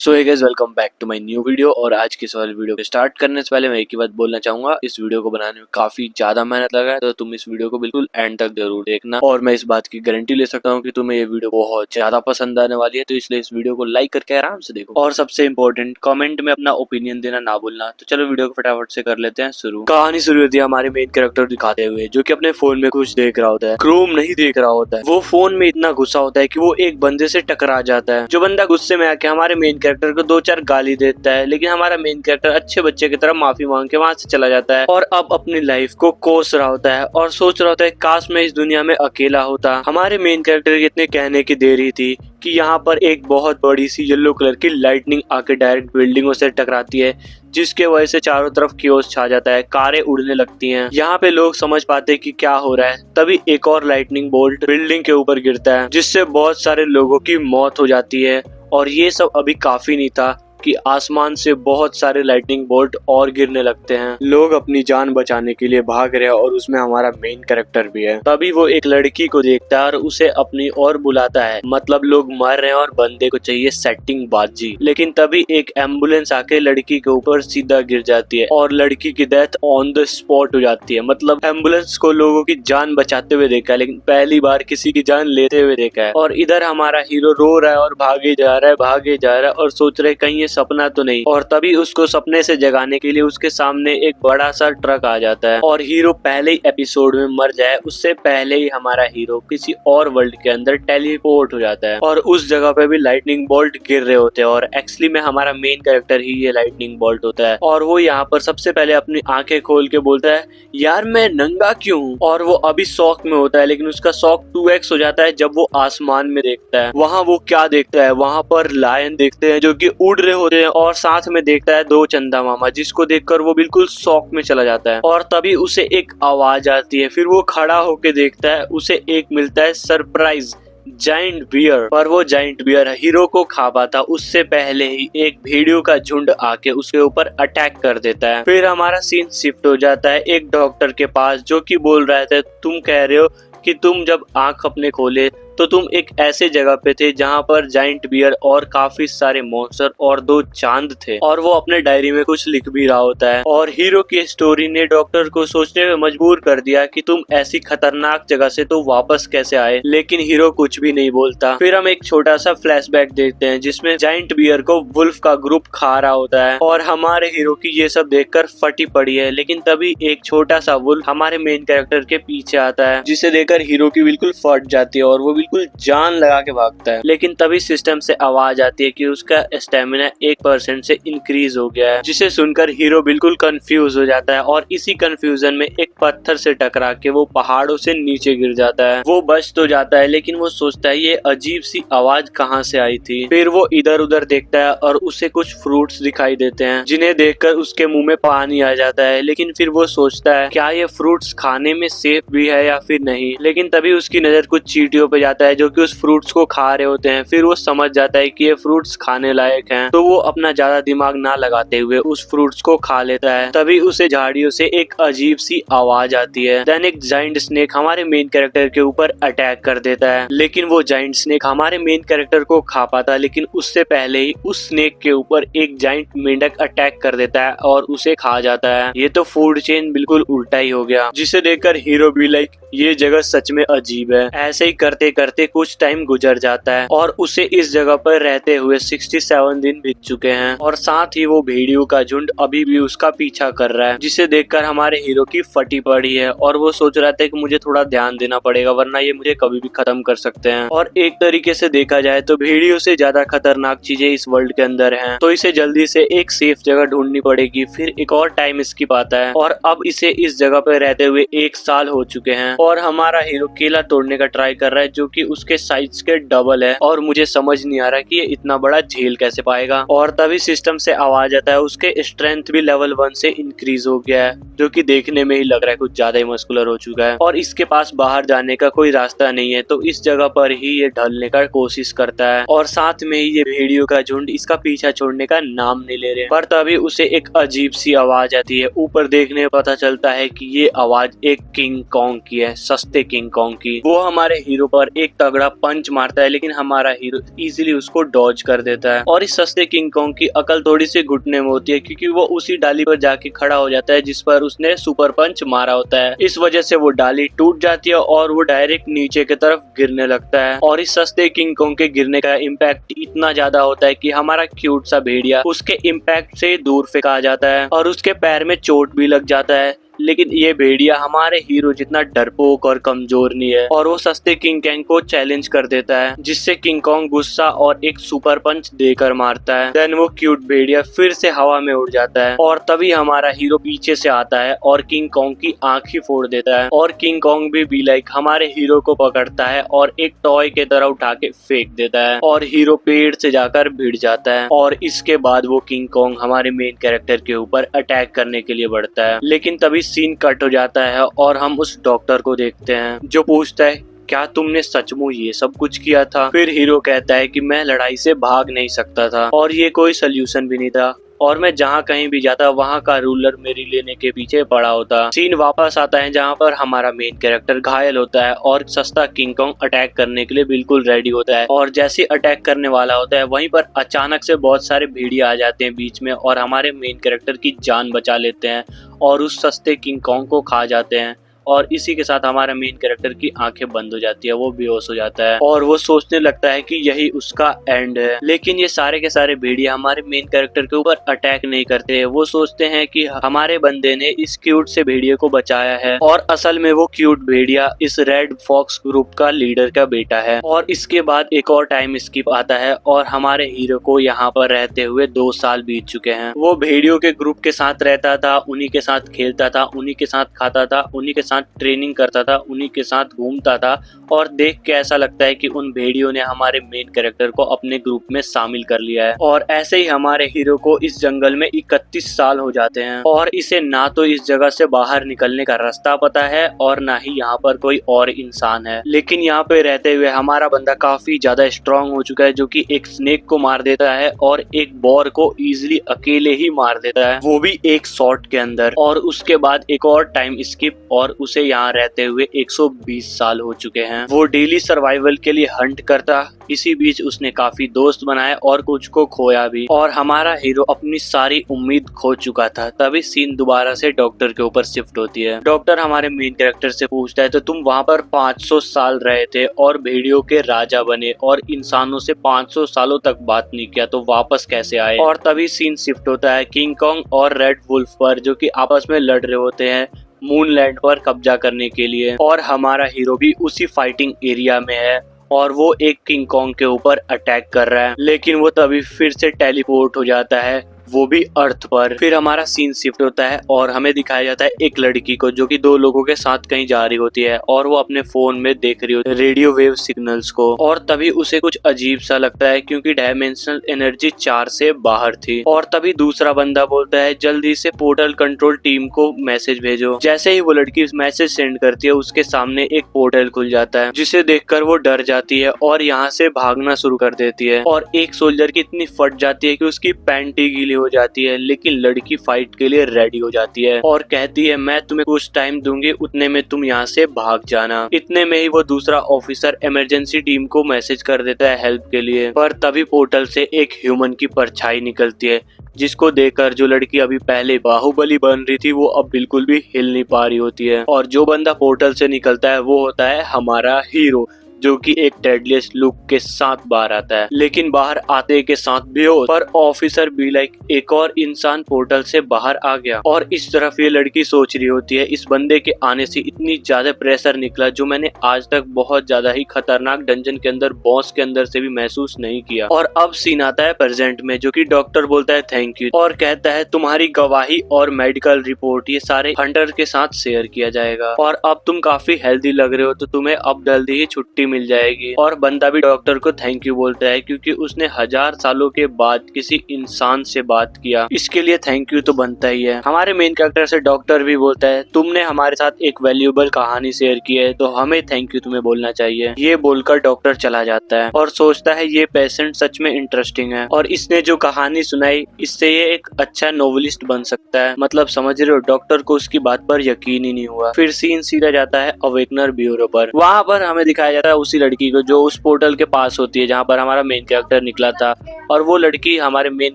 So hey guys, welcome back to my new video. और आज की इस वाली वीडियो को स्टार्ट करने से पहले मैं एक ही बात बोलना चाहूंगा, इस वीडियो को बनाने में काफी ज्यादा मेहनत लगा है, तो तुम इस वीडियो को बिल्कुल एंड तक जरूर देखना। और मैं इस बात की गारंटी ले सकता हूँ कि तुम्हें ये वीडियो बहुत ज्यादा पसंद आने वाली है, तो इसलिए इस वीडियो को लाइक करके आराम से देखो। और सबसे इम्पोर्टेंट, कमेंट में अपना ओपिनियन देना ना भूलना। तो चलो वीडियो को फटाफट से कर लेते हैं शुरू। कहानी शुरू होती है हमारे मेन कैरेक्टर दिखाते हुए, जो कि अपने फोन में कुछ देख रहा होता है। क्रोम नहीं देख रहा होता है, वो फोन में इतना गुस्सा होता है कि वो एक बंदे से टकरा जाता है। जो बंदा गुस्से में आके हमारे मेन कैरेक्टर को दो चार गाली देता है, लेकिन हमारा मेन कैरेक्टर अच्छे बच्चे की तरह माफी मांग के वहां से चला जाता है और अब अपनी लाइफ को कोस रहा होता है और सोच रहा होता है काश मैं इस दुनिया में अकेला होता। हमारे मेन कैरेक्टर की इतने कहने की देरी थी कि यहाँ पर एक बहुत बड़ी सी येलो कलर की लाइटनिंग आके डायरेक्ट बिल्डिंगों से टकराती है, जिसके वजह से चारों तरफ कियोस छा जाता है, कारें उड़ने लगती हैं। यहाँ पे लोग समझ पाते हैं कि क्या हो रहा है, तभी एक और लाइटनिंग बोल्ट बिल्डिंग के ऊपर गिरता है, जिससे बहुत सारे लोगों की मौत हो जाती है। और ये सब अभी काफी नहीं था कि आसमान से बहुत सारे लाइटनिंग बोल्ट और गिरने लगते हैं। लोग अपनी जान बचाने के लिए भाग रहे हैं और उसमें हमारा मेन कैरेक्टर भी है। तभी वो एक लड़की को देखता है और उसे अपनी ओर बुलाता है, मतलब लोग मर रहे हैं और बंदे को चाहिए सेटिंग बाजी। लेकिन तभी एक एम्बुलेंस आके लड़की के ऊपर सीधा गिर जाती है और लड़की की डेथ ऑन द स्पॉट हो जाती है। मतलब एम्बुलेंस को लोगों की जान बचाते हुए देखा है, लेकिन पहली बार किसी की जान लेते हुए देखा है। और इधर हमारा हीरो रो रहा है और भागे जा रहा है और सोच रहे कहीं सपना तो नहीं। और तभी उसको सपने से जगाने के लिए उसके सामने एक बड़ा सा ट्रक आ जाता है और हीरो पहले ही एपिसोड में मर जाए उससे पहले ही हमारा हीरो किसी और वर्ल्ड के अंदर टेलीपोर्ट हो जाता है और उस जगह पे भी लाइटनिंग बोल्ट गिर रहे होते हैं। और एक्चुअली में हमारा मेन कैरेक्टर ही ये लाइटनिंग बोल्ट होता है और वो यहाँ पर सबसे पहले अपनी आंखें खोल के बोलता है, यार मैं नंगा क्यों हूँ। और वो अभी शॉक में होता है, लेकिन उसका शॉक 2x हो जाता है जब वो आसमान में देखता है। वहाँ वो क्या देखता है, वहाँ पर लायन देखते हैं जो कि उड़ रहे होते हैं और साथ में देखता है दो चंदा मामा, जिसको देखकर वो बिल्कुल शॉक में चला जाता है। और तभी उसे एक आवाज आती है, फिर वो खड़ा होके देखता है, उसे एक मिलता है सरप्राइज जाइंट बियर। पर वो जाइंट बियर हीरो को खा पाता उससे पहले ही एक भेड़ियों का झुंड आके उसके ऊपर अटैक कर देता है। फिर हमारा सीन शिफ्ट हो जाता है एक डॉक्टर के पास, जो कि बोल रहा था तुम कह रहे हो कि तुम जब आंख अपने खोले तो तुम एक ऐसे जगह पे थे जहाँ पर जाइंट बियर और काफी सारे मॉन्स्टर और दो चांद थे। और वो अपने डायरी में कुछ लिख भी रहा होता है और हीरो की स्टोरी ने डॉक्टर को सोचने में मजबूर कर दिया कि तुम ऐसी खतरनाक जगह से तो वापस कैसे आए। लेकिन हीरो कुछ भी नहीं बोलता। फिर हम एक छोटा सा फ्लैशबैक देखते हैं जिसमें जाइंट बियर को वुल्फ का ग्रुप खा रहा होता है और हमारे हीरो की ये सब देखकर फटी पड़ी है। लेकिन तभी एक छोटा सा वुल्फ हमारे मेन कैरेक्टर के पीछे आता है, जिसे देखकर हीरो की बिल्कुल फट जाती है और वो बिल्कुल जान लगा के भागता है। लेकिन तभी सिस्टम से आवाज आती है कि उसका स्टेमिना 1% से इंक्रीज हो गया है, जिसे सुनकर हीरो बिल्कुल कंफ्यूज हो जाता है और इसी कंफ्यूजन में एक पत्थर से टकरा के वो पहाड़ों से नीचे गिर जाता है। वो बच तो जाता है, लेकिन वो सोचता है ये अजीब सी आवाज कहाँ से आई थी। फिर वो इधर उधर देखता है और उसे कुछ फ्रूट्स दिखाई देते हैं, जिन्हें देखकर उसके मुंह में पानी आ जाता है। लेकिन फिर वो सोचता है क्या ये फ्रूट्स खाने में सेफ भी है या फिर नहीं। लेकिन तभी उसकी नजर कुछ चींटियों पे जाता है जो कि उस फ्रूट्स को खा रहे होते हैं। फिर वो समझ जाता है कि ये फ्रूट्स खाने लायक हैं, तो वो अपना ज्यादा दिमाग ना लगाते हुए उस फ्रूट्स को खा लेता है। तभी उसे झाड़ियों से एक अजीब सी आवाज आती है। देन एक जाइंट स्नेक हमारे मेन कैरेक्टर के ऊपर अटैक कर देता है, लेकिन वो जाइंट स्नेक हमारे मेन कैरेक्टर को खा पाता, लेकिन उससे पहले ही उस स्नेक के ऊपर एक जाइंट मेंढक अटैक कर देता है और उसे खा जाता है। ये तो फूड चेन बिल्कुल उल्टा ही हो गया, जिसे देखकर हीरो भी लाइक ये जगह सच में अजीब है। ऐसे ही करते करते कुछ टाइम गुजर जाता है और उसे इस जगह पर रहते हुए 67 दिन बीत चुके हैं और साथ ही वो भेड़ियों का झुंड अभी भी उसका पीछा कर रहा है, जिसे देखकर हमारे हीरो की फटी पड़ी है और वो सोच रहा था कि मुझे थोड़ा ध्यान देना पड़ेगा वरना ये मुझे कभी भी खत्म कर सकते हैं। और एक तरीके से देखा जाए तो भेड़ियों से ज्यादा खतरनाक चीजें इस वर्ल्ड के अंदर हैं, तो इसे जल्दी से एक सेफ जगह ढूंढनी पड़ेगी। फिर एक और टाइम स्किप आता है और अब इसे इस जगह पर रहते हुए 1 साल हो चुके हैं और हमारा हीरो केला तोड़ने का ट्राई कर रहा है, जो कि उसके साइज के डबल है और मुझे समझ नहीं आ रहा कि ये इतना बड़ा झेल कैसे पाएगा। और तभी सिस्टम से आवाज आता है उसके स्ट्रेंथ भी लेवल 1 से इंक्रीज हो गया है, जो कि देखने में ही लग रहा है कुछ ज्यादा ही मस्कुलर हो चुका है और इसके पास बाहर जाने का कोई रास्ता नहीं है, तो इस जगह पर ही ये ढलने का कोशिश करता है और साथ में ही ये भेड़ियों का झुंड इसका पीछा छोड़ने का नाम नहीं ले रहे। पर तभी उसे एक अजीब सी आवाज आती है। ऊपर देखने में पता चलता है कि ये आवाज एक किंग कॉन्ग की है, सस्ते किंग कॉन्ग की। वो हमारे हीरो पर एक तगड़ा पंच मारता है, लेकिन हमारा हीरो इजीली उसको डॉज कर देता है। और इस सस्ते किंग कॉन्ग की अकल थोड़ी सी घुटने में होती है, क्योंकि वो उसी डाली पर जाके खड़ा हो जाता है जिस पर उसने सुपर पंच मारा होता है। इस वजह से वो डाली टूट जाती है और वो डायरेक्ट नीचे की तरफ गिरने लगता है। और इस सस्ते किंग कॉन्ग के गिरने का इम्पैक्ट इतना ज्यादा होता है कि हमारा क्यूट सा भेड़िया उसके इम्पैक्ट से दूर फेंका जाता है और उसके पैर में चोट भी लग जाता है। लेकिन ये भेड़िया हमारे हीरो जितना डरपोक और कमजोर नहीं है और वो सस्ते किंग कॉन्ग को चैलेंज कर देता है, जिससे किंग कॉन्ग गुस्सा और एक सुपर पंच देकर मारता है। देन वो क्यूट भेड़िया फिर से हवा में उड़ जाता है और तभी हमारा हीरो पीछे से आता है और किंग कॉन्ग की आंख ही फोड़ देता है। और किंग कॉन्ग भी लाइक हमारे हीरो को पकड़ता है और एक टॉय के तरह उठा के फेंक देता है और हीरो पेड़ से जाकर भिड़ जाता है। और इसके बाद वो किंग कॉन्ग हमारे मेन कैरेक्टर के ऊपर अटैक करने के लिए बढ़ता है। लेकिन तभी सीन कट हो जाता है और हम उस डॉक्टर को देखते हैं जो पूछता है, क्या तुमने सचमुच ये सब कुछ किया था? फिर हीरो कहता है कि मैं लड़ाई से भाग नहीं सकता था और ये कोई सल्यूशन भी नहीं था और मैं जहाँ कहीं भी जाता वहाँ का रूलर मेरी लेने के पीछे पड़ा होता। सीन वापस आता है जहाँ पर हमारा मेन कैरेक्टर घायल होता है और सस्ता किंग कॉन्ग अटैक करने के लिए बिल्कुल रेडी होता है। और जैसे अटैक करने वाला होता है वहीं पर अचानक से बहुत सारे भेड़िया आ जाते हैं बीच में और हमारे मेन कैरेक्टर की जान बचा लेते हैं और उस सस्ते किंग कॉन्ग को खा जाते हैं। और इसी के साथ हमारा मेन कैरेक्टर की आंखें बंद हो जाती है, वो बेहोश हो जाता है और वो सोचने लगता है कि यही उसका एंड है। लेकिन ये सारे के सारे भेड़िया हमारे मेन कैरेक्टर के ऊपर अटैक नहीं करते। वो सोचते हैं कि हमारे बंदे ने इस क्यूट से भेड़िए को बचाया है और असल में वो क्यूट भेड़िया इस रेड फॉक्स ग्रुप का लीडर का बेटा है। और इसके बाद एक और टाइम स्किप आता है और हमारे हीरो को यहाँ पर रहते हुए 2 साल बीत चुके हैं। वो भेड़ियों के ग्रुप के साथ रहता था, उन्हीं के साथ खेलता था, उन्हीं के साथ खाता था, उन्हीं के साथ ट्रेनिंग करता था, उन्हीं के साथ घूमता था। और देख के ऐसा लगता है कि उन भेड़ियों ने हमारे मेन कैरेक्टर को अपने ग्रुप में शामिल कर लिया है। और ऐसे ही हमारे हीरो को इस जंगल में 31 साल हो जाते हैं और इसे ना तो इस जगह से बाहर निकलने का रास्ता पता है और ना ही यहाँ पर कोई और इंसान है। लेकिन यहाँ पे रहते हुए हमारा बंदा काफी ज्यादा स्ट्रांग हो चुका है, जो कि एक स्नेक को मार देता है और एक बॉर को इजिली अकेले ही मार देता है, वो भी एक शॉट के अंदर। और उसके बाद एक और टाइम स्किप और उसे यहाँ रहते हुए 120 साल हो चुके हैं। वो डेली सर्वाइवल के लिए हंट करता, इसी बीच उसने काफी दोस्त बनाए और कुछ को खोया भी। और हमारा हीरो अपनी सारी उम्मीद खो चुका था। तभी सीन दोबारा से डॉक्टर के ऊपर शिफ्ट होती है। डॉक्टर हमारे मेन कैरेक्टर से पूछता है, तो तुम वहाँ पर 500 साल रहे थे और भेड़ियों के राजा बने और इंसानों से 500 सालों तक बात नहीं किया, तो वापस कैसे आए? और तभी सीन शिफ्ट होता है किंग कॉन्ग और रेड वुल्फ पर, जो कि आपस में लड़ रहे होते हैं मूनलैंड पर कब्जा करने के लिए। और हमारा हीरो भी उसी फाइटिंग एरिया में है और वो एक किंग कॉन्ग के ऊपर अटैक कर रहा है, लेकिन वो तभी फिर से टेलीपोर्ट हो जाता है, वो भी अर्थ पर। फिर हमारा सीन शिफ्ट होता है और हमें दिखाया जाता है एक लड़की को जो कि 2 लोगों के साथ कहीं जा रही होती है और वो अपने फोन में देख रही होती है रेडियो वेव सिग्नल्स को। और तभी उसे कुछ अजीब सा लगता है क्योंकि डायमेंशनल एनर्जी 4 से बाहर थी। और तभी दूसरा बंदा बोलता है, जल्दी से पोर्टल कंट्रोल टीम को मैसेज भेजो। जैसे ही वो लड़की मैसेज सेंड करती है उसके सामने एक पोर्टल खुल जाता है, जिसे देखकर वो डर जाती है और यहाँ से भागना शुरू कर देती है। और एक सोल्जर की इतनी फट जाती है कि उसकी पैंट ही गीली हो जाती है, लेकिन लड़की फाइट के लिए रेडी हो जाती है और कहती है, मैं तुम्हें कुछ टाइम दूंगी, उतने में तुम यहाँ से भाग जाना। इतने में ही वो दूसरा ऑफिसर इमरजेंसी टीम को मैसेज कर देता है हेल्प के लिए। पर तभी पोर्टल से एक ह्यूमन की परछाई निकलती है, जिसको देखकर जो लड़की अभी पहले बाहुबली बन रही थी वो अब बिल्कुल भी हिल नहीं पा रही होती है। और जो बंदा पोर्टल से निकलता है वो होता है हमारा हीरो, जो कि एक डेडलिस्ट लुक के साथ बाहर आता है, लेकिन बाहर आते के साथ बेहोश। पर ऑफिसर भी लाइक एक और इंसान पोर्टल से बाहर आ गया। और इस तरफ ये लड़की सोच रही होती है, इस बंदे के आने से इतनी ज्यादा प्रेशर निकला जो मैंने आज तक बहुत ज्यादा ही खतरनाक डंजन के अंदर बॉस के अंदर से भी महसूस नहीं किया। और अब सीन आता है प्रेजेंट में, जो कि डॉक्टर बोलता है थैंक यू और कहता है तुम्हारी गवाही और मेडिकल रिपोर्ट ये सारे हंटर के साथ शेयर किया जाएगा और अब तुम काफी हेल्दी लग रहे हो, तो तुम्हें अब जल्दी ही छुट्टी मिल जाएगी। और बंदा भी डॉक्टर को थैंक यू बोलता है क्योंकि उसने 1000 सालों के बाद किसी इंसान से बात किया, इसके लिए थैंक यू तो बनता ही है। हमारे मेन कैरेक्टर से डॉक्टर भी बोलता है, तुमने हमारे साथ एक वैल्यूएबल कहानी शेयर की है तो हमें थैंक यू तुम्हें बोलना चाहिए। ये बोलकर डॉक्टर चला जाता है और सोचता है ये पेशेंट सच में इंटरेस्टिंग है और इसने जो कहानी सुनाई इससे ये एक अच्छा नोवेलिस्ट बन सकता है। मतलब समझ रहे हो, डॉक्टर को उसकी बात पर यकीन ही नहीं हुआ। फिर सीन सीधा जाता है अवेकनर ब्यूरो पर। वहाँ पर हमें दिखाया जाता है उसी लड़की को जो उस पोर्टल के पास होती है जहाँ पर हमारा मेन कैरेक्टर निकला था। और वो लड़की हमारे मेन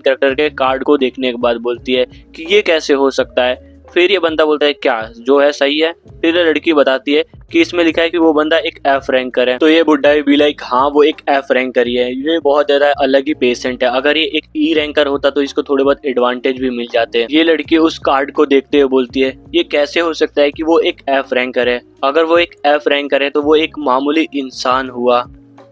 कैरेक्टर के कार्ड को देखने के बाद बोलती है कि ये कैसे हो सकता है। फिर ये बंदा बोलता है क्या जो है सही है। फिर ये लड़की बताती है कि इसमें लिखा है कि वो बंदा एक एफ रैंकर है। तो ये बुड्ढा भी लाइक हाँ वो एक एफ रैंकर ही है, ये बहुत ज्यादा अलग ही पेशेंट है। अगर ये एक ई रैंकर होता तो इसको थोड़े बहुत एडवांटेज भी मिल जाते हैं। ये लड़की उस कार्ड को देखते हुए बोलती है ये कैसे हो सकता है कि वो एक एफ रैंकर है। अगर वो एक एफ रैंकर है तो वो एक मामूली इंसान हुआ,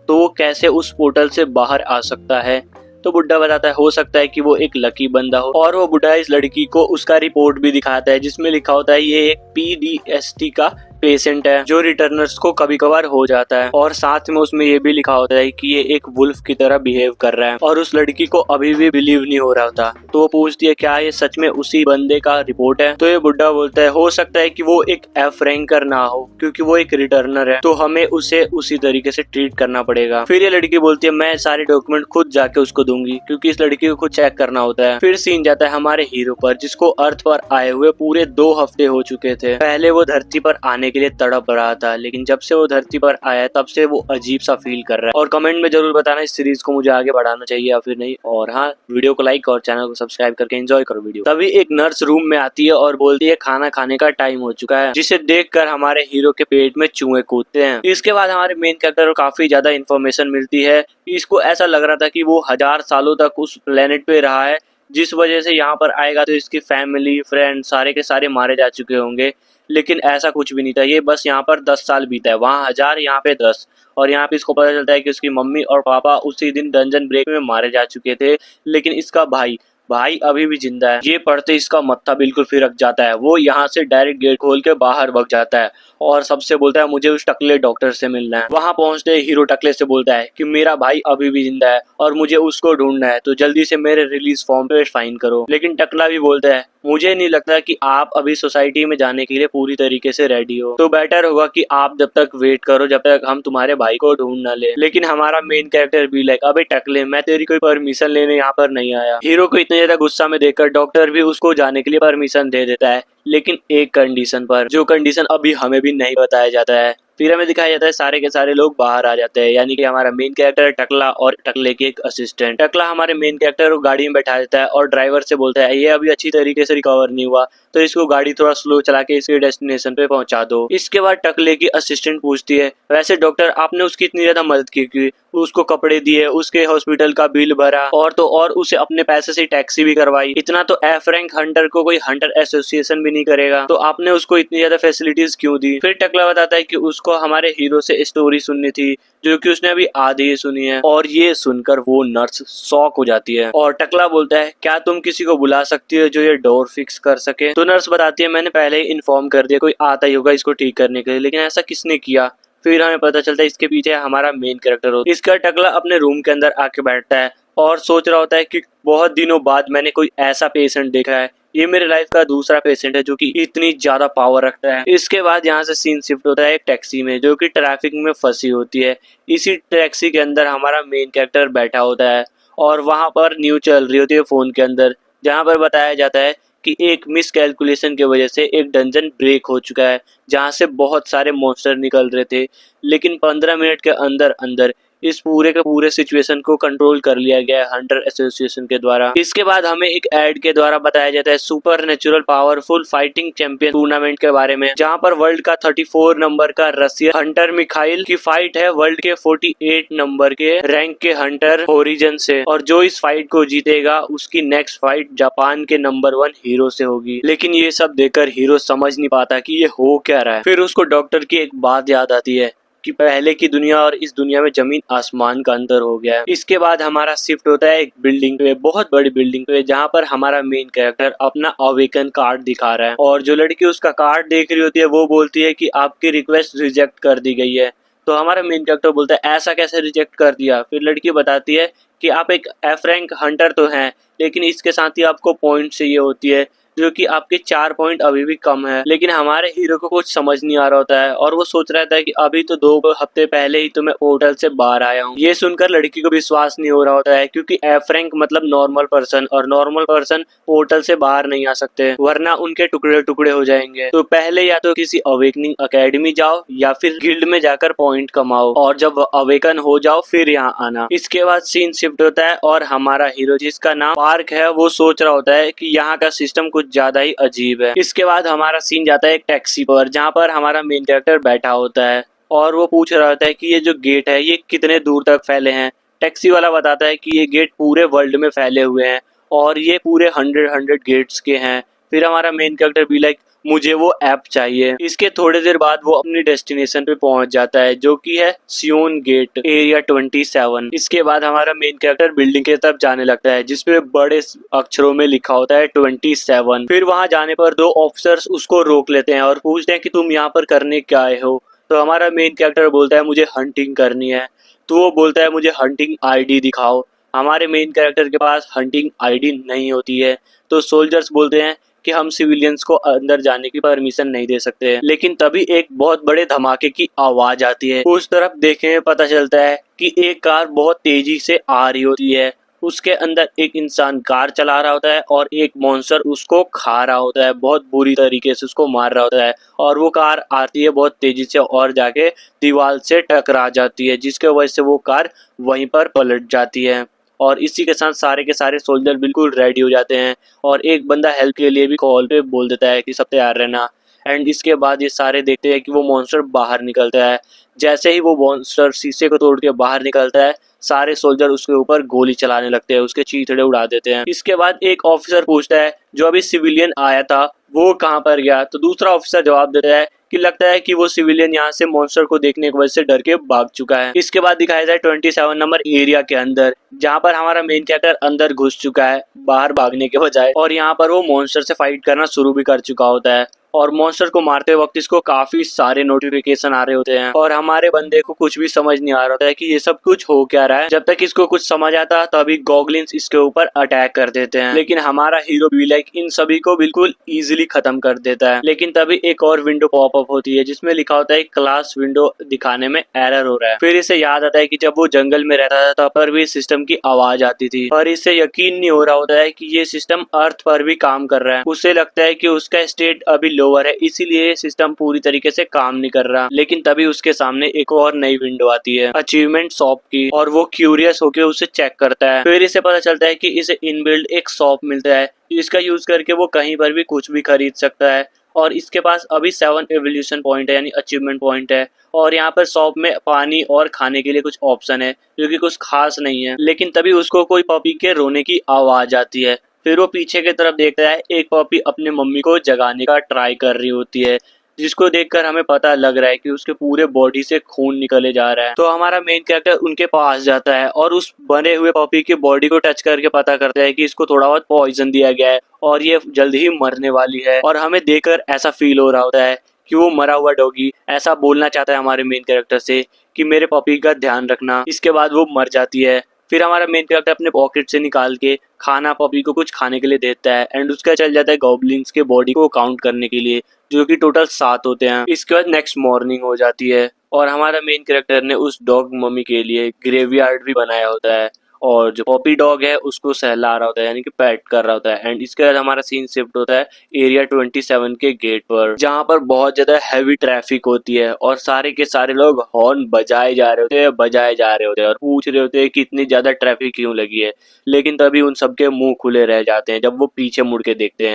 तो वो कैसे उस पोर्टल से बाहर आ सकता है। तो बुड्ढा बताता है हो सकता है कि वो एक लकी बंदा हो। और वो बुड्ढा इस लड़की को उसका रिपोर्ट भी दिखाता है जिसमें लिखा होता है ये एक PTSD का पेशेंट है जो रिटर्नर्स को कभी कभार हो जाता है। और साथ में उसमें ये भी लिखा होता है कि ये एक वुल्फ की तरह बिहेव कर रहा है। और उस लड़की को अभी भी बिलीव नहीं हो रहा था, तो वो पूछती है क्या ये सच में उसी बंदे का रिपोर्ट है। तो ये बुड्ढा बोलता है हो सकता है कि वो एक एफ रैंकर ना हो क्योंकि वो एक रिटर्नर है, तो हमें उसे उसी तरीके से ट्रीट करना पड़ेगा। फिर ये लड़की बोलती है मैं सारे डॉक्यूमेंट खुद जाके उसको दूंगी क्योंकि इस लड़की को खुद चेक करना होता है। फिर सीन जाता है हमारे हीरो पर जिसको अर्थ पर आए हुए पूरे 2 हफ्ते हो चुके थे। पहले वो धरती पर आने के लिए तड़प रहा था, लेकिन जब से वो धरती पर आया तब से वो अजीब सा फील कर रहा है। और कमेंट में जरूर बताना इस सीरीज को मुझे आगे बढ़ाना चाहिए या फिर नहीं। और हाँ, वीडियो को लाइक और चैनल को सब्सक्राइब करके एंजॉय करो वीडियो। तभी एक नर्स रूम में आती है और बोलती है खाना खाने का टाइम हो चुका है, जिसे देखकर हमारे हीरो के पेट में चूहे कूदते हैं। इसके बाद हमारे मेन कैरेक्टर को काफी ज्यादा इन्फॉर्मेशन मिलती है। इसको ऐसा लग रहा था कि वो 1000 सालों तक उस प्लेनेट पे रहा है, जिस वजह से यहाँ पर आएगा तो इसकी फैमिली फ्रेंड सारे के सारे मारे जा चुके होंगे। लेकिन ऐसा कुछ भी नहीं था, ये बस यहाँ पर 10 साल बीता है, वहाँ 1000 यहाँ पे 10। और यहाँ पे इसको पता चलता है कि उसकी मम्मी और पापा उसी दिन डंजन ब्रेक में मारे जा चुके थे, लेकिन इसका भाई अभी भी जिंदा है। ये पढ़ते इसका मत्था बिल्कुल फिरक जाता है। वो यहाँ से डायरेक्ट गेट खोल के बाहर भाग जाता है और सबसे बोलता है मुझे उस टकले डॉक्टर से मिलना है। वहाँ पहुँचते हीरो टकले से बोलता है कि मेरा भाई अभी भी जिंदा है और मुझे उसको ढूंढना है, तो जल्दी से मेरे रिलीज फॉर्म पे साइन करो। लेकिन टकला भी बोलता है मुझे नहीं लगता कि आप अभी सोसाइटी में जाने के लिए पूरी तरीके से रेडी हो, तो बेटर होगा कि आप जब तक वेट करो जब तक हम तुम्हारे भाई को ढूंढ ना ले। लेकिन हमारा मेन कैरेक्टर भी लाइक अबे टकले मैं तेरी कोई परमिशन लेने यहाँ पर नहीं आया। हीरो को इतने ज्यादा गुस्सा में देखकर डॉक्टर भी उसको जाने के लिए परमिशन दे देता है, लेकिन एक कंडीशन पर, जो कंडीशन अभी हमें भी नहीं बताया जाता है। फिर हमें दिखाया जाता है सारे के सारे लोग बाहर आ जाते हैं, यानी कि हमारा मेन कैरेक्टर टकला और टकले के एक असिस्टेंट। टकला हमारे मेन कैरेक्टर को गाड़ी में बैठा देता है और ड्राइवर से बोलता है ये अभी अच्छी तरीके से रिकवर नहीं हुआ, तो इसको गाड़ी थोड़ा स्लो चला के इसके डेस्टिनेशन पे पहुंचा दो। इसके बाद टकले की असिस्टेंट पूछती है वैसे डॉक्टर आपने उसकी इतनी ज्यादा मदद की, उसको कपड़े दिए, उसके हॉस्पिटल का बिल भरा और तो और उसे अपने पैसे से टैक्सी भी करवाई। इतना तो एफ रैंक हंटर को कोई हंटर एसोसिएशन भी नहीं करेगा, तो आपने उसको इतनी ज्यादा फैसिलिटीज क्यों दी। फिर टकला बताता है कि उसको हमारे हीरो से स्टोरी सुननी थी जो कि उसने अभी आधी ही सुनी है। और ये सुनकर वो नर्स शॉक हो जाती है और टकला बोलता है क्या तुम किसी को बुला सकती हो जो ये डोर फिक्स कर सके। तो नर्स बताती है मैंने पहले ही इन्फॉर्म कर दिया, कोई आता ही होगा इसको ठीक करने के लिए, लेकिन ऐसा किसने किया। फिर हमें पता चलता है इसके पीछे हमारा मेन कैरेक्टर होता है। इसका टकला अपने रूम के अंदर आके बैठता है और सोच रहा होता है कि बहुत दिनों बाद मैंने कोई ऐसा पेशेंट देखा है, ये मेरे लाइफ का दूसरा पेशेंट है जो कि इतनी ज्यादा पावर रखता है। इसके बाद यहाँ से सीन शिफ्ट होता है एक टैक्सी में जो कि ट्रैफिक में फंसी होती है। इसी टैक्सी के अंदर हमारा मेन कैरेक्टर बैठा होता है और वहां पर न्यूज चल रही होती है फोन के अंदर, जहाँ पर बताया जाता है कि एक मिस कैलकुलेशन की वजह से एक डंजन ब्रेक हो चुका है जहाँ से बहुत सारे मॉन्स्टर निकल रहे थे, लेकिन 15 मिनट के अंदर अंदर इस पूरे के पूरे सिचुएशन को कंट्रोल कर लिया गया है हंटर एसोसिएशन के द्वारा। इसके बाद हमें एक एड के द्वारा बताया जाता है super natural powerful fighting champion tournament के बारे में, जहां पर वर्ल्ड का 34 नंबर का रशियन हंटर मिखाइल की फाइट है वर्ल्ड के 48 नंबर के रैंक के हंटर ओरिजिन से, और जो इस फाइट को जीतेगा उसकी नेक्स्ट फाइट जापान के नंबर 1 हीरो से होगी। लेकिन ये सब देखकर हीरो समझ नहीं पाता कि ये हो क्या रहा है। फिर उसको डॉक्टर की एक बात याद आती है कि पहले की दुनिया और इस दुनिया में जमीन आसमान का अंतर हो गया है। इसके बाद हमारा शिफ्ट होता है एक बिल्डिंग पे, बहुत बड़ी बिल्डिंग पे, जहाँ पर हमारा मेन कैरेक्टर अपना अवेकन कार्ड दिखा रहा है और जो लड़की उसका कार्ड देख रही होती है वो बोलती है कि आपकी रिक्वेस्ट रिजेक्ट कर दी गई है। तो हमारा मेन कैरेक्टर बोलता है ऐसा कैसे रिजेक्ट कर दिया। फिर लड़की बताती है कि आप एक एफ रैंक हंटर तो हैं, लेकिन इसके साथ ही आपको पॉइंट चाहिए होती है जो कि आपके 4 पॉइंट अभी भी कम है। लेकिन हमारे हीरो को कुछ समझ नहीं आ रहा होता है और वो सोच रहा था कि अभी तो 2 हफ्ते पहले ही तो मैं पोर्टल से बाहर आया हूँ। ये सुनकर लड़की को विश्वास नहीं हो रहा होता है, क्योंकि एफ रैंक मतलब नॉर्मल पर्सन, और नॉर्मल पर्सन पोर्टल से बाहर नहीं आ सकते, वरना उनके टुकड़े टुकड़े हो जाएंगे। तो पहले या तो किसी अवेकनिंग अकेडमी जाओ या फिर गिल्ड में जाकर पॉइंट कमाओ, और जब अवेकन हो जाओ फिर यहाँ आना। इसके बाद सीन शिफ्ट होता है और हमारा हीरो, जिसका नाम पार्क है, वो सोच रहा होता है कि यहाँ का सिस्टम कुछ ज्यादा ही अजीब है। इसके बाद हमारा सीन जाता है एक टैक्सी पर, जहाँ पर हमारा मेन कैरेक्टर बैठा होता है और वो पूछ रहा होता है कि ये जो गेट है ये कितने दूर तक फैले हैं। टैक्सी वाला बताता है कि ये गेट पूरे वर्ल्ड में फैले हुए हैं और ये पूरे 100 गेट्स के हैं। फिर हमारा मेन कैरेक्टर भी लाइक मुझे वो ऐप चाहिए। इसके थोड़ी देर बाद वो अपनी डेस्टिनेशन पे पहुंच जाता है, जो कि है सियोन गेट एरिया 27। इसके बाद हमारा मेन कैरेक्टर बिल्डिंग की तरफ जाने लगता है, जिसपे बड़े अक्षरों में लिखा होता है 27। फिर वहां जाने पर 2 ऑफिसर्स उसको रोक लेते हैं और पूछते हैं कि तुम यहाँ पर करने क्या आए हो। तो हमारा मेन कैरेक्टर बोलता है मुझे हंटिंग करनी है। तो वो बोलता है मुझे हंटिंग आईडी दिखाओ। हमारे मेन कैरेक्टर के पास हंटिंग आईडी नहीं होती है। तो सोल्जर्स बोलते हैं कि हम सिविलियंस को अंदर जाने की परमिशन नहीं दे सकते हैं। लेकिन तभी एक बहुत बड़े धमाके की आवाज आती है। उस तरफ देखने में पता चलता है कि एक कार बहुत तेजी से आ रही होती है। उसके अंदर एक इंसान कार चला रहा होता है और एक मॉन्स्टर उसको खा रहा होता है, बहुत बुरी तरीके से उसको मार रहा होता है। और वो कार आती है बहुत तेजी से और जाके दीवार से टकरा जाती है, जिसके वजह से वो कार वहीं पर पलट जाती है। और इसी के साथ सारे के सारे सोल्जर बिल्कुल रेडी हो जाते हैं और एक बंदा हेल्प के लिए भी कॉल पे बोल देता है कि सब तैयार रहना। एंड इसके बाद ये सारे देखते हैं कि वो मॉन्स्टर बाहर निकलता है। जैसे ही वो मॉन्स्टर शीशे को तोड़ के बाहर निकलता है, सारे सोल्जर उसके ऊपर गोली चलाने लगते हैं, उसके चीथड़े उड़ा देते हैं। इसके बाद एक ऑफिसर पूछता है जो अभी सिविलियन आया था वो कहाँ पर गया। तो दूसरा ऑफिसर जवाब देता है कि लगता है कि वो सिविलियन यहाँ से मॉन्स्टर को देखने की वजह से डर के भाग चुका है। इसके बाद दिखाया जाए 27 नंबर एरिया के अंदर, जहाँ पर हमारा मेन कैरेक्टर अंदर घुस चुका है बाहर भागने के बजाय, और यहाँ पर वो मॉन्स्टर से फाइट करना शुरू भी कर चुका होता है। और मॉन्स्टर को मारते वक्त इसको काफी सारे नोटिफिकेशन आ रहे होते हैं और हमारे बंदे को कुछ भी समझ नहीं आ रहा होता है कि ये सब कुछ हो क्या रहा है। जब तक इसको कुछ समझ आता है तभी गॉगलिन्स इसके ऊपर अटैक कर देते हैं, लेकिन हमारा हीरो भी लाइक इन सभी को बिल्कुल इजीली खत्म कर देता है। लेकिन तभी एक और विंडो पॉप अप होती है जिसमें लिखा होता है क्लास विंडो दिखाने में एरर हो रहा है। फिर इसे याद आता है कि जब वो जंगल में रहता था तब पर भी सिस्टम की आवाज आती थी, और इससे यकीन नहीं हो रहा होता है कि ये सिस्टम अर्थ पर भी काम कर रहा है। उसे लगता है कि उसका स्टेट अभी लोअर है, इसीलिए सिस्टम पूरी तरीके से काम नहीं कर रहा। लेकिन तभी उसके सामने एक और नई विंडो आती है अचीवमेंट शॉप की, और वो क्यूरियस होकर उसे चेक करता है। फिर इसे पता चलता है कि इसे इनबिल्ड एक शॉप मिलता है जिसका यूज करके वो कहीं पर भी कुछ भी खरीद सकता है। और इसके पास अभी 7 एवोल्यूशन पॉइंट है, यानी अचीवमेंट पॉइंट है। और यहाँ पर शॉप में पानी और खाने के लिए कुछ ऑप्शन है जो कि कुछ खास नहीं है। लेकिन तभी उसको कोई पपी के रोने की आवाज आती है। फिर वो पीछे की तरफ देखता है, एक पपी अपने मम्मी को जगाने का ट्राई कर रही होती है, जिसको देखकर हमें पता लग रहा है कि उसके पूरे बॉडी से खून निकले जा रहा है। तो हमारा मेन कैरेक्टर उनके पास जाता है और उस बने हुए पपी की बॉडी को टच करके पता करता है कि इसको थोड़ा बहुत पॉइजन दिया गया है और ये जल्द ही मरने वाली है। और हमें देखकर ऐसा फील हो रहा होता है कि वो मरा हुआ डॉगी ऐसा बोलना चाहता है हमारे मेन कैरेक्टर से कि मेरे पपी का ध्यान रखना। इसके बाद वो मर जाती है। फिर हमारा मेन कैरेक्टर अपने पॉकेट से निकाल के खाना पपी को कुछ खाने के लिए देता है एंड उसका चल जाता है गॉब्लिन्स के बॉडी को काउंट करने के लिए, जो कि टोटल 7 होते हैं। इसके बाद नेक्स्ट मॉर्निंग हो जाती है और हमारा मेन कैरेक्टर ने उस डॉग मम्मी के लिए ग्रेवयार्ड भी बनाया होता है और जो पॉपी डॉग है उसको सहला रहा होता है, यानी कि पैट कर रहा होता है। एंड इसके बाद हमारा सीन शिफ्ट होता है एरिया 27 के गेट पर, जहाँ पर बहुत ज्यादा हैवी ट्रैफिक होती है और सारे के सारे लोग हॉर्न बजाए जा रहे होते हैं और पूछ रहे होते हैं कि इतनी ज्यादा ट्रैफिक क्यों लगी है। लेकिन तभी उन सबके मुंह खुले रह जाते हैं जब वो पीछे मुड़ के देखते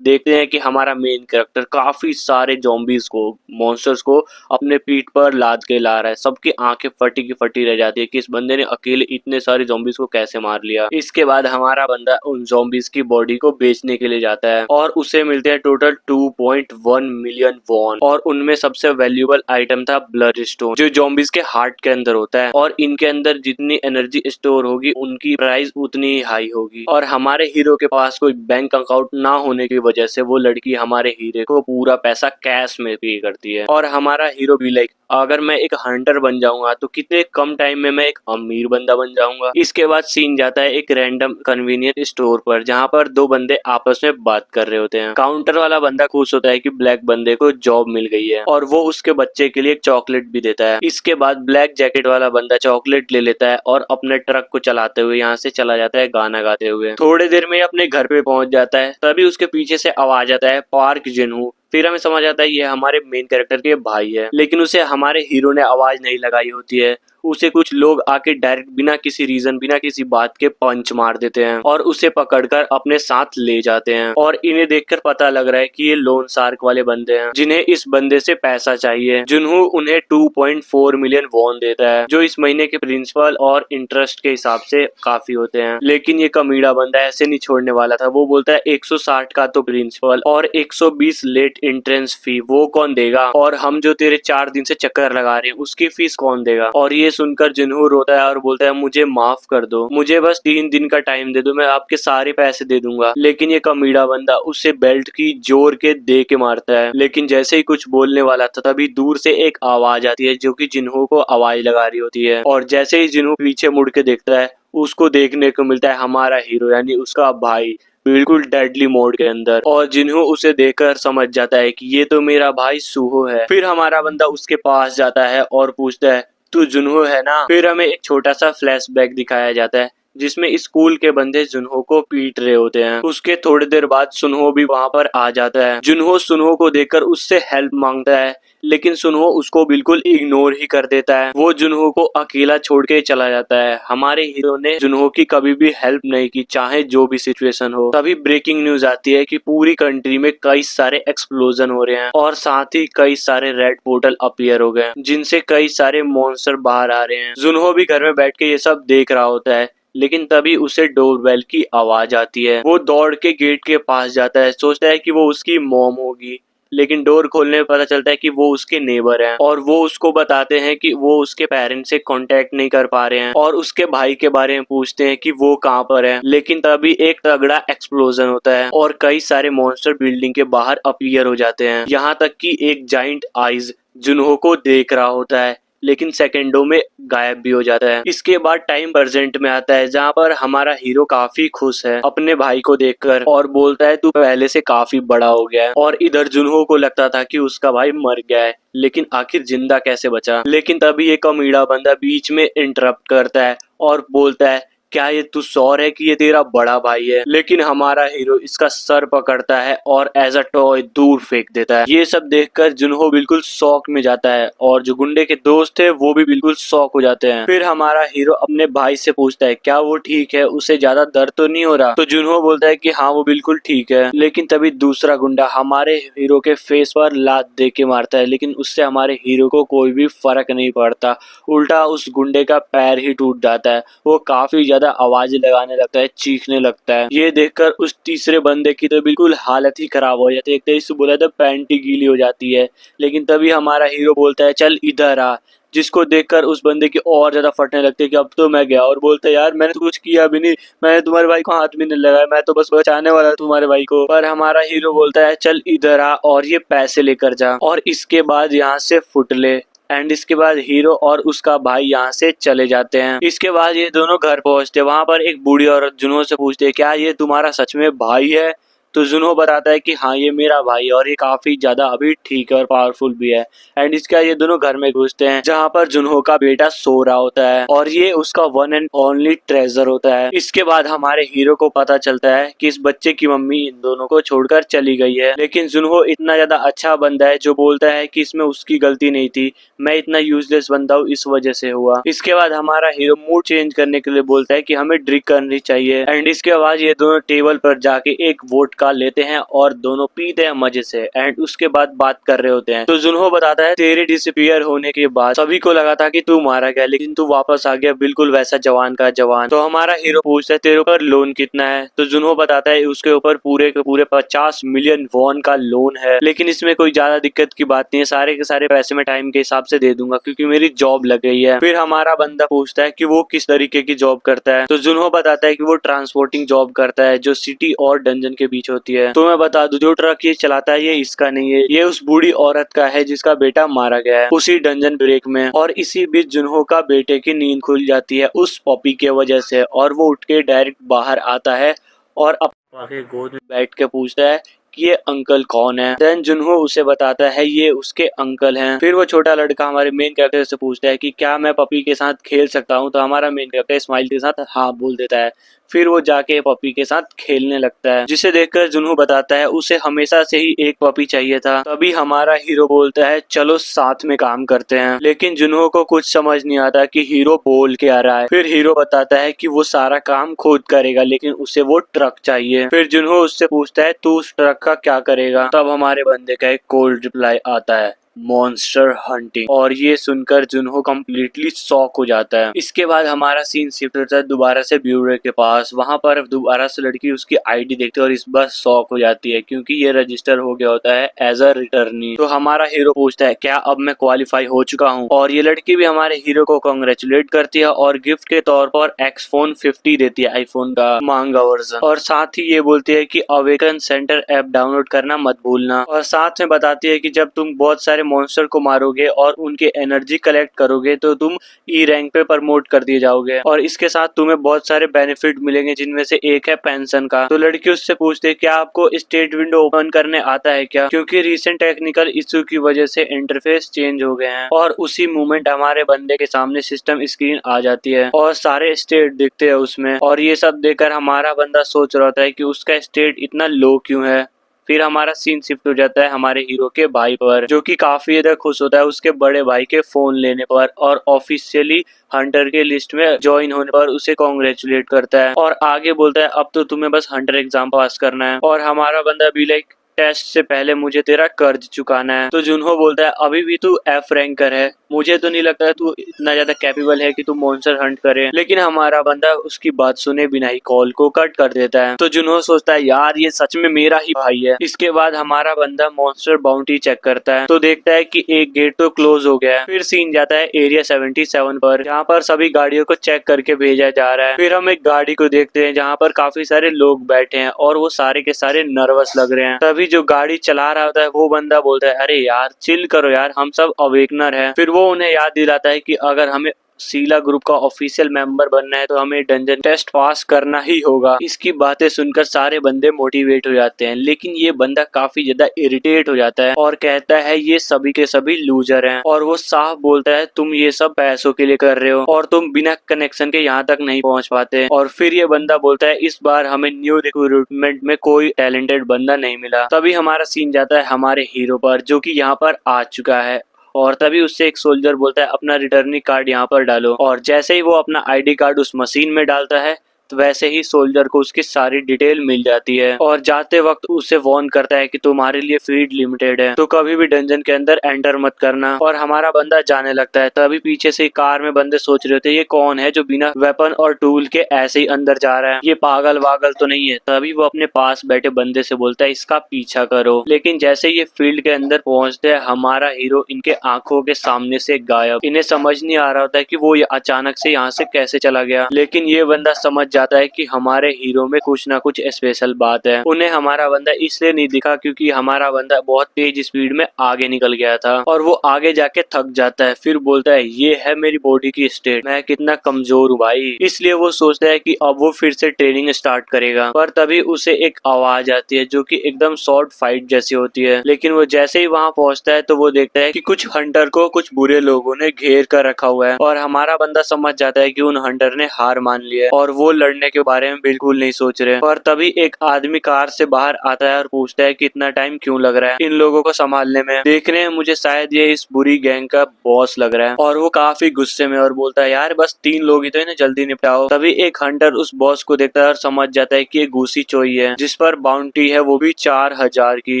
हैं कि हमारा मेन कैरेक्टर काफी सारे ज़ॉम्बीज को, मॉन्स्टर्स को अपने पीठ पर लाद के ला रहा है। सबकी आंखें फटी की फटी रह जाती है कि इस बंदे ने अकेले इतने सारे ज़ॉम्बीज को कैसे मार लिया। इसके बाद हमारा बंदा उन ज़ॉम्बीज की बॉडी को बेचने के लिए जाता है और उसे मिलते हैं टोटल 2.1 मिलियन वॉन, और उनमें सबसे वैल्यूएबल आइटम था ब्लड स्टोन, जो ज़ॉम्बीज के हार्ट के अंदर होता है। और इनके अंदर जितनी एनर्जी स्टोर होगी उनकी प्राइस उतनी ही हाई होगी। और हमारे हीरो के पास कोई बैंक अकाउंट ना होने की वजह से वो लड़की हमारे हीरो को पूरा पैसा कैश में पे करती है। और हमारा हीरो भी अगर मैं एक हंटर बन जाऊंगा तो कितने कम टाइम में मैं एक अमीर बंदा बन जाऊंगा। इसके बाद सीन जाता है एक रैंडम कन्वीनियंस स्टोर पर, जहाँ पर दो बंदे आपस में बात कर रहे होते हैं। काउंटर वाला बंदा खुश होता है कि ब्लैक बंदे को जॉब मिल गई है और वो उसके बच्चे के लिए एक चॉकलेट भी देता है। इसके बाद ब्लैक जैकेट वाला बंदा चॉकलेट ले लेता है और अपने ट्रक को चलाते हुए यहाँ से चला जाता है गाना गाते हुए। थोड़ी देर में अपने घर पे पहुंच जाता है, तभी उसके पीछे से आवाज आता है पार्क जिनहू। फिर हमें समझ आता है ये हमारे मेन कैरेक्टर के भाई है, लेकिन उसे हमारे हीरो ने आवाज नहीं लगाई होती है। उसे कुछ लोग आके डायरेक्ट बिना किसी रीजन, बिना किसी बात के पंच मार देते हैं और उसे पकड़कर अपने साथ ले जाते हैं। और इन्हें देखकर पता लग रहा है कि ये लोन शार्क वाले बंदे हैं, जिन्हें इस बंदे से पैसा चाहिए। जिन्हों उन्हें 2.4 मिलियन वॉन देता है, जो इस महीने के प्रिंसिपल और इंटरेस्ट के हिसाब से काफी होते हैं। लेकिन ये कमीड़ा बंदा ऐसे नहीं छोड़ने वाला था। वो बोलता है 160 का तो प्रिंसिपल और 120 लेट एंट्रेंस फी वो कौन देगा, और हम जो तेरे 4 दिन से चक्कर लगा रहे हैं उसकी फीस कौन देगा। और ये सुनकर जिन्हू रोता है और बोलता है मुझे माफ कर दो, मुझे बस 3 दिन का टाइम दे दो, मैं आपके सारे पैसे दे दूंगा। लेकिन ये कमीड़ा बंदा उसे बेल्ट की जोर के दे के मारता है। लेकिन जैसे ही कुछ बोलने वाला था, तभी दूर से एक आवाज आती है जो कि जिन्हू को आवाज लगा रही होती है। और जैसे ही जिन्हू पीछे मुड़ के देखता है, उसको देखने को मिलता है हमारा हीरो यानी उसका भाई, बिल्कुल डेडली मोड के अंदर। और जिन्हू उसे देखकर समझ जाता है कि ये तो मेरा भाई सूहो है। फिर हमारा बंदा उसके पास जाता है और पूछता है तू जुन्हो है ना। फिर हमें एक छोटा सा फ्लैशबैक दिखाया जाता है जिसमें स्कूल के बंदे जुन्हो को पीट रहे होते हैं। उसके थोड़ी देर बाद सुन्हो भी वहाँ पर आ जाता है। जुन्हो सुन्हो को देखकर उससे हेल्प मांगता है, लेकिन सुन्हो उसको बिल्कुल इग्नोर ही कर देता है। वो जुन्हो को अकेला छोड़ के चला जाता है। हमारे हीरो ने जुन्हो की कभी भी हेल्प नहीं की, चाहे जो भी सिचुएशन हो। तभी ब्रेकिंग न्यूज आती है कि पूरी कंट्री में कई सारे एक्सप्लोजन हो रहे हैं और साथ ही कई सारे रेड पोर्टल अपीयर हो गए, जिनसे कई सारे मॉन्स्टर बाहर आ रहे हैं। जुन्हो भी घर में बैठ के ये सब देख रहा होता है, लेकिन तभी उसे डोरबेल की आवाज आती है। वो दौड़ के गेट के पास जाता है, सोचता है कि वो उसकी मॉम होगी, लेकिन डोर खोलने में पता चलता है कि वो उसके नेबर हैं और वो उसको बताते हैं कि वो उसके पेरेंट्स से कांटेक्ट नहीं कर पा रहे हैं और उसके भाई के बारे में पूछते हैं कि वो कहाँ पर है। लेकिन तभी एक तगड़ा एक्सप्लोजन होता है और कई सारे मॉन्स्टर बिल्डिंग के बाहर अपीयर हो जाते हैं। यहाँ तक कि एक जाइंट आइज जुन्हो को देख रहा होता है, लेकिन सेकंडों में गायब भी हो जाता है। इसके बाद टाइम प्रेजेंट में आता है, जहाँ पर हमारा हीरो काफी खुश है अपने भाई को देखकर और बोलता है तू पहले से काफी बड़ा हो गया है। और इधर जुन्हो को लगता था कि उसका भाई मर गया है, लेकिन आखिर जिंदा कैसे बचा। लेकिन तभी एक कमीड़ा बंदा बीच में इंटरप्ट करता है और बोलता है क्या ये तू श्योर है कि ये तेरा बड़ा भाई है। लेकिन हमारा हीरो इसका सर पकड़ता है और एज अ टॉय दूर फेंक देता है। ये सब देखकर जुन्हो बिल्कुल शॉक में जाता है और जो गुंडे के दोस्त थे वो भी बिल्कुल शॉक हो जाते हैं। फिर हमारा हीरो अपने भाई से पूछता है क्या वो ठीक है, उसे ज्यादा दर्द तो नहीं हो रहा। तो जुन्हो बोलता है कि हाँ वो बिल्कुल ठीक है। लेकिन तभी दूसरा गुंडा हमारे हीरो के फेस पर लात दे के मारता है, लेकिन उससे हमारे हीरो को कोई भी फर्क नहीं पड़ता। उल्टा उस गुंडे का पैर ही टूट जाता है। वो काफी ज्यादा आवाज लगाने लगता है, चीखने लगता है। ये देखकर उस तीसरे बंदे की तो बिल्कुल हालत ही खराब हो जाती है। एक तरीके से बोला तो पैंट ही गीली हो जाती है। लेकिन तभी हमारा हीरो बोलता है चल इधर आ, जिसको देखकर उस बंदे की और ज्यादा फटने लगती है कि अब तो मैं गया। और बोलता है यार मैंने तो कुछ किया भी नहीं, मैंने तुम्हारे भाई को हाथ भी नहीं लगाया, मैं तो बस बचाने वाला था तुम्हारे भाई को। पर हमारा हीरो बोलता है चल इधर आ और ये पैसे लेकर जा। और इसके बाद यहाँ से फुट ले। एंड इसके बाद हीरो और उसका भाई यहाँ से चले जाते हैं। इसके बाद ये दोनों घर पहुंचते, वहां पर एक बूढ़ी औरत जुन्हो से पूछती है क्या ये तुम्हारा सच में भाई है। तो जुन्हो बताता है कि हाँ ये मेरा भाई है और ये काफी ज्यादा अभी ठीक है और पावरफुल भी है। एंड इसके बाद ये दोनों घर में घुसते हैं, जहाँ पर जुन्हो का बेटा सो रहा होता है और ये उसका वन एंड ओनली ट्रेजर होता है। इसके बाद हमारे हीरो को पता चलता है कि इस बच्चे की मम्मी इन दोनों को छोड़कर चली गई है। लेकिन जुन्हो इतना ज्यादा अच्छा बंदा है जो बोलता है कि इसमें उसकी गलती नहीं थी, मैं इतना यूजलेस बंदा हूँ इस वजह से हुआ। इसके बाद हमारा हीरो मूड चेंज करने के लिए बोलता है कि हमें ड्रिंक करनी चाहिए। एंड इसके बाद ये दोनों टेबल पर जाके एक वोट का लेते हैं और दोनों पीते हैं मजे से। एंड उसके बाद बात कर रहे होते हैं। तो जुन्हो बताता है तेरे डिसअपीयर होने के बाद सभी को लगा था कि तू मारा गया, लेकिन तू वापस आ गया बिल्कुल वैसा जवान का जवान। तो हमारा हीरो पूछता है तेरे ऊपर लोन कितना है। तो जुन्हो बताता है उसके ऊपर पूरे के पूरे 50 मिलियन वॉन का लोन है, लेकिन इसमें कोई ज्यादा दिक्कत की बात नहीं है, सारे के सारे पैसे मैं टाइम के हिसाब से दे दूंगा क्योंकि मेरी जॉब लग गई है। फिर हमारा बंदा पूछता है कि वो किस तरीके की जॉब करता है। तो जुन्हो बताता है कि वो ट्रांसपोर्टिंग जॉब करता है जो सिटी और डंजन के बीच होती है। तो मैं बता दूं, जो ट्रक ये चलाता है ये इसका नहीं है, ये उस बूढ़ी औरत का है जिसका बेटा मारा गया है उसी डंजन ब्रेक में। और इसी बीच जुनहो का बेटे की नींद खुल जाती है उस पॉपी के वजह से, और वो उठ के डायरेक्ट बाहर आता है और पापा के गोद में बैठ के पूछता है कि ये अंकल कौन है। देन जुनहो उसे बताता है ये उसके अंकल हैं। फिर वो छोटा लड़का हमारे मेन कैरेक्टर से पूछता है कि क्या मैं पपी के साथ खेल सकता हूँ, तो हमारा मेन कैरेक्टर स्माइल के साथ हाँ बोल देता है। फिर वो जाके पपी के साथ खेलने लगता है, जिसे देखकर जुनहो बताता है उसे हमेशा से ही एक पपी चाहिए था। तभी हमारा हीरो बोलता है चलो साथ में काम करते हैं, लेकिन जुनहो को कुछ समझ नहीं आता कि हीरो बोल के आ रहा है। फिर हीरो बताता है कि वो सारा काम खुद करेगा, लेकिन उसे वो ट्रक चाहिए। फिर जुनहो उससे पूछता है तू उस ट्रक का क्या करेगा। तब हमारे बंदे का एक कोल्ड रिप्लाई आता है, मॉन्स्टर हंटिंग। और ये सुनकर जुनहो कम्प्लीटली शॉक हो जाता है। इसके बाद हमारा सीन शिफ्ट होता है दोबारा से ब्यूरो के पास। वहाँ पर दोबारा से लड़की उसकी आईडी देखती है और इस बार शॉक हो जाती है क्योंकि ये रजिस्टर हो गया होता है एज अ रिटर्नी। तो हमारा हीरो पूछता है क्या अब मैं क्वालिफाई हो चुका हूँ, और ये लड़की भी हमारे हीरो को कांग्रेचुलेट करती है और गिफ्ट के तौर पर एक्सफोन 50 देती है, आईफोन का महंगा वर्जन। और साथ ही ये बोलती है कि अवेकन सेंटर ऐप डाउनलोड करना मत भूलना। और साथ में बताती है कि जब तुम बहुत सारे मॉन्स्टर को मारोगे और उनके एनर्जी कलेक्ट करोगे तो तुम ई रैंक पे प्रमोट कर दिए जाओगे, और इसके साथ तुम्हें बहुत सारे बेनिफिट मिलेंगे जिनमें से एक है पेंशन का। तो लड़की उससे पूछती है क्या आपको स्टेट विंडो ओपन करने आता है क्या, क्योंकि रिसेंट टेक्निकल इश्यू की वजह से इंटरफेस चेंज हो गए हैं। और उसी मोमेंट हमारे बंदे के सामने सिस्टम स्क्रीन आ जाती है और सारे स्टेट दिखते हैं उसमें। और ये सब देखकर हमारा बंदा सोच रहा होता है कि उसका स्टेट इतना लो क्यों है। फिर हमारा सीन शिफ्ट हो जाता है हमारे हीरो के भाई पर, जो कि काफी ज्यादा खुश होता है उसके बड़े भाई के फोन लेने पर, और ऑफिशियली हंटर के लिस्ट में ज्वाइन होने पर उसे कॉन्ग्रेचुलेट करता है और आगे बोलता है अब तो तुम्हें बस हंटर एग्जाम पास करना है। और हमारा बंदा भी लाइक टेस्ट से पहले मुझे तेरा कर्ज चुकाना है। तो जुनहो बोलता है अभी भी तू एफ रैंकर है, मुझे तो नहीं लगता है तू इतना ज्यादा कैपेबल है कि तू मॉन्स्टर हंट करे। लेकिन हमारा बंदा उसकी बात सुने बिना ही कॉल को कट कर देता है। तो जुनहो सोचता है यार ये सच में मेरा ही भाई है। इसके बाद हमारा बंदा मॉन्स्टर बाउंटी चेक करता है तो देखता है कि एक गेट तो क्लोज हो गया है। फिर सीन जाता है एरिया 77 पर, जहाँ पर सभी गाड़ियों को चेक करके भेजा जा रहा है। फिर हम एक गाड़ी को देखते हैं जहाँ पर काफी सारे लोग बैठे हैं और वो सारे के सारे नर्वस लग रहे हैं। तभी जो गाड़ी चला रहा होता है वो बंदा बोलता है अरे यार चिल करो यार, हम सब अवेकनर हैं। फिर वो उन्हें याद दिलाता है कि अगर हमें सीला ग्रुप का ऑफिशियल मेंबर बनना है तो हमें डंजन टेस्ट पास करना ही होगा। इसकी बातें सुनकर सारे बंदे मोटिवेट हो जाते हैं, लेकिन ये बंदा काफी ज्यादा इरिटेट हो जाता है और कहता है ये सभी के सभी लूजर हैं। और वो साफ बोलता है तुम ये सब पैसों के लिए कर रहे हो और तुम बिना कनेक्शन के यहाँ तक नहीं पहुँच पाते। और फिर ये बंदा बोलता है इस बार हमें न्यू रिक्रूटमेंट में कोई टैलेंटेड बंदा नहीं मिला। तभी हमारा सीन जाता है हमारे हीरो पर, जो कि यहाँ पर आ चुका है। और तभी उससे एक सोल्जर बोलता है अपना रिटर्निंग कार्ड यहाँ पर डालो। और जैसे ही वो अपना आईडी कार्ड उस मशीन में डालता है तो वैसे ही सोल्जर को उसकी सारी डिटेल मिल जाती है और जाते वक्त उसे वार्न करता है कि तुम्हारे लिए फीड लिमिटेड है तो कभी भी डंजन के अंदर एंटर मत करना। और हमारा बंदा जाने लगता है। तभी पीछे से कार में बंदे सोच रहे थे ये कौन है जो बिना वेपन और टूल के ऐसे ही अंदर जा रहा है, ये पागल वागल तो नहीं है। तभी वो अपने पास बैठे बंदे से बोलता है इसका पीछा करो। लेकिन जैसे ये फील्ड के अंदर पहुंचते हैं हमारा हीरो इनके आंखों के सामने से गायब। इन्हें समझ नहीं आ रहा होता है कि वो ये अचानक से यहाँ से कैसे चला गया, लेकिन ये बंदा समझ जाता है कि हमारे हीरो में कुछ ना कुछ स्पेशल बात है। उन्हें हमारा बंदा इसलिए नहीं दिखा क्योंकि हमारा बंदा बहुत तेज स्पीड में आगे निकल गया था और वो आगे जाके थक जाता है। फिर बोलता है ये है मेरी बॉडी की स्टेट, मैं कितना कमजोर हूँ भाई। इसलिए वो सोचता है कि अब वो फिर से ट्रेनिंग स्टार्ट करेगा। पर तभी उसे एक आवाज आती है जो कि एकदम शॉर्ट फाइट जैसी होती है। लेकिन वो जैसे ही वहाँ पहुँचता है तो वो देखता है कि कुछ हंटर को कुछ बुरे लोगों ने घेर कर रखा हुआ है और हमारा बंदा समझ जाता है कि उन हंटर ने हार मान ली है और वो लड़ने के बारे में बिल्कुल नहीं सोच रहे। पर तभी एक आदमी कार से बाहर आता है और पूछता है कि इतना टाइम क्यों लग रहा है इन लोगों को संभालने में, देखने में मुझे शायद ये इस बुरी गैंग का बॉस लग रहा है। और वो काफी गुस्से में और बोलता है यार बस 3 लोग ही तो इन्हें जल्दी निपटाओ। तभी एक हंटर उस बॉस को देखता है और समझ जाता है कि ये घूसी चोई है जिस पर बाउंटी है वो भी 4000 की।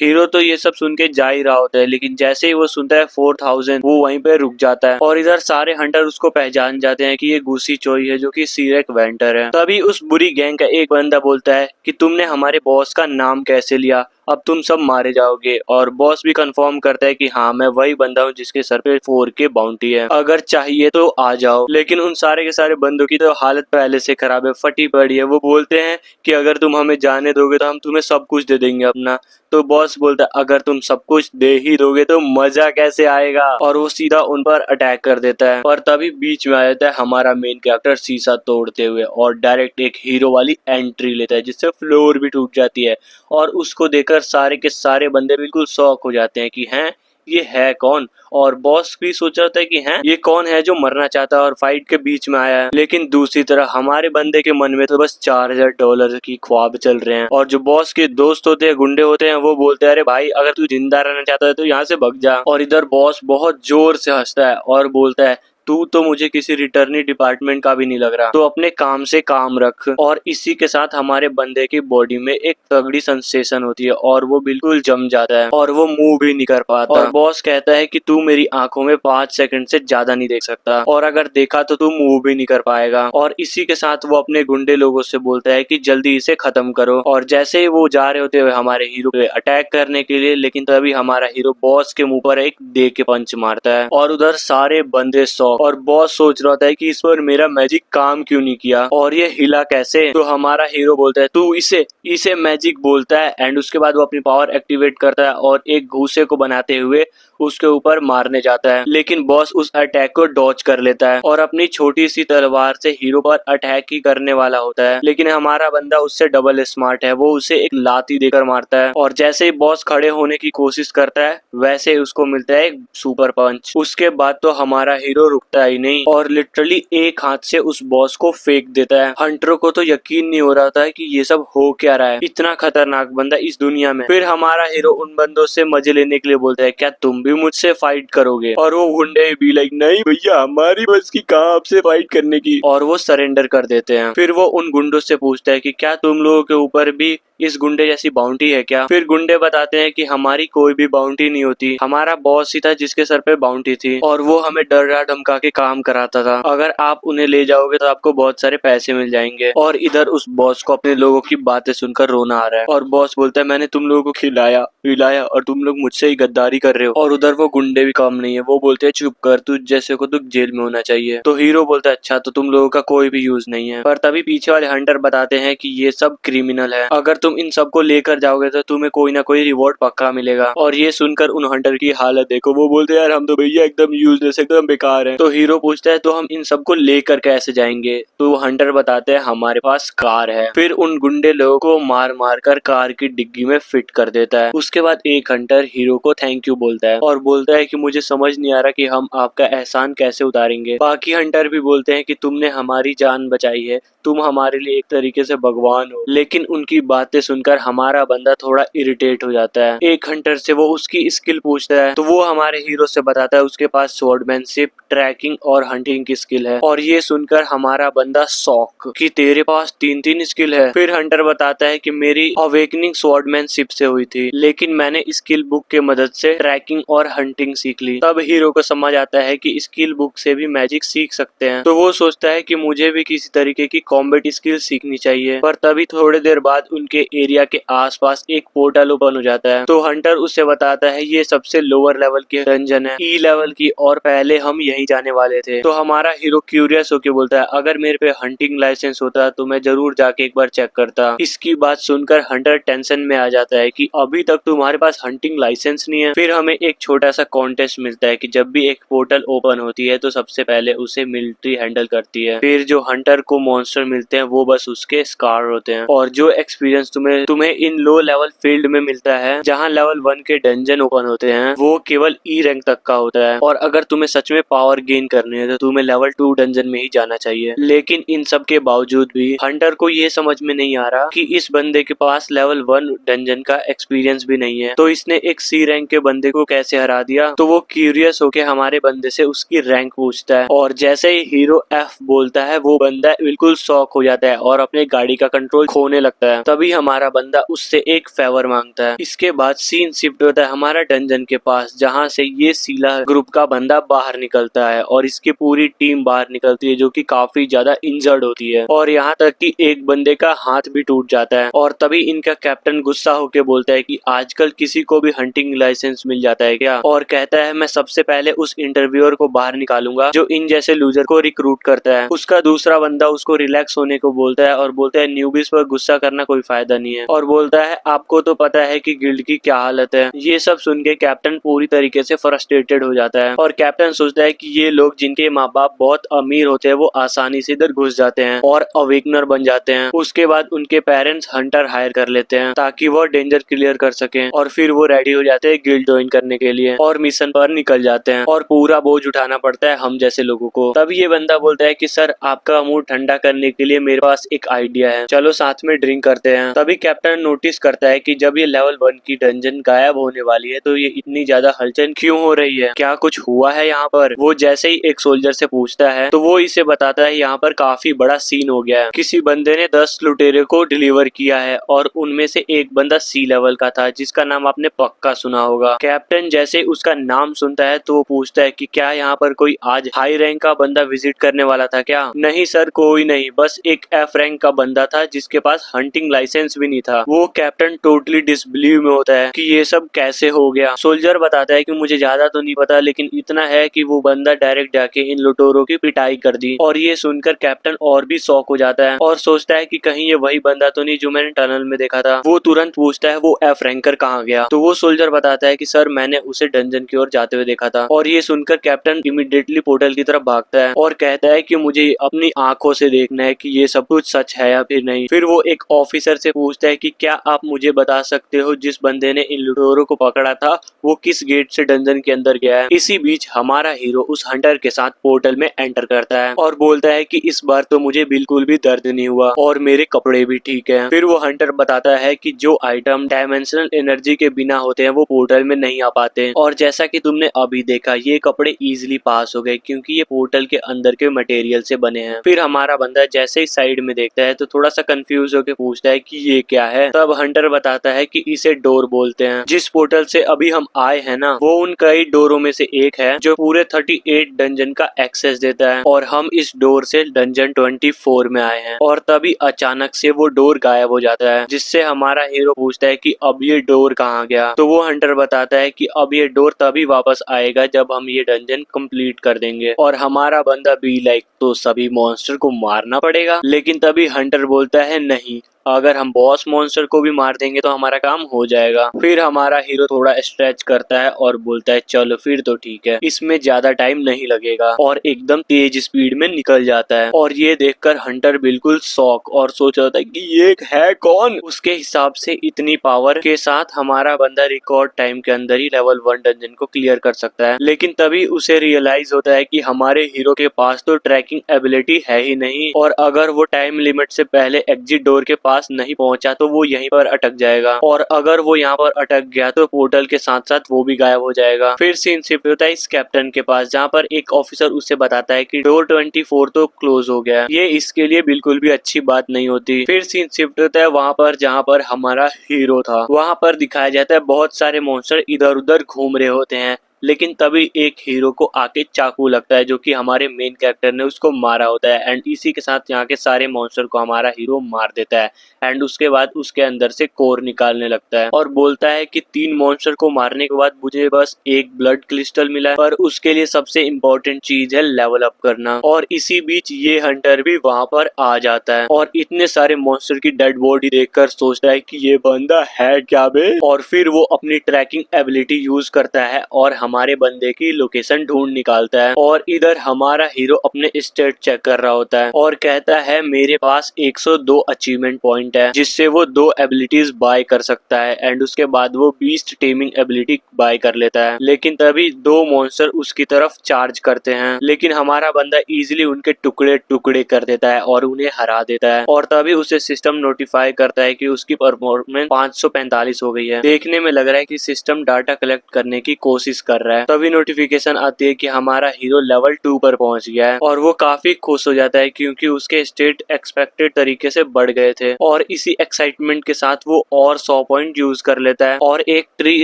हीरो तो ये सब सुन के जा ही रहा होता है, लेकिन जैसे ही वो सुनता है 4000 वो वहीं पे रुक जाता है और इधर सारे हंटर उसको पहचान जाते हैं कि ये घूसी चोई है जो कि सीरेक वेंटर है। तभी उस बुरी गैंग का एक बंदा बोलता है कि तुमने हमारे बॉस का नाम कैसे लिया, अब तुम सब मारे जाओगे। और बॉस भी कंफर्म करता है कि हाँ मैं वही बंदा हूँ जिसके सर पे 4K बाउंटी है, अगर चाहिए तो आ जाओ। लेकिन उन सारे के सारे बंदों की तो हालत पहले से खराब है, फटी पड़ी है। वो बोलते हैं कि अगर तुम हमें जाने दोगे तो हम तुम्हें सब कुछ दे देंगे अपना। तो बॉस बोलता है अगर तुम सब कुछ दे ही दोगे तो मजा कैसे आएगा, और वो सीधा उन पर अटैक कर देता है। और तभी बीच में आ जाता है हमारा मेन कैरेक्टर शीशा तोड़ते हुए, और डायरेक्ट एक हीरो वाली एंट्री लेता है जिससे फ्लोर भी टूट जाती है। और उसको देखकर सारे के सारे बंदे बिल्कुल शॉक हो जाते हैं कि हैं ये है कौन। और बॉस भी सोच रहा था कि हैं ये कौन है जो मरना चाहता है और फाइट के बीच में आया है। लेकिन दूसरी तरफ हमारे बंदे के मन में तो बस $4000 की ख्वाब चल रहे हैं। और जो बॉस के दोस्त होते हैं, गुंडे होते हैं, वो बोलते हैं अरे भाई अगर तू जिंदा रहना चाहता है तो यहाँ से भाग जा। और इधर बॉस बहुत जोर से हंसता है और बोलता है तू तो मुझे किसी रिटर्नी डिपार्टमेंट का भी नहीं लग रहा, तो अपने काम से काम रख। और इसी के साथ हमारे बंदे की बॉडी में एक तगड़ी सेंसेशन होती है और वो बिल्कुल जम जाता है और वो मूव भी नहीं कर पाता। और बॉस कहता है कि तू मेरी आंखों में 5 सेकंड से ज्यादा नहीं देख सकता, और अगर देखा तो तू मूव भी नहीं कर पाएगा। और इसी के साथ वो अपने गुंडे लोगों से बोलता है कि जल्दी इसे खत्म करो। और जैसे ही वो जा रहे होते हुए हमारे हीरो पे अटैक करने के लिए, लेकिन तभी हमारा हीरो बॉस के मुंह पर एक दे के पंच मारता है और उधर सारे बंदे और बॉस सोच रहा होता है कि इस पर मेरा मैजिक काम क्यों नहीं किया और ये हिला कैसे। तो हमारा हीरो बोलता है तू इसे इसे मैजिक बोलता है। एंड उसके बाद वो अपनी पावर एक्टिवेट करता है और एक घूसे को बनाते हुए उसके ऊपर मारने जाता है। लेकिन बॉस उस अटैक को डॉज कर लेता है और अपनी छोटी सी तलवार से हीरो पर अटैक ही करने वाला होता है। लेकिन हमारा बंदा उससे डबल स्मार्ट है, वो उसे एक लाती देकर मारता है। और जैसे ही बॉस खड़े होने की कोशिश करता है वैसे ही उसको मिलता है एक सुपर पंच। उसके बाद तो हमारा हीरो रुकता ही नहीं और लिटरली एक हाथ से उस बॉस को फेंक देता है। हंटरों को तो यकीन नहीं हो रहा था कि ये सब हो क्या रहा है, इतना खतरनाक बंदा इस दुनिया में। फिर हमारा हीरो उन बंदों से मजे लेने के लिए बोलता है क्या तुम भी मुझसे फाइट करोगे। और वो गुंडे भी लाइक नहीं भैया हमारी बस की कहाँ आपसे फाइट करने की, और वो सरेंडर कर देते हैं। फिर वो उन गुंडों से पूछता है कि क्या तुम लोगों के ऊपर भी इस गुंडे जैसी बाउंटी है क्या। फिर गुंडे बताते हैं कि हमारी कोई भी बाउंटी नहीं होती, हमारा बॉस ही था जिसके सर पे बाउंटी थी और वो हमें डरा धमका के काम कराता था। अगर आप उन्हें ले जाओगे तो आपको बहुत सारे पैसे मिल जाएंगे। और इधर उस बॉस को अपने लोगों की बातें सुनकर रोना आ रहा है और बॉस बोलता है मैंने तुम लोगों को खिलाया पिलाया और तुम लोग मुझसे ही गद्दारी कर रहे हो। और उधर वो गुंडे भी कम नहीं है, वो बोलते हैं चुप कर, तुझ जैसे को तो जेल में होना चाहिए। तो हीरो बोलता है अच्छा तो तुम लोगों का कोई भी यूज नहीं है। पर तभी पीछे वाले हंटर बताते हैं कि ये सब क्रिमिनल है, अगर तुम इन सबको लेकर जाओगे तो तुम्हें कोई ना कोई रिवॉर्ड पक्का मिलेगा। और ये सुनकर उन हंटर की हालत देखो, वो बोलते हैं यार हम तो भैया एकदम यूजलेस एकदम बेकार है। तो हीरो पूछता है तो हम इन सबको लेकर कैसे जाएंगे। तो हंटर बताते हैं हमारे पास कार है। फिर उन गुंडे लोगों को मार मार कर कार की डिग्गी में फिट कर देता है। उसके बाद एक हंटर हीरो को थैंक यू बोलता है और बोलता है कि मुझे समझ नहीं आ रहा कि हम आपका एहसान कैसे उतारेंगे। बाकी हंटर भी बोलते हैं कि तुमने हमारी जान बचाई है, तुम हमारे लिए एक तरीके से भगवान हो। लेकिन उनकी बातें सुनकर हमारा बंदा थोड़ा इरिटेट हो जाता है। एक हंटर से वो उसकी स्किल पूछता है तो वो हमारे हीरो से बताता है उसके पास स्वॉर्डमैनशिप, ट्रैकिंग और हंटिंग की स्किल है। और ये सुनकर हमारा बंदा शॉक कि तेरे पास 3 स्किल है। फिर हंटर बताता है कि मेरी अवेकनिंग स्वॉर्डमैनशिप से हुई थी, लेकिन मैंने स्किल बुक के मदद से ट्रैकिंग और हंटिंग सीख ली। तब हीरो को समझ आता है कि स्किल बुक से भी मैजिक सीख सकते हैं। तो वो सोचता है कि मुझे भी किसी तरीके की कॉम्बैट स्किल सीखनी चाहिए। पर तभी थोड़ी देर बाद उनके एरिया के आसपास एक पोर्टल ओपन हो जाता है। तो हंटर उसे बताता है ये सबसे लोअर लेवल की डंजन है, ई लेवल की, और पहले हम यही जाने वाले थे। तो हमारा हीरो क्यूरियस होके बोलता है अगर मेरे पे हंटिंग लाइसेंस होता तो मैं जरूर जाके एक बार चेक करता। इसकी बात सुनकर हंटर टेंशन में आ जाता है कि अभी तक तुम्हारे पास हंटिंग लाइसेंस नहीं है। फिर हमें एक छोटा सा कॉन्टेस्ट मिलता है कि जब भी एक पोर्टल ओपन होती है तो सबसे पहले उसे मिलिट्री हैंडल करती है। फिर जो हंटर को मॉन्स्टर मिलते हैं वो बस उसके स्कार होते हैं। और जो एक्सपीरियंस तुम्हें इन लो लेवल फील्ड में मिलता है जहाँ लेवल 1 के डंजन ओपन होते हैं वो केवल ई रैंक तक का होता है। और अगर तुम्हें सच में पावर गेन करनी है तो तुम्हें लेवल 2 डंजन में ही जाना चाहिए। लेकिन इन सब के बावजूद भी हंटर को ये समझ में नहीं आ रहा कि इस बंदे के पास लेवल 1 डंजन का एक्सपीरियंस भी नहीं है, तो इसने एक सी रैंक के बंदे को कैसे कैसे हरा दिया। तो वो क्यूरियस होके हमारे बंदे से उसकी रैंक पूछता है और जैसे ही हीरो एफ बोलता है वो बंदा बिल्कुल शॉक हो जाता है और अपने गाड़ी का कंट्रोल खोने लगता है। तभी हमारा बंदा उससे एक फेवर मांगता है। इसके बाद सीन शिफ्ट होता है हमारा डंजन के पास, जहाँ से ये सीला ग्रुप का बंदा बाहर निकलता है और इसकी पूरी टीम बाहर निकलती है जो कि काफी ज्यादा इंजर्ड होती है और यहाँ तक कि एक बंदे का हाथ भी टूट जाता है। और तभी इनका कैप्टन गुस्सा होके बोलता है कि आजकल किसी को भी हंटिंग लाइसेंस मिल जाता है क्या, और कहता है मैं सबसे पहले उस इंटरव्यूअर को बाहर निकालूंगा जो इन जैसे लूजर को रिक्रूट करता है। उसका दूसरा बंदा उसको रिलैक्स होने को बोलता है और बोलता है न्यूबीज पर गुस्सा करना कोई फायदा नहीं है, और बोलता है आपको तो पता है कि गिल्ड की क्या हालत है। ये सब सुन के कैप्टन पूरी तरीके से फ्रस्ट्रेटेड हो जाता है और कैप्टन सोचता है कि ये लोग जिनके माँ बाप बहुत अमीर होते हैं वो आसानी से इधर घुस जाते हैं और अवेकनर बन जाते हैं। उसके बाद उनके पेरेंट्स हंटर हायर कर लेते हैं ताकि वो डेंजर क्लियर कर सकें और फिर वो रेडी हो जाते हैं गिल्ड ज्वाइन करने के लिए और मिशन पर निकल जाते हैं और पूरा बोझ उठाना पड़ता है हम जैसे लोगों को। तब ये बंदा बोलता है कि सर आपका मूड ठंडा करने के लिए मेरे पास एक आइडिया है, चलो साथ में ड्रिंक करते हैं। तभी कैप्टन नोटिस करता है कि जब ये लेवल 1 की डंजन गायब होने वाली है तो ये इतनी ज्यादा हलचल क्यों हो रही है, क्या कुछ हुआ है यहाँ पर। वो जैसे ही एक सोल्जर से पूछता है तो वो इसे बताता है यहाँ पर काफी बड़ा सीन हो गया है। किसी बंदे ने 10 लुटेरे को डिलीवर किया है और उनमें से एक बंदा सी लेवल का था जिसका नाम आपने पक्का सुना होगा। कैप्टन जैसे उसका नाम सुनता है तो वो पूछता है कि क्या यहाँ पर कोई आज हाई रैंक का बंदा विजिट करने वाला था क्या। नहीं सर कोई नहीं, बस एक एफ रैंक का बंदा था जिसके पास हंटिंग लाइसेंस भी नहीं था। वो कैप्टन टोटली डिसबिलीव में होता है कि ये सब कैसे हो गया। सोल्जर बताता है कि मुझे ज्यादा तो नहीं पता लेकिन इतना है कि वो बंदा डायरेक्ट जाके इन लुटेरों की पिटाई कर दी। और ये सुनकर कैप्टन और भी शॉक हो जाता है और सोचता है कि कहीं ये वही बंदा तो नहीं जो मैंने टनल में देखा था। वो तुरंत पूछता है वो एफ रैंकर कहाँ गया। तो वो सोल्जर बताता है कि सर मैंने उसे डंजन की ओर जाते हुए देखा था। और ये सुनकर कैप्टन इमीडिएटली पोर्टल की तरफ भागता है और कहता है कि मुझे अपनी आंखों से देखना है कि ये सब कुछ सच है या फिर नहीं। फिर वो एक ऑफिसर से पूछता है कि क्या आप मुझे बता सकते हो जिस बंदे ने इन लुटेरों को पकड़ा था वो किस गेट से डंजन के अंदर गया है। इसी बीच हमारा हीरो उस हंटर के साथ पोर्टल में एंटर करता है और बोलता है कि इस बार तो मुझे बिल्कुल भी दर्द नहीं हुआ और मेरे कपड़े भी ठीक हैं। फिर वो हंटर बताता है कि जो आइटम डायमेंशनल एनर्जी के बिना होते हैं वो पोर्टल में नहीं आ पाते और जैसा कि तुमने अभी देखा ये कपड़े इजीली पास हो गए क्योंकि ये पोर्टल के अंदर के मटेरियल से बने हैं। फिर हमारा बंदा जैसे ही साइड में देखता है तो थोड़ा सा कंफ्यूज होकर पूछता है कि ये क्या है। तब हंटर बताता है कि इसे डोर बोलते हैं। जिस पोर्टल से अभी हम आए हैं ना वो उन कई डोरों में से एक है जो पूरे 38 डंजन का एक्सेस देता है और हम इस डोर से डंजन 24 में आए हैं। और तभी अचानक से वो डोर गायब हो जाता है जिससे हमारा हीरो पूछता है कि अब ये डोर कहाँ गया। तो वो हंटर बताता है कि अब ये डोर तभी वापस आएगा जब हम ये डंजन कंप्लीट कर देंगे। और हमारा बंदा बी लाइक तो सभी मॉन्स्टर को मारना पड़ेगा, लेकिन तभी हंटर बोलता है नहीं, अगर हम बॉस मॉन्स्टर को भी मार देंगे तो हमारा काम हो जाएगा। फिर हमारा हीरो थोड़ा स्ट्रेच करता है और बोलता है चलो फिर तो ठीक है, इसमें ज्यादा टाइम नहीं लगेगा और एकदम तेज स्पीड में निकल जाता है। और ये देखकर हंटर बिल्कुल शॉक और सोच रहा था कि ये है कौन। उसके हिसाब से इतनी पावर के साथ हमारा बंदा रिकॉर्ड टाइम के अंदर ही लेवल 1 डंजन को क्लियर कर सकता है। लेकिन तभी उसे रियलाइज होता है कि हमारे हीरो के पास तो ट्रैकिंग एबिलिटी है ही नहीं और अगर वो टाइम लिमिट से पहले एग्जिट डोर के पास नहीं पहुंचा तो वो यहीं पर अटक जाएगा और अगर वो यहाँ पर अटक गया तो पोर्टल के साथ साथ वो भी गायब हो जाएगा। फिर सीन शिफ्ट होता है इस कैप्टन के पास जहाँ पर एक ऑफिसर उससे बताता है कि डोर 24 तो क्लोज हो गया। ये इसके लिए बिल्कुल भी अच्छी बात नहीं होती। फिर सीन शिफ्ट होता है वहाँ पर जहाँ पर हमारा हीरो था। वहाँ पर दिखाया जाता है बहुत सारे मॉन्स्टर इधर उधर घूम रहे होते हैं, लेकिन तभी एक हीरो को आके चाकू लगता है जो कि हमारे मेन कैरेक्टर ने उसको मारा होता है एंड इसी के साथ यहाँ के सारे मॉन्स्टर को हमारा हीरो मार देता है एंड उसके बाद उसके अंदर से कोर निकालने लगता है और बोलता है कि 3 मॉन्स्टर को मारने के बाद मुझे बस एक ब्लड क्रिस्टल मिला है, पर उसके लिए सबसे इम्पोर्टेंट चीज है लेवल अप करना। और इसी बीच ये हंटर भी वहाँ पर आ जाता है और इतने सारे मॉन्स्टर की डेड बॉडी देखकर सोचता है कि ये बंदा है क्या बे। और फिर वो अपनी ट्रैकिंग एबिलिटी यूज करता है और हमारे बंदे की लोकेशन ढूंढ निकालता है और इधर हमारा हीरो अपने स्टेट चेक कर रहा होता है और कहता है मेरे पास 102 अचीवमेंट पॉइंट है जिससे वो 2 एबिलिटीज बाय कर सकता है एंड उसके बाद वो बीस्ट टेमिंग एबिलिटी बाय कर लेता है। लेकिन तभी 2 मॉन्स्टर उसकी तरफ चार्ज करते हैं लेकिन हमारा बंदा इजीली उनके टुकड़े टुकड़े कर देता है और उन्हें हरा देता है और तभी उसे सिस्टम नोटिफाई करता है कि उसकी परफॉर्मेंस 545 हो गई है। देखने में लग रहा है कि सिस्टम डाटा कलेक्ट करने की कोशिश कर रहा है। तभी नोटिफिकेशन आती है कि हमारा हीरो लेवल 2 पर पहुंच गया है और वो काफी खुश हो जाता है क्योंकि उसके स्टेट एक्सपेक्टेड तरीके से बढ़ गए थे और इसी एक्साइटमेंट के साथ वो और 100 पॉइंट यूज कर लेता है और एक ट्री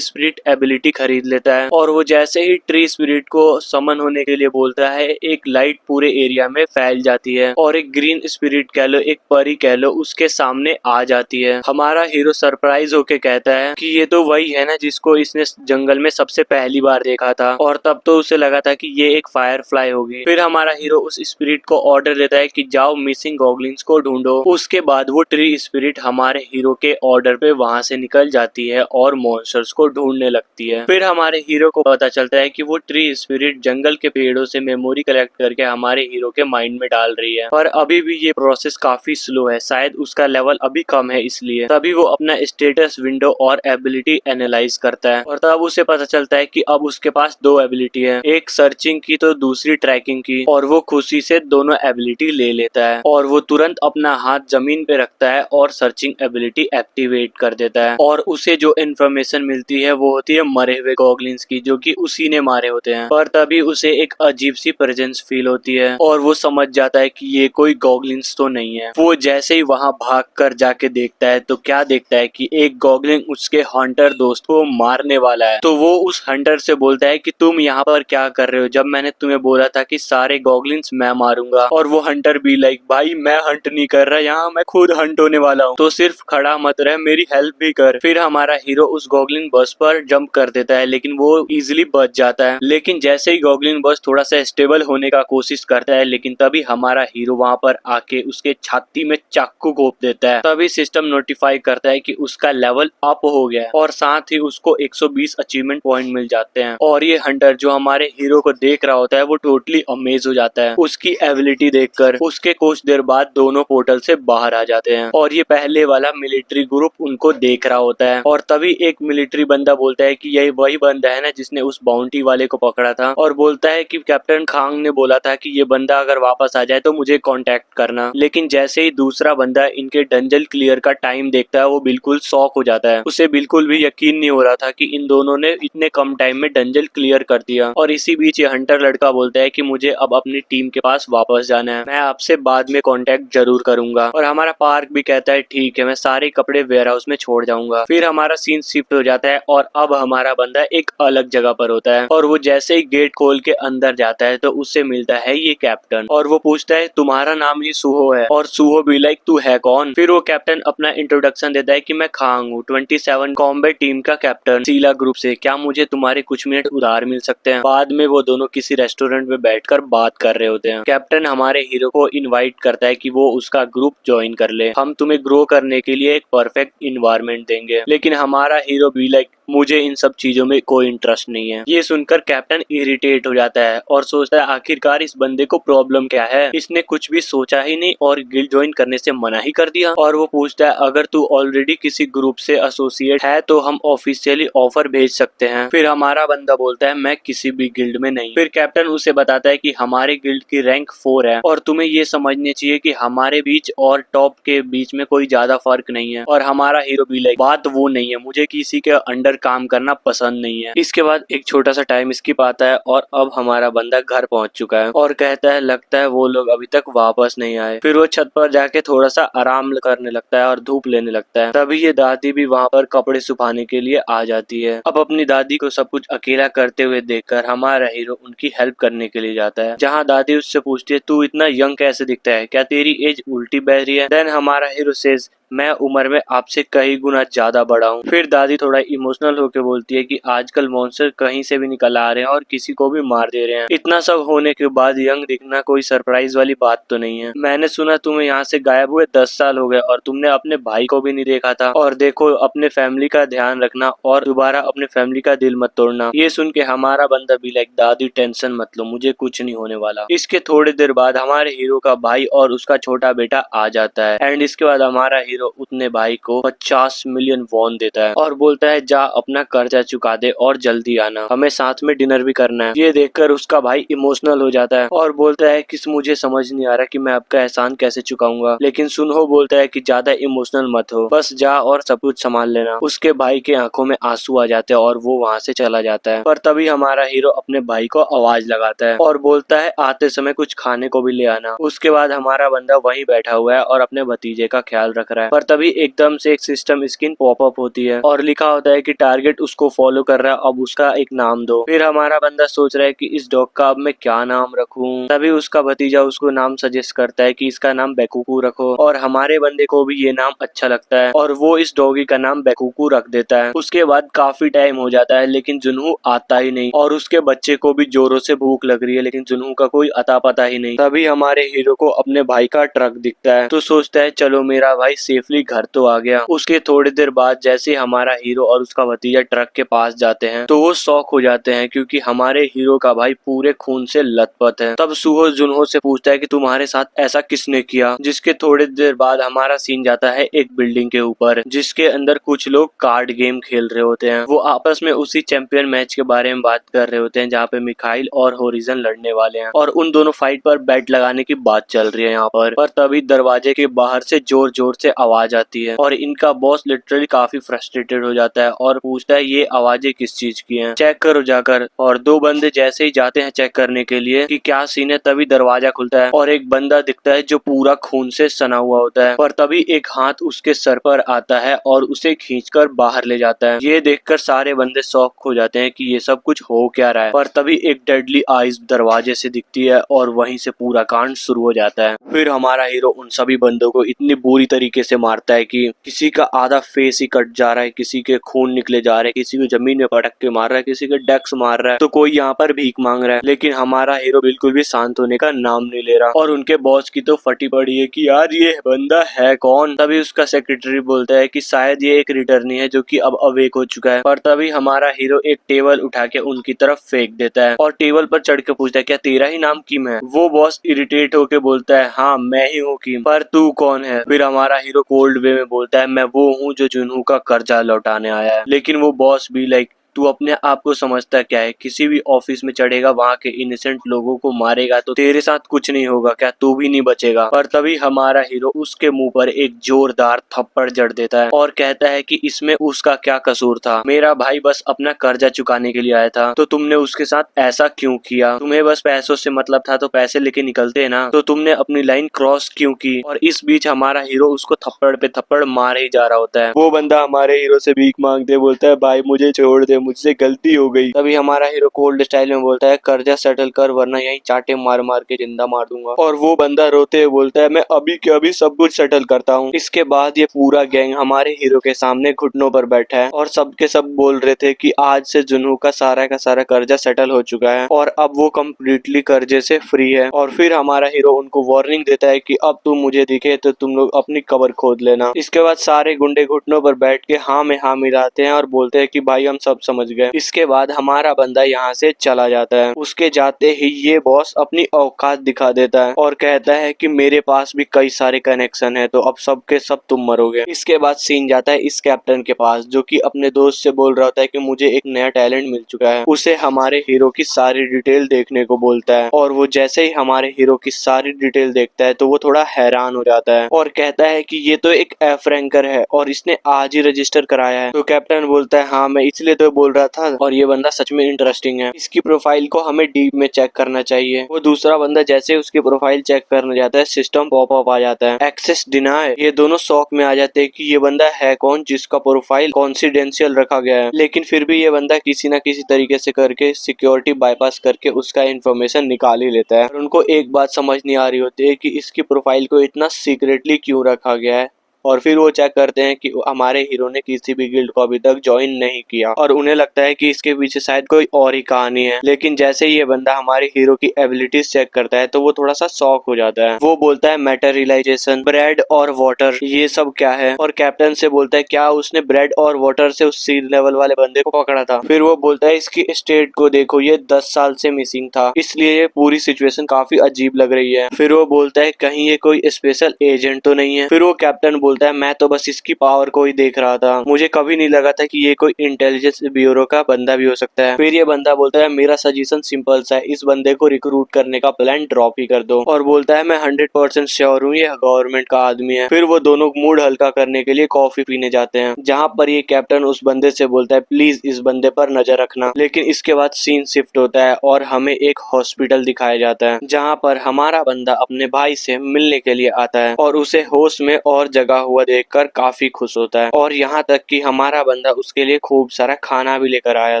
स्पिरिट एबिलिटी खरीद लेता है और वो जैसे ही ट्री स्पिरिट को समन होने के लिए बोलता है एक लाइट पूरे एरिया में फैल जाती है और एक ग्रीन स्पिरिट कह लो एक परी कह लो उसके सामने आ जाती है। हमारा हीरो सरप्राइज होके कहता है कि ये तो वही है ना जिसको इसने जंगल में सबसे पहली बार देखा था और तब तो उसे लगा था कि ये एक फायर फ्लाई होगी। फिर हमारा हीरो उस स्पिरिट को ऑर्डर देता है कि जाओ मिसिंग गॉगलिन्स को ढूंढो। उसके बाद वो ट्री स्पिरिट हमारे हीरो के ऑर्डर पे वहां से निकल जाती है और मॉन्स्टर्स को ढूंढने लगती है। फिर हमारे हीरो को पता चलता है कि वो ट्री स्पिरिट जंगल के पेड़ों से मेमोरी कलेक्ट करके हमारे हीरो के माइंड में डाल रही है पर अभी भी ये प्रोसेस काफी स्लो है, शायद उसका लेवल अभी कम है इसलिए। तभी वो अपना स्टेटस विंडो और एबिलिटी एनालाइज करता है और तब उसे पता चलता है कि अब उसके पास 2 एबिलिटी है, एक सर्चिंग की तो दूसरी ट्रैकिंग की और वो खुशी से दोनों एबिलिटी ले लेता है और वो तुरंत अपना हाथ जमीन पे रखता है और सर्चिंग एबिलिटी एक्टिवेट कर देता है और उसे जो इन्फॉर्मेशन मिलती है वो होती है मरे हुए गॉगलिन्स की जो कि उसी ने मारे होते हैं। पर तभी उसे एक अजीब सी प्रेजेंस फील होती है और वो समझ जाता है कि ये कोई गॉगलिन्स तो नहीं है। वो जैसे ही वहां भाग कर जाके देखता है तो क्या देखता है कि एक गॉगलिन उसके हंटर दोस्त को मारने वाला है। तो वो उस हंटर से बोलता है कि तुम यहाँ पर क्या कर रहे हो जब मैंने तुम्हें बोला था कि सारे गॉगलिन्स मैं मारूंगा। और वो हंटर भी लाइक भाई मैं हंट नहीं कर रहा, यहाँ मैं खुद हंट होने वाला हूँ, तो सिर्फ खड़ा मत रह मेरी हेल्प भी कर। फिर हमारा हीरो उस गॉगलिन बस पर जंप कर देता है लेकिन वो इजिली बच जाता है। लेकिन जैसे ही गॉगलिन बस थोड़ा सा स्टेबल होने का कोशिश करता है लेकिन तभी हमारा हीरो वहां पर आके उसके छाती में चाकू घोंप देता है। तभी सिस्टम नोटिफाई करता है कि उसका लेवल अप हो गया है और साथ ही उसको 120 अचीवमेंट पॉइंट मिल जाते हैं। और ये हंटर जो हमारे हीरो को देख रहा होता है वो टोटली अमेज हो जाता है उसकी एबिलिटी देखकर। उसके कुछ देर बाद दोनों पोर्टल से बाहर आ जाते हैं और ये पहले वाला मिलिट्री ग्रुप उनको देख रहा होता है और तभी एक मिलिट्री बंदा बोलता है कि यही वही बंदा है ना जिसने उस बाउंटी वाले को पकड़ा था और बोलता है कि कैप्टन खांग ने बोला था कि ये बंदा अगर वापस आ जाए तो मुझे कांटेक्ट करना। लेकिन जैसे ही दूसरा बंदा इनके डंजन क्लियर का टाइम देखता है वो बिल्कुल शॉक हो जाता है। उसे बिल्कुल भी यकीन नहीं हो रहा था कि इन दोनों ने इतने कम टाइम में डंजन क्लियर कर दिया। और इसी बीच ये हंटर लड़का बोलता है कि मुझे अब अपनी टीम के पास वापस जाना है, मैं आपसे बाद में कांटेक्ट जरूर करूंगा। और हमारा पार्क भी कहता है ठीक है मैं सारे कपड़े वेयर हाउस में छोड़ जाऊंगा। फिर हमारा सीन शिफ्ट हो जाता है और अब हमारा बंदा एक अलग जगह पर होता है और वो जैसे ही गेट खोल के अंदर जाता है तो उससे मिलता है ये कैप्टन और वो पूछता है तुम्हारा नाम ही सुहो है और सुहो भी लाइक तू है कौन। फिर वो कैप्टन अपना इंट्रोडक्शन देता है कि मैं खांग हूँ 27 कॉम्बैट टीम का कैप्टन सीला ग्रुप से, क्या मुझे तुम्हारे कुछ मिनट उधार मिल सकते हैं। बाद में वो दोनों किसी रेस्टोरेंट में बैठकर बात कर रहे होते हैं। कैप्टन हमारे हीरो को इनवाइट करता है कि वो उसका ग्रुप ज्वाइन कर ले, हम तुम्हें ग्रो करने के लिए एक परफेक्ट इन्वायरमेंट देंगे। लेकिन हमारा हीरो भी लाइक मुझे इन सब चीजों में कोई इंटरेस्ट नहीं है। ये सुनकर कैप्टन इरिटेट हो जाता है और सोचता है आखिरकार इस बंदे को प्रॉब्लम क्या है, इसने कुछ भी सोचा ही नहीं और गिल्ड ज्वाइन करने से मना ही कर दिया। और वो पूछता है अगर तू ऑलरेडी किसी ग्रुप से एसोसिएट है तो हम ऑफिशियली ऑफर भेज सकते हैं। फिर हमारा बंदा बोलता है मैं किसी भी गिल्ड में नहीं। फिर कैप्टन उसे बताता है कि हमारे गिल्ड की रैंक 4 है और तुम्हें ये समझने चाहिए कि हमारे बीच और टॉप के बीच में कोई ज्यादा फर्क नहीं है। और हमारा हीरो भी लाइक बात वो नहीं है, मुझे किसी के अंडर काम करना पसंद नहीं है। इसके बाद एक छोटा सा टाइम स्किप आता है और अब हमारा बंदा घर पहुंच चुका है और कहता है लगता है वो लोग अभी तक वापस नहीं आए। फिर वो छत पर जाके थोड़ा सा आराम करने लगता है और धूप लेने लगता है। तभी ये दादी भी वहाँ पर कपड़े सुखाने के लिए आ जाती है। अब अपनी दादी को सब कुछ अकेला करते हुए देखकर हमारा हीरो उनकी हेल्प करने के लिए जाता है, जहाँ दादी उससे पूछती है तू इतना यंग कैसे दिखता है, क्या तेरी एज उल्टी बह रही है। देन हमारा हीरो सेज मैं उम्र में आपसे कई गुना ज्यादा बड़ा हूँ। फिर दादी थोड़ा इमोशनल होकर बोलती है कि आजकल मॉन्स्टर कहीं से भी निकल आ रहे हैं और किसी को भी मार दे रहे हैं। इतना सब होने के बाद यंग दिखना कोई सरप्राइज वाली बात तो नहीं है। मैंने सुना तुम्हें यहाँ से गायब हुए 10 साल हो गए और तुमने अपने भाई को भी नहीं देखा था। और देखो, अपने फैमिली का ध्यान रखना और दोबारा अपने फैमिली का दिल मत तोड़ना। ये सुन के हमारा बंदा भी लाइक, दादी टेंशन मत लो, मुझे कुछ नहीं होने वाला। इसके थोड़ी देर बाद हमारे हीरो का भाई और उसका छोटा बेटा आ जाता है एंड इसके बाद हमारा हीरो उतने भाई को 50 मिलियन वॉन देता है और बोलता है जा अपना कर्जा चुका दे और जल्दी आना, हमें साथ में डिनर भी करना है। ये देखकर उसका भाई इमोशनल हो जाता है और बोलता है कि मुझे समझ नहीं आ रहा कि मैं आपका एहसान कैसे चुकाऊंगा। लेकिन सुनहो बोलता है कि ज्यादा इमोशनल मत हो, बस जा और सब कुछ संभाल लेना। उसके भाई के आंखों में आंसू आ जाते हैं और वो वहाँ से चला जाता है। पर तभी हमारा हीरो अपने भाई को आवाज लगाता है और बोलता है आते समय कुछ खाने को भी ले आना। उसके बाद हमारा बंदा वहीं बैठा हुआ है और अपने भतीजे का ख्याल रख रहा है। पर तभी एकदम से एक सिस्टम स्क्रीन पॉपअप होती है और लिखा होता है कि टारगेट उसको फॉलो कर रहा है, अब उसका एक नाम दो। फिर हमारा बंदा सोच रहा है कि इस डॉग का अब मैं क्या नाम रखूं। तभी उसका भतीजा उसको नाम सजेस्ट करता है कि इसका नाम बेकुकू रखो और हमारे बंदे को भी ये नाम अच्छा लगता है और वो इस डॉगी का नाम बेकुकू रख देता है। उसके बाद काफी टाइम हो जाता है लेकिन जुनू आता ही नहीं और उसके बच्चे को भी जोरों से भूख लग रही है लेकिन जुनू का कोई अता पता ही नहीं। तभी हमारे हीरो को अपने भाई का ट्रक दिखता है तो सोचता है चलो मेरा भाई सेफली घर तो आ गया। उसके थोड़ी देर बाद जैसे हमारा हीरो और उसका भतीजा ट्रक के पास जाते हैं तो वो शॉक हो जाते हैं क्योंकि हमारे हीरो का भाई पूरे खून से लथपथ है। तब सुहो जुनहो से पूछता है कि तुम्हारे साथ ऐसा किसने किया। जिसके थोड़ी देर बाद हमारा सीन जाता है एक बिल्डिंग के ऊपर जिसके अंदर कुछ लोग कार्ड गेम खेल रहे होते हैं। वो आपस में उसी चैंपियन मैच के बारे में बात कर रहे होते हैं जहाँ पे मिखाइल और होरिजन लड़ने वाले हैं और उन दोनों फाइट पर बेट लगाने की बात चल रही है यहाँ पर तभी दरवाजे के बाहर से जोर जोर से आवाज आती है और इनका बॉस लिटरली काफी फ्रस्ट्रेटेड हो जाता है और पूछता है ये आवाजें किस चीज की हैं, चेक करो जाकर। और दो बंदे जैसे ही जाते हैं चेक करने के लिए कि क्या सीन है तभी दरवाजा खुलता है और एक बंदा दिखता है जो पूरा खून से सना हुआ होता है। पर तभी एक हाथ उसके सर पर आता है और उसे खींचकर बाहर ले जाता है। ये देखकर सारे बंदे शॉक हो जाते हैं कि ये सब कुछ हो क्या रहा है। पर तभी एक डेडली आइज दरवाजे से दिखती है और वहीं से पूरा कांड शुरू हो जाता है। फिर हमारा हीरो उन सभी बंदों को इतनी बुरी तरीके से मारता है कि किसी का आधा फेस ही कट जा रहा है, किसी के खून निकले जा रहे हैं, किसी को जमीन में पटक के मार रहा है, किसी के डेक्स मार रहा है, तो कोई यहाँ पर भीख मांग रहा है। लेकिन हमारा हीरो बिल्कुल भी शांत होने का नाम नहीं ले रहा और उनके बॉस की तो फटी पड़ी है कि यार ये बंदा है कौन। तभी उसका सेक्रेटरी बोलता है कि शायद ये एक रिटर्नी है जो कि अब अवेक हो चुका है। पर तभी हमारा हीरो एक टेबल उठा के उनकी तरफ फेंक देता है और टेबल पर चढ़ के पूछता है क्या तेरा ही नाम किम है। वो बॉस इरिटेट होके बोलता है हाँ मैं ही हूँ किम, पर तू कौन है। फिर हमारा हीरो कोल्ड वे में बोलता है मैं वो हूँ जो जुनू का कर्जा लौटाने आया है। लेकिन वो बॉस भी लाइक तू अपने आप को समझता क्या है, किसी भी ऑफिस में चढ़ेगा वहाँ के इनोसेंट लोगों को मारेगा तो तेरे साथ कुछ नहीं होगा क्या, तू भी नहीं बचेगा। पर तभी हमारा हीरो उसके मुंह पर एक जोरदार थप्पड़ जड़ देता है और कहता है कि इसमें उसका क्या कसूर था, मेरा भाई बस अपना कर्जा चुकाने के लिए आया था तो तुमने उसके साथ ऐसा क्यों किया। तुम्हें बस पैसों से मतलब था तो पैसे लेके निकलते ना, तो तुमने अपनी लाइन क्रॉस क्यों की। और इस बीच हमारा हीरो उसको थप्पड़ पे थप्पड़ मार ही जा रहा होता है। वो बंदा हमारे हीरो से भीख मांगते बोलता है भाई मुझे छोड़ दे, मुझसे गलती हो गई। तभी हमारा हीरो कोल्ड स्टाइल में बोलता है कर्जा सेटल कर वरना यहीं चाटे मार मार के जिंदा मार दूंगा। और वो बंदा रोते हुए बोलता है मैं अभी के अभी सब कुछ सेटल करता हूँ। इसके बाद ये पूरा गैंग हमारे हीरो के सामने घुटनों पर बैठा है और सबके सब बोल रहे थे कि आज से जुनू का सारा कर्जा सेटल हो चुका है और अब वो कम्प्लीटली कर्जे से फ्री है। और फिर हमारा हीरो उनको वार्निंग देता है कि अब तुम मुझे दिखे तो तुम लोग अपनी कब्र खोद लेना। इसके बाद सारे गुंडे घुटनों पर बैठ के हाँ में हाँ मिलाते हैं और बोलते हैं कि भाई हम सब समझ गए। इसके बाद हमारा बंदा यहाँ से चला जाता है। उसके जाते ही ये बॉस अपनी औकात दिखा देता है और कहता है कि मेरे पास भी कई सारे कनेक्शन है तो अब सबके सब तुम मरोगे। इसके बाद सीन जाता है इस कैप्टन के पास जो कि अपने दोस्त से बोल रहा होता है कि मुझे एक नया टैलेंट मिल चुका है। उसे हमारे हीरो की सारी डिटेल देखने को बोलता है और वो जैसे ही हमारे हीरो की सारी डिटेल देखता है तो वो थोड़ा हैरान हो जाता है और कहता है कि ये तो एक एफ रैंकर है और इसने आज ही रजिस्टर कराया है। तो कैप्टन बोलता है हाँ मैं इसलिए तो बोल रहा था और ये बंदा सच में इंटरेस्टिंग है, इसकी प्रोफाइल को हमें डीप में चेक करना चाहिए। वो दूसरा बंदा जैसे उसकी प्रोफाइल चेक करने जाता है सिस्टम पॉपअप आ जाता है एक्सेस डिनाय। ये दोनों शॉक में आ जाते हैं कि ये बंदा है कौन जिसका प्रोफाइल कॉन्फिडेंशियल रखा गया है। लेकिन फिर भी ये बंदा किसी न किसी तरीके से करके सिक्योरिटी बाईपास करके उसका इन्फॉर्मेशन निकाल ही लेता है। और उनको एक बात समझ नहीं आ रही होती है कि इसकी प्रोफाइल को इतना सीक्रेटली क्यों रखा गया है और फिर वो चेक करते हैं कि हमारे हीरो ने किसी भी गिल्ड को अभी तक ज्वाइन नहीं किया और उन्हें लगता है कि इसके पीछे शायद कोई और ही कहानी है। लेकिन जैसे ही ये बंदा हमारे हीरो की एबिलिटीज चेक करता है तो वो थोड़ा सा शॉक हो जाता है। वो बोलता है मैटेरियलाइजेशन, ब्रेड और वाटर, ये सब क्या है? और कैप्टन से बोलता है क्या उसने ब्रेड और वाटर से उस सी लेवल वाले बंदे को पकड़ा था? फिर वो बोलता है इसकी स्टेट को देखो, ये 10 साल से मिसिंग था, इसलिए ये पूरी सिचुएशन काफी अजीब लग रही है। फिर वो बोलता है कहीं ये कोई स्पेशल एजेंट तो नहीं है? फिर वो कैप्टन बोलता है मैं तो बस इसकी पावर को ही देख रहा था, मुझे कभी नहीं लगा था कि ये कोई इंटेलिजेंस ब्यूरो का बंदा भी हो सकता है। फिर ये बंदा बोलता है मेरा सजेशन सिंपल सा है, इस बंदे को रिक्रूट करने का प्लान ड्रॉप ही कर दो। और बोलता है मैं 100% श्योर हूँ ये गवर्नमेंट का आदमी है। फिर वो दोनों मूड हल्का करने के लिए कॉफी पीने जाते हैं, जहाँ पर ये कैप्टन उस बंदे से बोलता है प्लीज इस बंदे पर नजर रखना। लेकिन इसके बाद सीन शिफ्ट होता है और हमें एक हॉस्पिटल दिखाया जाता है, जहाँ पर हमारा बंदा अपने भाई से मिलने के लिए आता है और उसे होश में और जगा हुआ देखकर काफी खुश होता है। और यहाँ तक कि हमारा बंदा उसके लिए खूब सारा खाना भी लेकर आया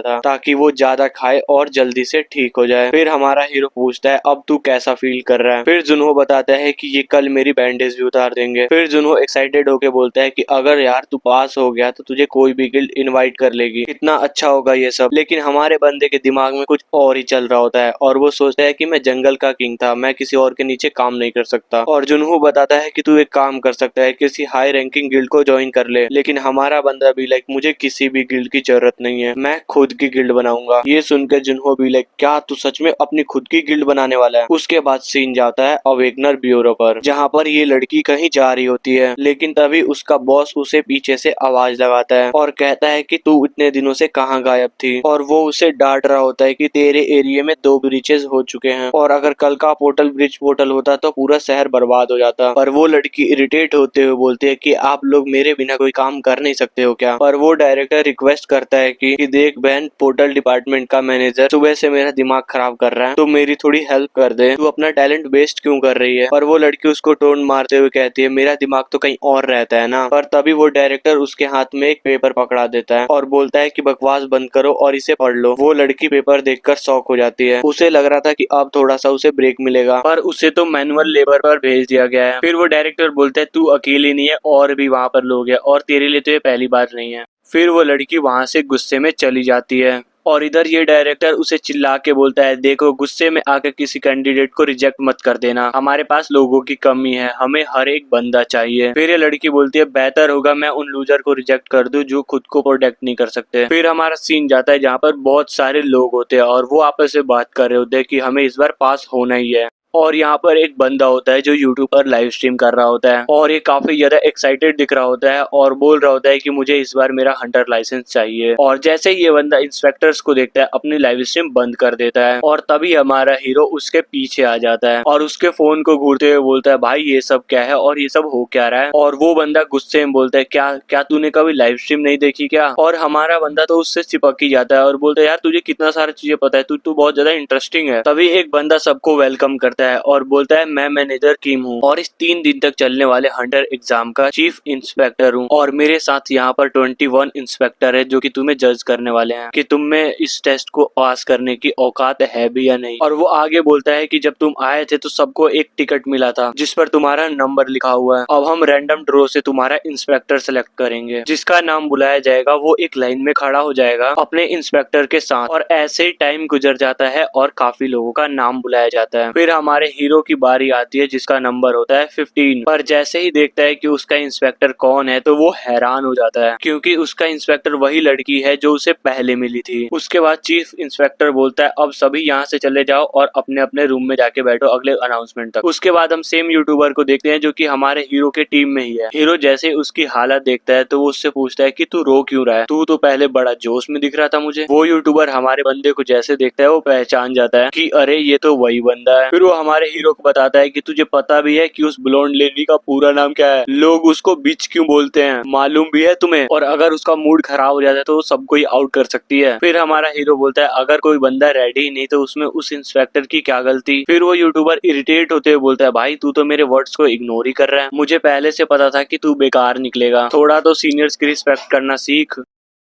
था ताकि वो ज्यादा खाए और जल्दी से ठीक हो जाए। फिर हमारा हीरो पूछता है अब तू कैसा फील कर रहा है? फिर जुनहो बताता है कि ये कल मेरी बैंडेज भी उतार देंगे। फिर जुनहो एक्साइटेड होके बोलता है कि अगर यार तू पास हो गया तो तुझे कोई भी गिल्ड इनवाइट कर लेगी, कितना अच्छा होगा ये सब। लेकिन हमारे बंदे के दिमाग में कुछ और ही चल रहा होता है और वो सोचता है कि मैं जंगल का किंग था, मैं किसी और के नीचे काम नहीं कर सकता। और जुनहो बताता है कि तू एक काम कर सकता है, किसी हाई रैंकिंग गिल्ड को ज्वाइन कर ले। लेकिन हमारा बंदा भी लाइक मुझे किसी भी गिल्ड की जरूरत नहीं है, मैं खुद की गिल्ड बनाऊंगा। ये सुनकर जुनहो भी लाइक क्या तू सच में अपनी खुद की गिल्ड बनाने वाला है? उसके बाद सीन जाता है अवेकनर ब्यूरो पर, जहाँ पर ये लड़की कहीं जा रही होती है। लेकिन तभी उसका बॉस उसे पीछे से आवाज लगाता है और कहता है कि तू इतने दिनों से कहाँ गायब थी? और वो उसे डांट रहा होता है कि तेरे एरिया में 2 ब्रिजेस हो चुके हैं और अगर कल का पोर्टल ब्रिज पोर्टल होता तो पूरा शहर बर्बाद हो जाता। पर वो लड़की इरिटेट होते हुए बोलती है कि आप लोग मेरे बिना कोई काम कर नहीं सकते हो क्या? पर वो डायरेक्टर रिक्वेस्ट करता है कि देख बहन, पोर्टल डिपार्टमेंट का मैनेजर सुबह से मेरा दिमाग खराब कर रहा है, तो मेरी थोड़ी हेल्प कर दे, तू अपना टैलेंट वेस्ट क्यों कर रही है? पर वो लड़की उसको टोन मारते हुए कहती है मेरा दिमाग तो कहीं और रहता है ना। पर तभी वो डायरेक्टर उसके हाथ में एक पेपर पकड़ा देता है और बोलता है कि बकवास बंद करो और इसे पढ़ लो। वो लड़की पेपर देखकर शॉक हो जाती है, उसे लग रहा था कि अब थोड़ा सा उसे ब्रेक मिलेगा, पर उसे तो मैनुअल लेबर पर भेज दिया गया है। फिर वो डायरेक्टर बोलता है तू अकेली नहीं है, और भी वहाँ पर लोग हैं और तेरे लिए तो ये पहली बार नहीं है। फिर वो लड़की वहाँ से गुस्से में चली जाती है और इधर ये डायरेक्टर उसे चिल्ला के बोलता है देखो, गुस्से में आकर किसी कैंडिडेट को रिजेक्ट मत कर देना, हमारे पास लोगों की कमी है, हमें हर एक बंदा चाहिए। फिर ये लड़की बोलती है बेहतर होगा मैं उन लूजर को रिजेक्ट कर दूं जो खुद को प्रोटेक्ट नहीं कर सकते। फिर हमारा सीन जाता है जहाँ पर बहुत सारे लोग होते हैं और वो आपस में बात कर रहे होते हैं कि हमें इस बार पास होना ही है। और यहाँ पर एक बंदा होता है जो यूट्यूब पर लाइव स्ट्रीम कर रहा होता है और ये काफी ज्यादा एक्साइटेड दिख रहा होता है और बोल रहा होता है कि मुझे इस बार मेरा हंटर लाइसेंस चाहिए। और जैसे ही ये बंदा इंस्पेक्टर्स को देखता है अपनी लाइव स्ट्रीम बंद कर देता है और तभी हमारा हीरो उसके पीछे आ जाता है और उसके फोन को घूरते हुए बोलता है भाई ये सब क्या है और ये सब हो क्या रहा है? और वो बंदा गुस्से में बोलता है क्या क्या तूने कभी लाइव स्ट्रीम नहीं देखी क्या? और हमारा बंदा तो उससे चिपक ही जाता है और बोलता है यार तुझे कितना सारा चीजें पता है, तू बहुत ज्यादा इंटरेस्टिंग है। तभी एक बंदा सबको वेलकम करता है और बोलता है मैं मैनेजर किम हूँ और इस 3 दिन तक चलने वाले हंटर एग्जाम का चीफ इंस्पेक्टर हूँ और मेरे साथ यहाँ पर 21 इंस्पेक्टर है जो कि तुम्हें जज करने वाले हैं कि तुम में इस टेस्ट को पास करने की औकात है भी या नहीं। और वो आगे बोलता है कि जब तुम आए थे तो सबको एक टिकट मिला था जिस पर तुम्हारा नंबर लिखा हुआ है, अब हम रैंडम ड्रॉ से तुम्हारा इंस्पेक्टर सेलेक्ट करेंगे, जिसका नाम बुलाया जाएगा वो एक लाइन में खड़ा हो जाएगा अपने इंस्पेक्टर के साथ। और ऐसे ही टाइम गुजर जाता है और काफी लोगों का नाम बुलाया जाता है। फिर हमारे हीरो की बारी आती है जिसका नंबर होता है 15। पर जैसे ही देखता है कि उसका इंस्पेक्टर कौन है तो वो हैरान हो जाता है क्योंकि उसका इंस्पेक्टर वही लड़की है जो उसे पहले मिली थी। उसके बाद चीफ इंस्पेक्टर बोलता है अब सभी यहाँ से चले जाओ और अपने अपने रूम में जाके बैठो अगले अनाउंसमेंट तक। उसके बाद हम सेम यूट्यूबर को देखते हैं जो कि हमारे हीरो के टीम में ही है। हीरो जैसे उसकी हालत देखता है तो वो उससे पूछता है कि तू रो क्यों रहा है, तू तो पहले बड़ा जोश में दिख रहा था मुझे। वो यूट्यूबर हमारे बंदे को जैसे देखता है वो पहचान जाता है कि अरे ये तो वही बंदा है। फिर वो हमारे हीरो को बताता है कि तुझे पता भी है कि उस ब्लोंड लेडी का पूरा नाम क्या है, लोग उसको बिच क्यों बोलते हैं, मालूम भी है तुम्हें, और अगर उसका मूड खराब हो जाता है तो वो सबको ही आउट कर सकती है। फिर हमारा हीरो बोलता है अगर कोई बंदा रेडी नहीं तो उसमें उस इंस्पेक्टर की क्या गलती। फिर वो यूट्यूबर इरिटेट होते हुए बोलता है भाई तू तो मेरे वर्ड्स को इग्नोर ही कर रहा है, मुझे पहले से पता था कि तू बेकार निकलेगा, थोड़ा तो सीनियर्स की रिस्पेक्ट करना सीख।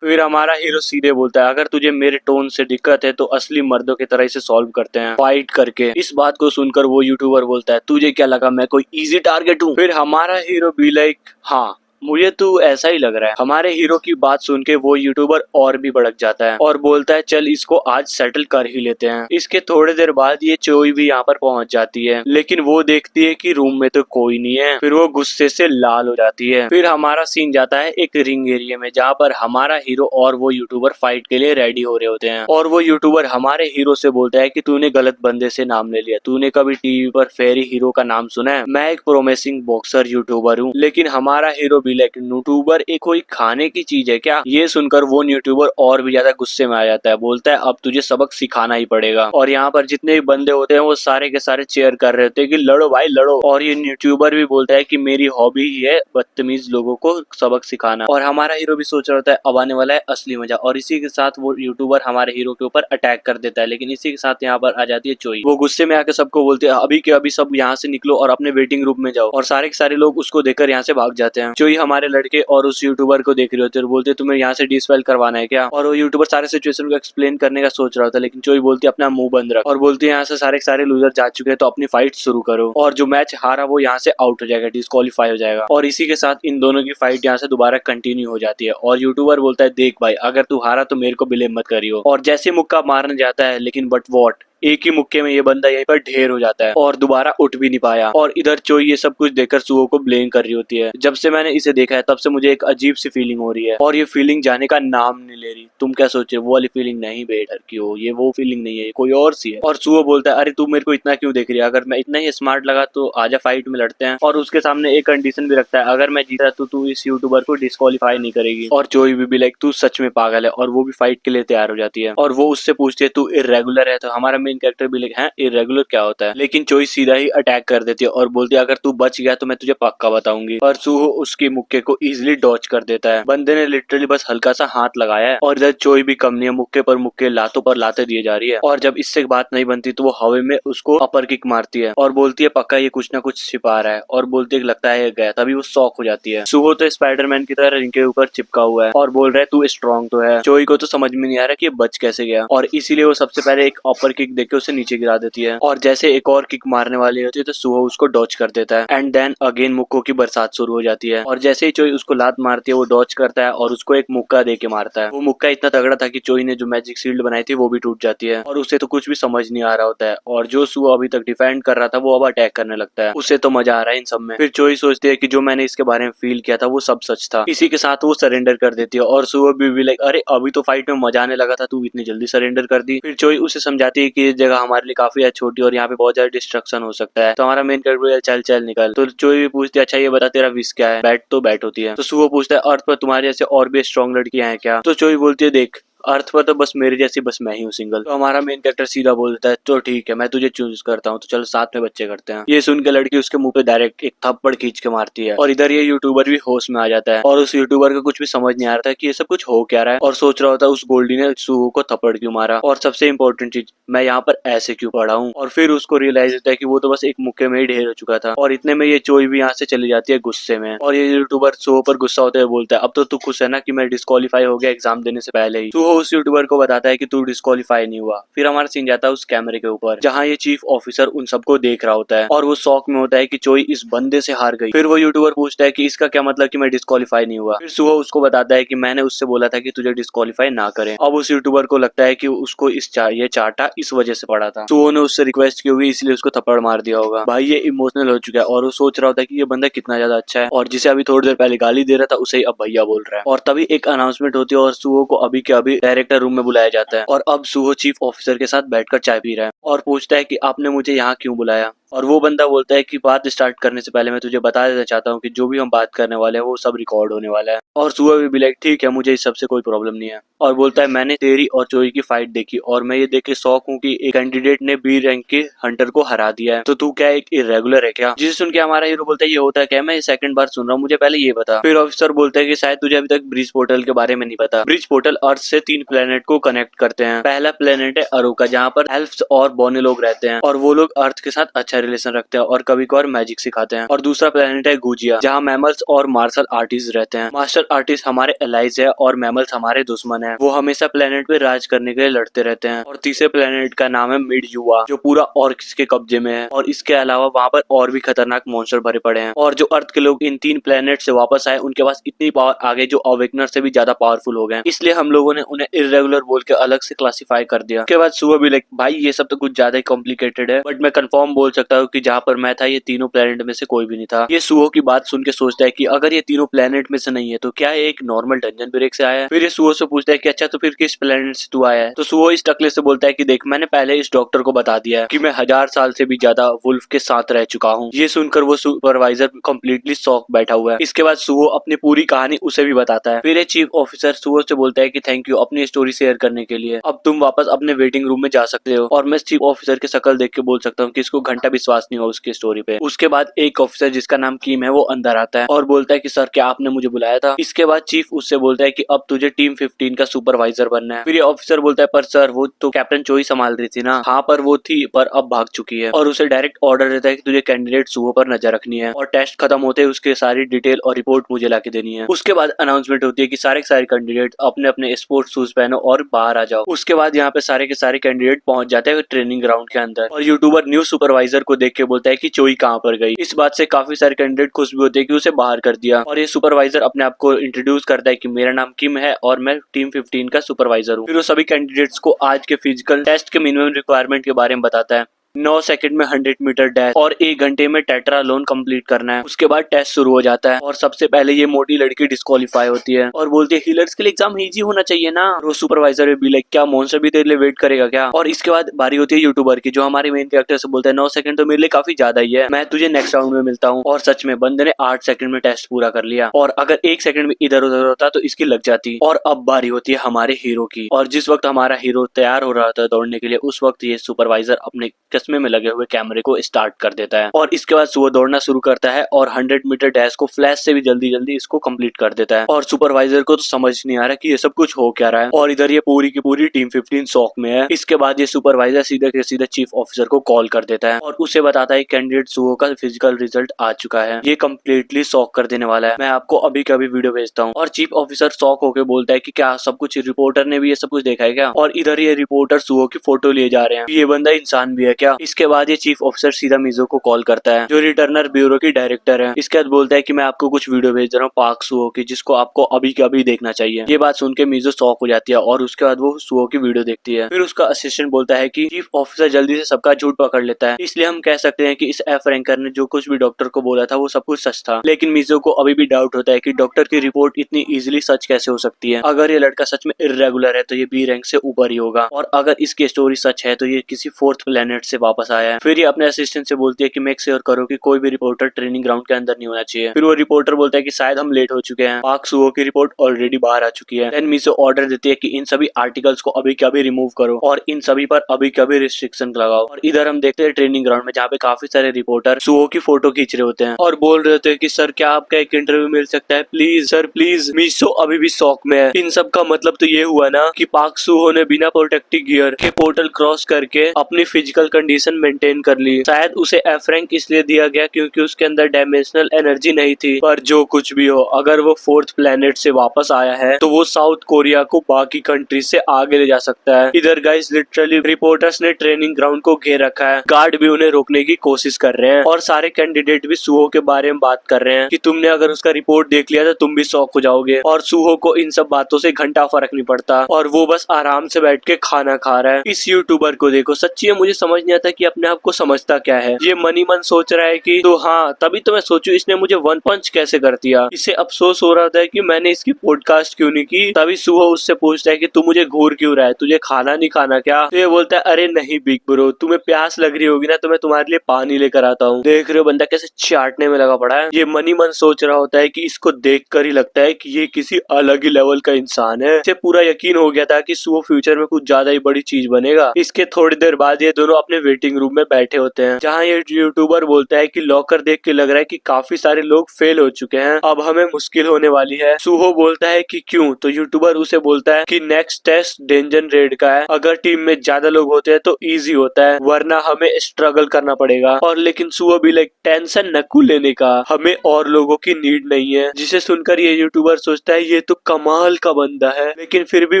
फिर हमारा हीरो सीधे बोलता है अगर तुझे मेरे टोन से दिक्कत है तो असली मर्दों की तरह इसे सॉल्व करते हैं फाइट करके। इस बात को सुनकर वो यूट्यूबर बोलता है तुझे क्या लगा मैं कोई इजी टारगेट हूँ। फिर हमारा हीरो भी लाइक हाँ मुझे तो ऐसा ही लग रहा है। हमारे हीरो की बात सुन के वो यूट्यूबर और भी भड़क जाता है और बोलता है चल इसको आज सेटल कर ही लेते हैं। इसके थोड़ी देर बाद ये चोई भी यहाँ पर पहुंच जाती है लेकिन वो देखती है कि रूम में तो कोई नहीं है। फिर वो गुस्से से लाल हो जाती है। फिर हमारा सीन जाता है एक रिंग एरिया में जहाँ पर हमारा हीरो और वो यूट्यूबर फाइट के लिए रेडी हो रहे होते हैं और वो यूट्यूबर हमारे हीरो से बोलता है कि तूने गलत बंदे से नाम ले लिया। तूने कभी टीवी पर फेरी हीरो का नाम सुना है? मैं एक प्रोमिसिंग बॉक्सर यूट्यूबर हूँ। लेकिन हमारा हीरो भी लाइक यूट्यूबर एक कोई खाने की चीज है क्या? ये सुनकर वो यूट्यूबर और भी ज्यादा गुस्से में आ जाता है। बोलता है अब तुझे सबक सिखाना ही पड़ेगा। और यहाँ पर जितने भी बंदे होते हैं वो सारे के सारे चेयर कर रहे होते हैं कि लड़ो भाई लड़ो। और ये यूट्यूबर भी बोलता है कि मेरी हॉबी ही है बदतमीज लोगों को सबक सिखाना। और हमारा हीरो भी सोच रहा होता है अब आने वाला है असली मजा। और इसी के साथ वो यूट्यूबर हमारे हीरो के ऊपर अटैक कर देता है। लेकिन इसी के साथ यहाँ पर आ जाती है चोई। वो गुस्से में आकर सबको बोलते हैं अभी के अभी सब यहाँ से निकलो और अपने वेटिंग रूम में जाओ। और सारे के सारे लोग उसको देखकर यहाँ से भाग जाते हैं। चोई हमारे लड़के और उस यूट्यूबर को देख रहे होते हैं और बोलते हैं तुम्हें यहाँ से डिसपेल करवाना है क्या? और वो यूट्यूबर सारे सिचुएशन को एक्सप्लेन करने का सोच रहा होता है लेकिन चोई बोलती है अपना मुंह बंद रख। और बोलती है यहाँ से सारे के सारे लूजर जा चुके हैं तो अपनी फाइट शुरू करो। और जो मैच हारा वो यहाँ से आउट हो जाएगा, डिस्क्वालीफाई हो जाएगा। और इसी के साथ इन दोनों की फाइट यहाँ से दोबारा कंटिन्यू हो जाती है। और यूट्यूबर बोलता है देख भाई अगर तू हारा तो मेरे को ब्लेम मत करियो। और जैसे मुक्का मारने जाता है लेकिन बट वॉट एक ही मुक्के में ये बंदा यहीं पर ढेर हो जाता है और दोबारा उठ भी नहीं पाया। और इधर चोई ये सब कुछ देखकर सुओ को ब्लेम कर रही होती है। जब से मैंने इसे देखा है तब से मुझे एक अजीब सी फीलिंग हो रही है और ये फीलिंग जाने का नाम नहीं ले रही। तुम क्या सोचे वो वाली फीलिंग नहीं बेटर की हो, ये वो फीलिंग नहीं है, ये कोई और सी है। और सुओ बोलता है अरे तू मेरे को इतना क्यों देख रही है? अगर मैं इतना ही स्मार्ट लगा तो आजा फाइट में लड़ते हैं। और उसके सामने एक कंडीशन भी रखता है अगर मैं जीता तो तू इस यूट्यूबर को डिस्क्वालीफाई नहीं करेगी। और चोई भी लाइक तू सच में पागल है और वो भी फाइट के लिए तैयार हो जाती है। और वो उससे पूछती है तू इर्रेगुलर है? तो हमारा मेन कैरेक्टर भी लाइक है इरेगुलर क्या होता है? लेकिन चोई सीधा ही अटैक कर देती है और बोलती है अगर तू बच गया तो मैं तुझे पक्का बताऊंगी। पर सुहो उसके मुक्के को इजिली डॉच कर देता है। बंदे ने लिटरली बस हल्का सा हाथ लगाया है और इधर चोई भी कम नहीं है, मुक्के पर मुक्के लातों पर लाते दिए जा रही है। और जब इससे बात नहीं बनती तो वो हवा में उसको अपर किक मारती है और बोलती है पक्का ये कुछ ना कुछ छिपा रहा है। और बोलती है लगता है गया। तभी वो शॉक हो जाती है। सुहो तो स्पाइडरमैन की तरह इनके ऊपर चिपका हुआ है और बोल रहा है तू स्ट्रॉन्ग तो है। चोई को तो समझ में नहीं आ रहा कि ये बच कैसे गया और इसीलिए वो सबसे पहले एक अपर किक देके उसे नीचे गिरा देती है। और जैसे एक और किक मारने वाली होती है तो सुहो उसको डॉच कर देता है एंड देन अगेन मुक्कों की बरसात शुरू हो जाती है। और जैसे ही चोई उसको लात मारती है वो डॉच करता है और उसको एक मुक्का दे के मारता है। वो मुक्का इतना तगड़ा था कि चोई ने जो मैजिक शील्ड बनाई थी वो भी टूट जाती है और उसे तो कुछ भी समझ नहीं आ रहा होता है। और जो सुहो अभी तक डिफेंड कर रहा था वो अब अटैक करने लगता है। उसे तो मजा आ रहा है इन सब में। फिर चोई सोचती है कि जो मैंने इसके बारे में फील किया था वो सब सच था। इसी के साथ वो सरेंडर कर देती है और सुहो भी लाइक अरे अभी तो फाइट में मजा आने लगा था, तू इतनी जल्दी सरेंडर कर दी। फिर चोई उसे समझाती है कि ये जगह हमारे लिए काफी छोटी और यहाँ पे बहुत ज्यादा डिस्ट्रक्शन हो सकता है। तो हमारा मेन कैरेक्टर चल चल निकल। तो चोई भी पूछती है अच्छा ये बता तेरा विश क्या है? बैट तो बैट होती है। तो सुहो पूछता है अर्थ पर तुम्हारे जैसे और भी स्ट्रॉन्ग लड़कियां हैं क्या? तो चोई बोलती है देख अर्थ पर तो बस मेरे जैसी बस मैं ही हूँ सिंगल। तो हमारा मेन कैरेक्टर सीधा बोलता है तो ठीक है मैं तुझे चूज करता हूँ, तो चलो साथ में बच्चे करते हैं। ये सुन के लड़की उसके मुंह पे डायरेक्ट एक थप्पड़ खींच के मारती है और इधर ये यूट्यूबर भी होश में आ जाता है और उस यूट्यूबर को कुछ भी समझ नहीं आ रहा था कि ये सब कुछ हो क्या रहा है और सोच रहा होता है उस गोल्डी ने सुहो को थप्पड़ क्यों मारा और सबसे इंपॉर्टेंट चीज मैं यहाँ पर ऐसे क्यों पड़ा हूँ। और फिर उसको रियलाइज होता है कि वो तो बस एक मुक्के में ही ढेर हो चुका था। और इतने में ये चोई भी यहाँ से चली जाती है गुस्से में और ये यूट्यूबर सुहो पर गुस्सा होते हुए बोलता है अब तो तू खुश है ना कि मैं डिस्क्वालीफाई हो गया एग्जाम देने से पहले ही। सुहो उस यूट्यूबर को बताता है कि तू डिस्क्वालीफाई नहीं हुआ। फिर हमारा सीन जाता है उस कैमरे के ऊपर जहाँ ये चीफ ऑफिसर उन सबको देख रहा होता है और वो शॉक में होता है कि चोई इस बंदे से हार गई। फिर वो यूट्यूबर पूछता है कि इसका क्या मतलब कि मैं डिस्क्वालीफाई नहीं हुआ। फिर सुहो उसको बताता है कि मैंने उससे बोला था कि तुझे डिस्क्वालीफाई ना करें। अब उस यूट्यूबर को लगता है कि उसको ये चाटा इस वजह से पड़ा था। सुहो ने उससे रिक्वेस्ट की होगी इसलिए उसको थप्पड़ मार दिया होगा। भाई ये इमोशनल हो चुका है और वो सोच रहा होता है कि ये बंदा कितना ज्यादा अच्छा है और जिसे अभी थोड़ी देर पहले गाली दे रहा था उसे अब भैया बोल रहा है। और तभी एक अनाउंसमेंट होती है और सुहो को अभी के अभी डायरेक्टर रूम में बुलाया जाता है और अब सुहो चीफ ऑफिसर के साथ बैठकर चाय पी रहा है और पूछता है कि आपने मुझे यहाँ क्यों बुलाया। और वो बंदा बोलता है कि बात स्टार्ट करने से पहले मैं तुझे बता देना चाहता हूँ कि जो भी हम बात करने वाले हैं वो सब रिकॉर्ड होने वाला है। और सुबह भी लाइक ठीक है मुझे इस सब से कोई प्रॉब्लम नहीं है और बोलता है मैंने तेरी और चोई की फाइट देखी और मैं ये देख के शौक हूँ कि एक कैंडिडेट ने बी रैंक के हंटर को हरा दिया है, तो तू क्या एक इरेगुलर है क्या? जिसे सुन के हमारा हीरो बोलता है ये होता है क्या? मैं सेकंड बार सुन रहा हूँ, मुझे पहले ये बता। फिर ऑफिसर बोलता है कि शायद तुझे अभी तक ब्रिज पोर्टल के बारे में नहीं पता। ब्रिज पोर्टल अर्थ से 3 प्लेनेट को कनेक्ट करते हैं। पहला प्लेनेट है अरोका जहाँ पर एल्फ्स और बौने लोग रहते हैं और वो लोग अर्थ के साथ अच्छा रिलेशन रखते हैं और कभी कभार मैजिक सिखाते हैं। और दूसरा प्लेनेट है गुजिया, जहाँ मैमल्स और मार्शल आर्टिस्ट रहते हैं। मार्शल आर्टिस्ट हमारे एलाइज है और मैमल्स हमारे दुश्मन है। वो हमेशा प्लेनेट पे राज करने के लिए लड़ते रहते हैं। और तीसरे प्लेनेट का नाम है मिड युवा, जो पूरा ऑर्क्स के कब्जे में है। और इसके अलावा वहाँ पर और भी खतरनाक मॉन्स्टर भरे पड़े हैं। और जो अर्थ के लोग इन 3 प्लेनेट से वापस आए, उनके पास इतनी पावर आ गई जो अवेकनर से भी ज्यादा पावरफुल हो गए। इसलिए हम लोगों ने उन्हें इर्रेगुलर बोल के अलग से क्लासिफाई कर दिया। उसके बाद सुबह भी लाइक भाई ये सब तो कुछ ज्यादा ही कॉम्प्लिकेटेड है, बट मैं कंफर्म बोल सकता हूँ कि जहाँ पर मैं था ये तीनों प्लेनेट में से कोई भी नहीं था। ये सुहो की बात सुन के सोचता है कि अगर ये तीनों प्लेनेट में से नहीं है तो क्या ये एक नॉर्मल डंजन ब्रेक से आया है। फिर ये सुहो से पूछता है कि अच्छा तो फिर किस प्लेनेट से तू आया है। तो सुहो इस टकले से बोलता है कि देख मैंने पहले इस डॉक्टर को बता दिया है कि मैं 1000 साल से भी ज्यादा वुल्फ के साथ रह चुका हूँ। ये सुनकर वो सुपरवाइजर कंप्लीटली शॉक बैठा हुआ है। इसके बाद सुहो अपनी पूरी कहानी उसे भी बताता है। फिर ये चीफ ऑफिसर सुहो से बोलता है कि थैंक यू अपनी स्टोरी शेयर करने के लिए, अब तुम वापस अपने वेटिंग रूम में जा सकते हो। और मैं चीफ ऑफिसर की शक्ल देख के बोल सकता हूँ कि इसको घंटा विश्वास नहीं हुआ उसकी स्टोरी पे। उसके बाद एक ऑफिसर जिसका नाम किम है वो अंदर आता है और बोलता है कि सर क्या आपने मुझे बुलाया था। इसके बाद चीफ उससे बोलता है कि अब तुझे टीम 15 का सुपरवाइजर बनना है। फिर ये ऑफिसर बोलता है पर सर वो तो कैप्टन चोई संभाल रही थी ना। हाँ पर वो थी, पर अब भाग चुकी है। और उसे डायरेक्ट ऑर्डर देता है कि तुझे कैंडिडेट सुहो पर नजर रखनी है और टेस्ट खत्म होते ही उसके सारी डिटेल और रिपोर्ट मुझे लाके देनी है। उसके बाद अनाउंसमेंट होती है कि सारे कैंडिडेट अपने अपने स्पोर्ट्स शूज पहनो और बाहर आ जाओ। उसके बाद यहाँ पे सारे के सारे कैंडिडेट पहुंच जाते हैं ट्रेनिंग ग्राउंड के अंदर और यूट्यूबर न्यू सुपरवाइजर को देख के बोलता है कि चोई कहाँ पर गई। इस बात से काफी सारे कैंडिडेट खुश भी होते हैं कि उसे बाहर कर दिया। और ये सुपरवाइजर अपने आप को इंट्रोड्यूस करता है कि मेरा नाम किम है और मैं टीम 15 का सुपरवाइजर हूँ। फिर वो सभी कैंडिडेट्स को आज के फिजिकल टेस्ट के मिनिमम रिक्वायरमेंट के बारे में बताता है। 9 सेकंड में 100 मीटर डैश और 1 घंटे में टेट्रालोन कंप्लीट करना है। उसके बाद टेस्ट शुरू हो जाता है और सबसे पहले ये मोटी लड़की डिस्क्वालीफाई होती है और बोलती है हीलर्स के लिए एग्जाम इजी होना चाहिए ना। वो सुपरवाइजर भी लाइक क्या मॉन्स्टर भी तेरे लिए वेट करेगा क्या। और इसके बाद बारी होती है यूट्यूबर की, जो हमारे मेन कैरेक्टर से बोलता है 9 सेकंड तो मेरे लिए काफी ज्यादा ही है, मैं तुझे नेक्स्ट राउंड में मिलता हूँ। और सच में बंदे ने 8 सेकंड में टेस्ट पूरा कर लिया और अगर 1 सेकंड में इधर उधर होता तो इसकी लग जाती। और अब बारी होती है हमारे हीरो की और जिस वक्त हमारा हीरो तैयार हो रहा था दौड़ने के लिए, उस वक्त ये सुपरवाइजर अपने चश्मे में लगे हुए कैमरे को स्टार्ट कर देता है और इसके बाद वो दौड़ना शुरू करता है और 100 मीटर डैश को फ्लैश से भी जल्दी जल्दी इसको कंप्लीट कर देता है। और सुपरवाइजर को तो समझ नहीं आ रहा कि ये सब कुछ हो क्या रहा है और इधर ये पूरी की पूरी टीम 15 शॉक में है। इसके बाद ये सुपरवाइजर सीधा के सीधा चीफ ऑफिसर को कॉल कर देता है और उसे बताता है कैंडिडेट सुहो का फिजिकल रिजल्ट आ चुका है। ये कम्प्लीटली शॉक कर देने वाला है, मैं आपको अभी का भी वीडियो भेजता हूँ। और चीफ ऑफिसर शॉक होकर बोलता है कि क्या सब कुछ रिपोर्टर ने भी ये सब कुछ देखा है क्या। और इधर ये रिपोर्टर सुहो की फोटो लिए जा रहे हैं, ये बंदा इंसान भी है क्या। इसके बाद ये चीफ ऑफिसर सीधा मिजो को कॉल करता है जो रिटर्नर ब्यूरो की डायरेक्टर है। इसके बाद बोलता है कि मैं आपको कुछ वीडियो भेज रहा हूँ पार्क सुहो की, जिसको आपको अभी के अभी देखना चाहिए। ये बात सुन के मिजो शॉक हो जाती है और उसके बाद वो सुहो की वीडियो देखती है। फिर उसका असिस्टेंट बोलता है कि चीफ ऑफिसर जल्दी से सबका झूठ पकड़ लेता है, इसलिए हम कह सकते हैं कि इस एफ रैंकर ने जो कुछ भी डॉक्टर को बोला था वो सब कुछ सच था। लेकिन मिजो को अभी भी डाउट होता है कि डॉक्टर की रिपोर्ट इतनी इजीली सच कैसे हो सकती है। अगर ये लड़का सच में इर्रेगुलर है तो ये बी रैंक से ऊपर ही होगा, और अगर इसकी स्टोरी सच है तो ये किसी 4th प्लेनेट से वापस आया है। फिर ये अपने असिस्टेंट से बोलती है कि मेक श्योर करो कि कोई भी रिपोर्टर ट्रेनिंग ग्राउंड के अंदर नहीं होना चाहिए। फिर वो रिपोर्टर बोलता है कि शायद हम लेट हो चुके हैं, पार्क सुहो की रिपोर्ट ऑलरेडी बाहर आ चुकी है। देन मिजो ऑर्डर देती है कि इन सभी आर्टिकल्स को अभी के अभी रिमूव करो और इन सभी पर अभी के अभी रिस्ट्रिक्शन लगाओ। और इधर हम देखते हैं ट्रेनिंग ग्राउंड में जहाँ पे काफी सारे रिपोर्टर सुहो की फोटो खींच रहे होते हैं और बोल रहे होते हैं कि सर क्या आपका एक इंटरव्यू मिल सकता है प्लीज सर प्लीज। मिजो अभी भी शॉक में है। इन सब का मतलब तो ये हुआ ना कि पार्क सुहो ने बिना प्रोटेक्टिव गियर के पोर्टल क्रॉस करके अपनी फिजिकल कंडीशन मेंटेन कर ली। शायद उसे एफ रैंक इसलिए दिया गया क्योंकि उसके अंदर डायमेंशनल एनर्जी नहीं थी, पर जो कुछ भी हो अगर वो 4th प्लेनेट से वापस आया है तो वो साउथ कोरिया को बाकी कंट्री से आगे ले जा सकता है। इधर गाइस लिटरली रिपोर्टर्स ने ट्रेनिंग ग्राउंड को घेर रखा है, गार्ड भी उन्हें रोकने की कोशिश कर रहे हैं और सारे कैंडिडेट भी सुहो के बारे में बात कर रहे हैं कि तुमने अगर उसका रिपोर्ट देख लिया तो तुम भी शॉक हो जाओगे। और सुहो को इन सब बातों से घंटा फर्क नहीं पड़ता और वो बस आराम से बैठ के खाना खा रहा है। इस यूट्यूबर को देखो, सच्ची में मुझे समझ नहीं आता कि अपने आप को समझता क्या है। ये मनी मन सोच रहा है कि तो हाँ तभी तो मैं सोचू इसने मुझे 1 पंच कैसे कर दिया। इसे अफसोस हो रहा था कि मैंने इसकी पॉडकास्ट क्यों नहीं की। तभी सुहो उससे पूछता है कि तू मुझे घूर क्यों रहा है, तुझे खाना नहीं खाना क्या। तो ये बोलता है अरे नहीं बिग ब्रो, तुम्हें प्यास लग रही होगी ना तो मैं तुम्हारे लिए पानी लेकर आता हूँ। देख रहे हो बंदा कैसे चाटने में लगा पड़ा है। ये मनी मन सोच रहा होता है कि इसको देख कर ही लगता है कि ये किसी अलग ही लेवल का इंसान है। इसे पूरा यकीन हो गया था कि सुहो फ्यूचर में कुछ ज्यादा ही बड़ी चीज बनेगा। इसके थोड़ी देर बाद ये दोनों अपने वेटिंग रूम में बैठे होते हैं, जहाँ ये यूट्यूबर बोलता है कि लॉकर देख के लग रहा है कि काफी सारे लोग फेल हो चुके हैं, अब हमें मुश्किल होने वाली है। सुहो बोलता है कि क्यों? तो यूट्यूबर उसे बोलता है कि नेक्स्ट टेस्ट डेंजन रेड का है, अगर टीम में ज्यादा लोग होते हैं तो इजी होता है, वरना हमें स्ट्रगल करना पड़ेगा। और लेकिन सुहो भी लाइक टेंशन नकू लेने का, हमें और लोगों की नीड नहीं है। जिसे सुनकर ये यूट्यूबर सोचता है ये तो कमाल का बंदा है, लेकिन फिर भी